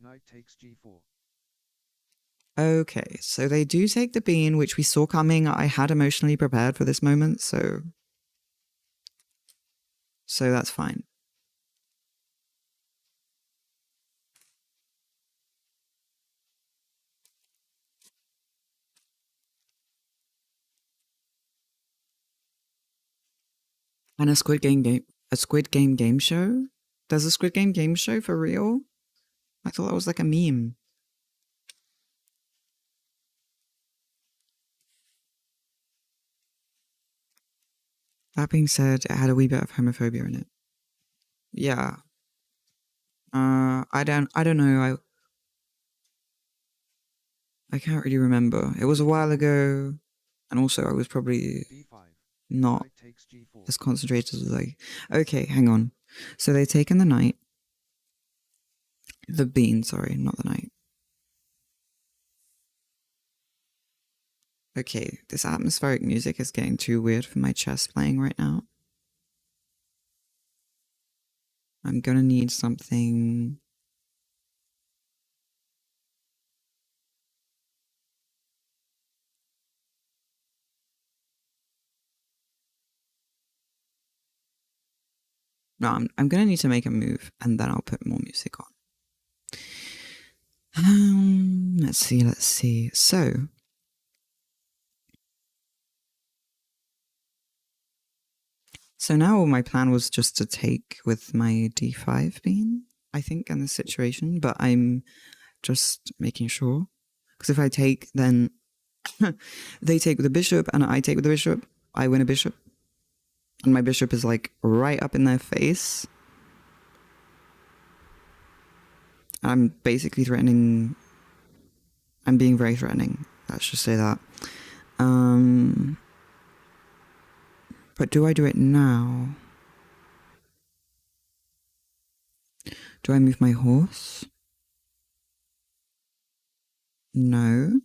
B: Knight takes G4.
A: Okay, so they do take the bean, which we saw coming. I had emotionally prepared for this moment, so that's fine. And a Squid Game game show? There's a Squid Game game show for real? I thought that was like a meme. That being said, it had a wee bit of homophobia in it. Yeah. I don't know. I can't really remember. It was a while ago, and also I was probably
B: D5.
A: not
B: Knight takes G4.
A: as concentrated as I. Okay, hang on. So they've taken the knight, the bean. Sorry, not the knight. Okay, this atmospheric music is getting too weird for my chest playing right now. I'm gonna need something. No, I'm gonna need to make a move, and then I'll put more music on. Let's see. So now my plan was just to take with my d5 bean, I think, in this situation, but I'm just making sure. Because if I take, then they take with the bishop, and I take with the bishop, I win a bishop. And my bishop is like right up in their face. I'm basically threatening. I'm being very threatening. Let's just say that. Um, but do I do it now? Do I move my horse? No.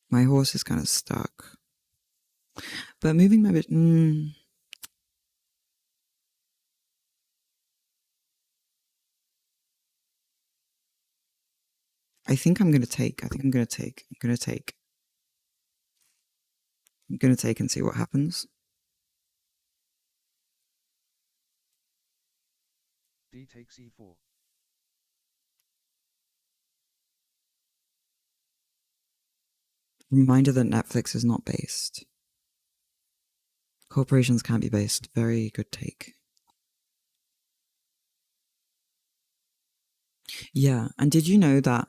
A: My horse is kind of stuck. But moving my bit. I think I'm gonna take. I think I'm gonna take. I'm gonna take. I'm gonna take and see what happens.
B: D takes e4.
A: Reminder that Netflix is not based. Corporations can't be based. Very good take. Yeah, and did you know that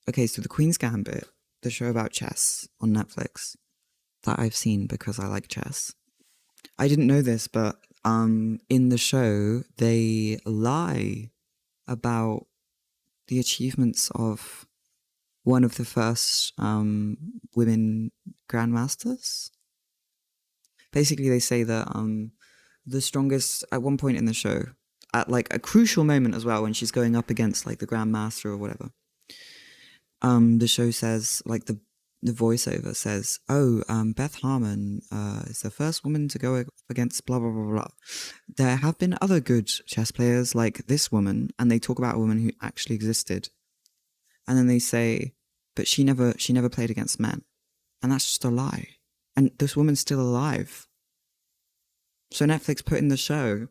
A: okay, so the Queen's Gambit, the show about chess on Netflix that I've seen because I like chess. I didn't know this, but in the show they lie about the achievements of one of the first women grandmasters. Basically they say that the strongest at one point in the show, at like a crucial moment as well when she's going up against like the grandmaster or whatever, the show says like the voiceover says, "Oh, Beth Harmon is the first woman to go up against blah blah blah blah. There have been other good chess players like this woman," and they talk about a woman who actually existed, and then they say, "But she never played against men," and that's just a lie. And this woman's still alive. So Netflix put in the show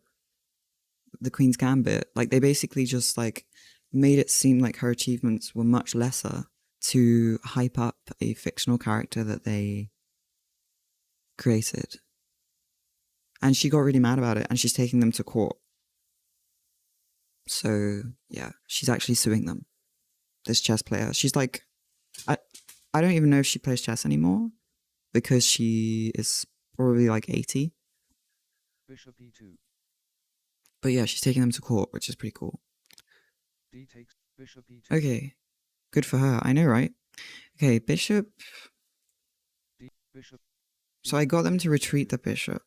A: the Queen's Gambit, like they basically just like made it seem like her achievements were much lesser to hype up a fictional character that they created. And she got really mad about it and she's taking them to court. So yeah, she's actually suing them. This chess player. She's like I I don't even know if she plays chess anymore because she is probably like 80.
B: Bishop e2.
A: But yeah, she's taking them to court, which is pretty cool.
B: D takes bishop e2.
A: Okay. Good for her. I know, right? Okay, bishop.
B: D bishop.
A: So I got them to retreat the bishop.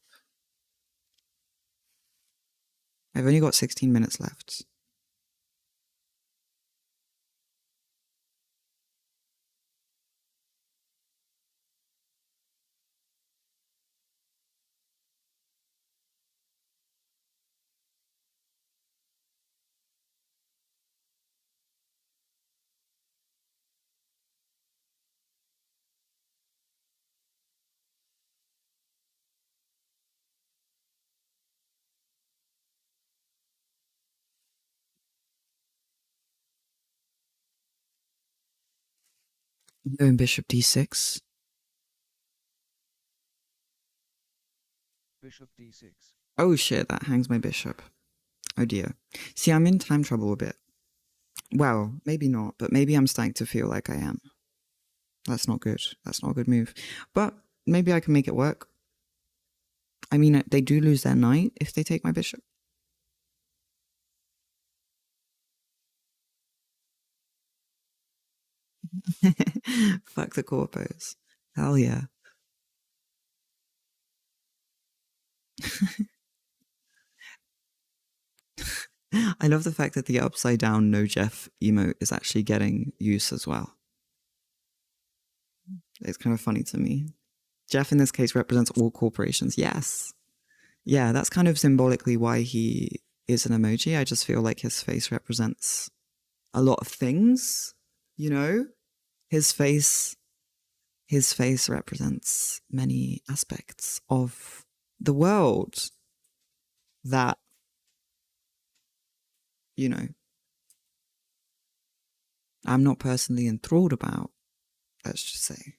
A: I've only got 16 minutes left. I'm going bishop d6.
B: Bishop d6.
A: Oh shit, that hangs my bishop. Oh dear. See, I'm in time trouble a bit. Well, maybe not, but maybe I'm starting to feel like I am. That's not good. That's not a good move. But maybe I can make it work. I mean, they do lose their knight if they take my bishop. Fuck the corpos. Hell yeah. I love the fact that the upside down no Jeff emote is actually getting use as well. It's kind of funny to me. Jeff in this case represents all corporations. Yes. Yeah, that's kind of symbolically why he is an emoji. I just feel like his face represents a lot of things, you know? His face his face represents many aspects of the world that, you know, I'm not personally enthralled about, let's just say.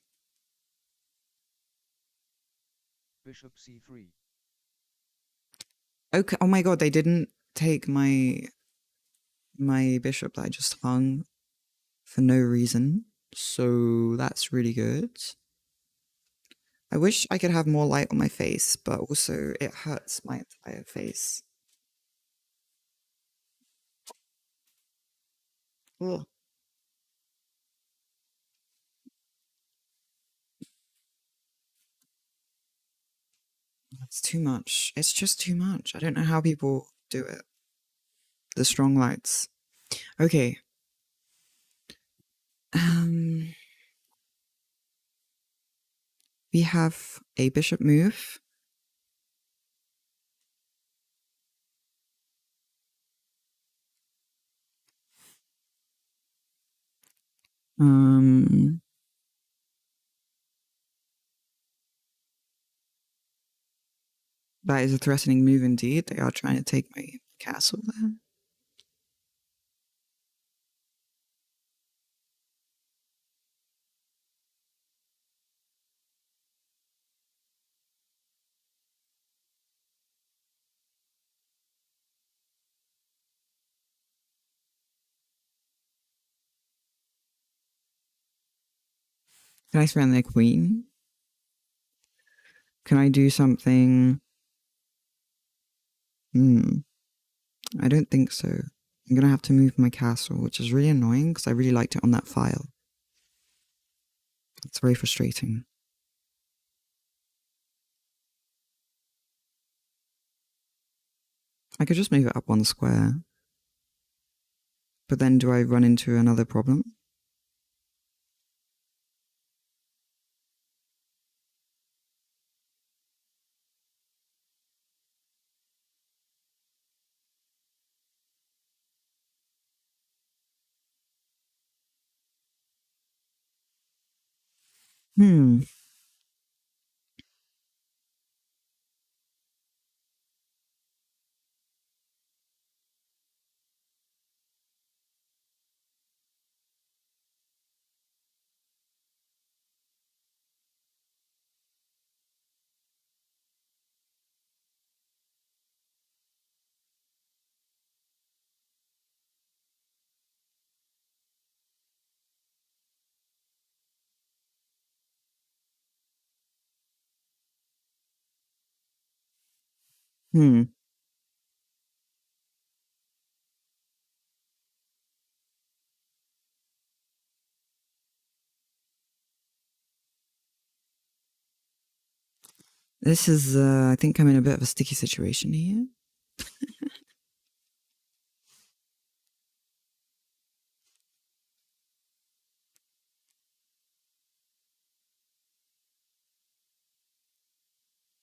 B: Bishop c3.
A: Okay, oh my god, they didn't take my bishop that I just hung for no reason. So that's really good. I wish I could have more light on my face, but also it hurts my entire face. Ugh. It's too much. It's just too much. I don't know how people do it. The strong lights. Okay. We have a bishop move. That is a threatening move indeed. They are trying to take my castle there. Can I surround their queen? Can I do something? I don't think so. I'm gonna have to move my castle, which is really annoying because I really liked it on that file. It's very frustrating. I could just move it up one square. But then do I run into another problem? This is, I think I'm in a bit of a sticky situation here.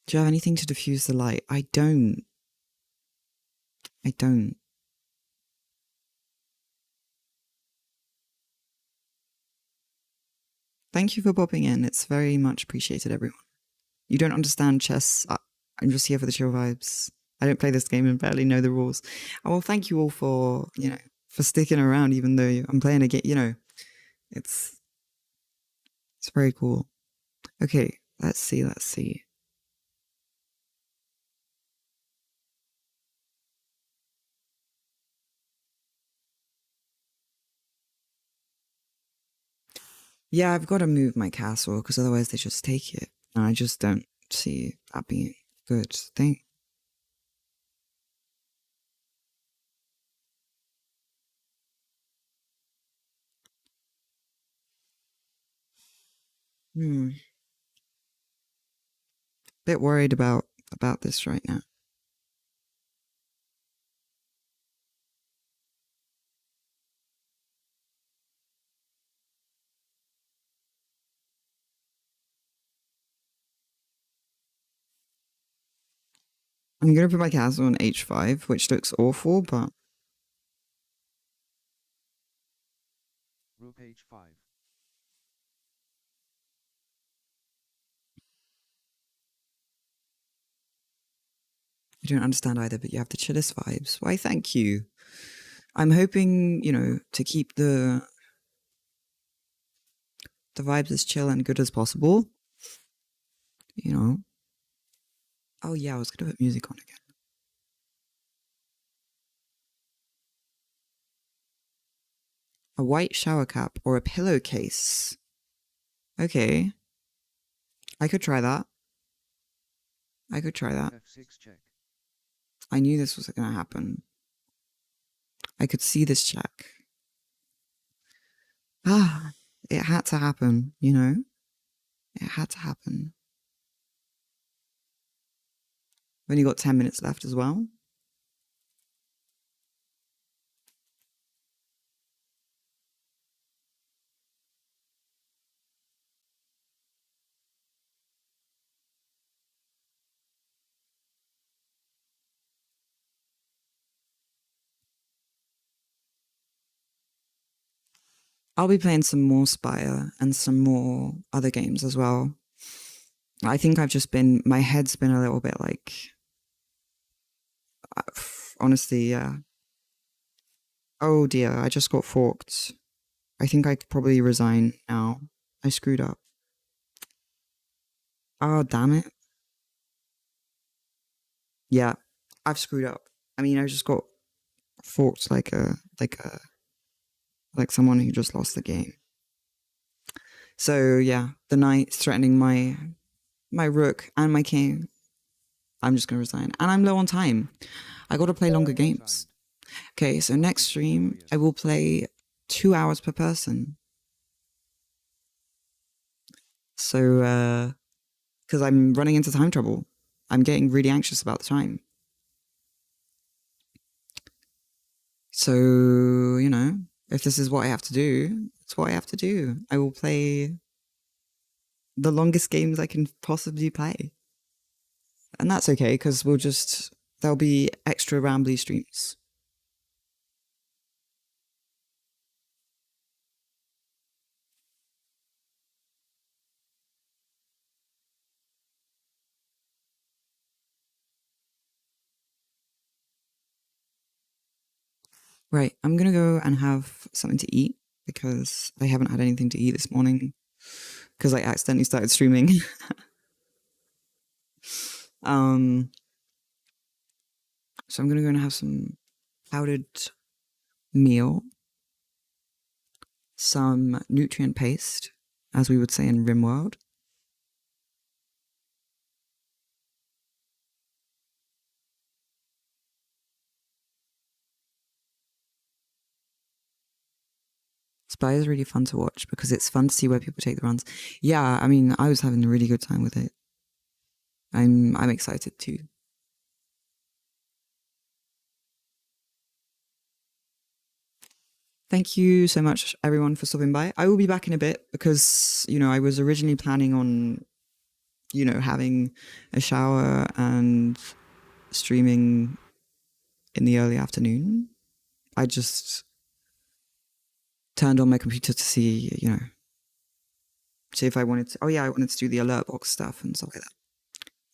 A: Do you have anything to diffuse the light? I don't. Thank you for popping in. It's very much appreciated, everyone. You don't understand chess. I'm just here for the chill vibes. I don't play this game and barely know the rules. Oh, well, thank you all for, for sticking around, even though I'm playing a game, it's very cool. Okay, let's see. Yeah, I've got to move my castle because otherwise they just take it. And I just don't see that being a good thing. Bit worried about this right now. I'm gonna put my castle on h5, which looks awful, but
B: Rook h5.
A: I don't understand either, but you have the chillest vibes. Why, thank you. I'm hoping, to keep the vibes as chill and good as possible. Oh yeah, I was gonna put music on again. A white shower cap or a pillowcase. Okay. I could try that.
B: F6 check.
A: I knew this was gonna happen. I could see this check. It had to happen, It had to happen. We've only got 10 minutes left as well. I'll be playing some more Spire and some more other games as well. I think my head's been a little bit like, honestly, yeah. Oh dear, I just got forked. I think I could probably resign now. I screwed up. Oh, damn it. Yeah, I've screwed up. I mean, I just got forked like someone who just lost the game. So yeah, the knight's threatening my rook and my king. I'm just gonna resign. And I'm low on time. I gotta play longer games. Okay, so next stream I will play 2 hours per person. So because I'm running into time trouble. I'm getting really anxious about the time. So, you know, if this is what I have to do, it's what I have to do. I will play the longest games I can possibly play. And that's okay, because there'll be extra rambly streams. Right, I'm gonna go and have something to eat because I haven't had anything to eat this morning because I accidentally started streaming. So I'm gonna go and have some powdered meal, some nutrient paste, as we would say in RimWorld. Spy is really fun to watch because it's fun to see where people take the runs. Yeah, I mean, I was having a really good time with it. I'm excited too. Thank you so much, everyone, for stopping by. I will be back in a bit because, you know, I was originally planning on, you know, having a shower and streaming in the early afternoon. I just turned on my computer to see, you know, see if I wanted to. Oh, yeah, I wanted to do the alert box stuff and stuff like that.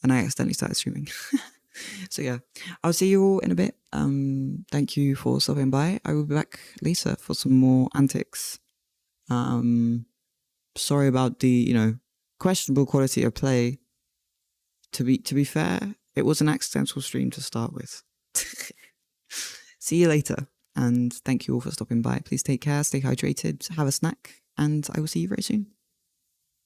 A: And I accidentally started streaming. So, yeah, I'll see you all in a bit. Thank you for stopping by. I will be back later for some more antics. Sorry about the, you know, questionable quality of play. To be fair, it was an accidental stream to start with. See you later, and thank you all for stopping by. Please take care, stay hydrated, have a snack, and I will see you very soon.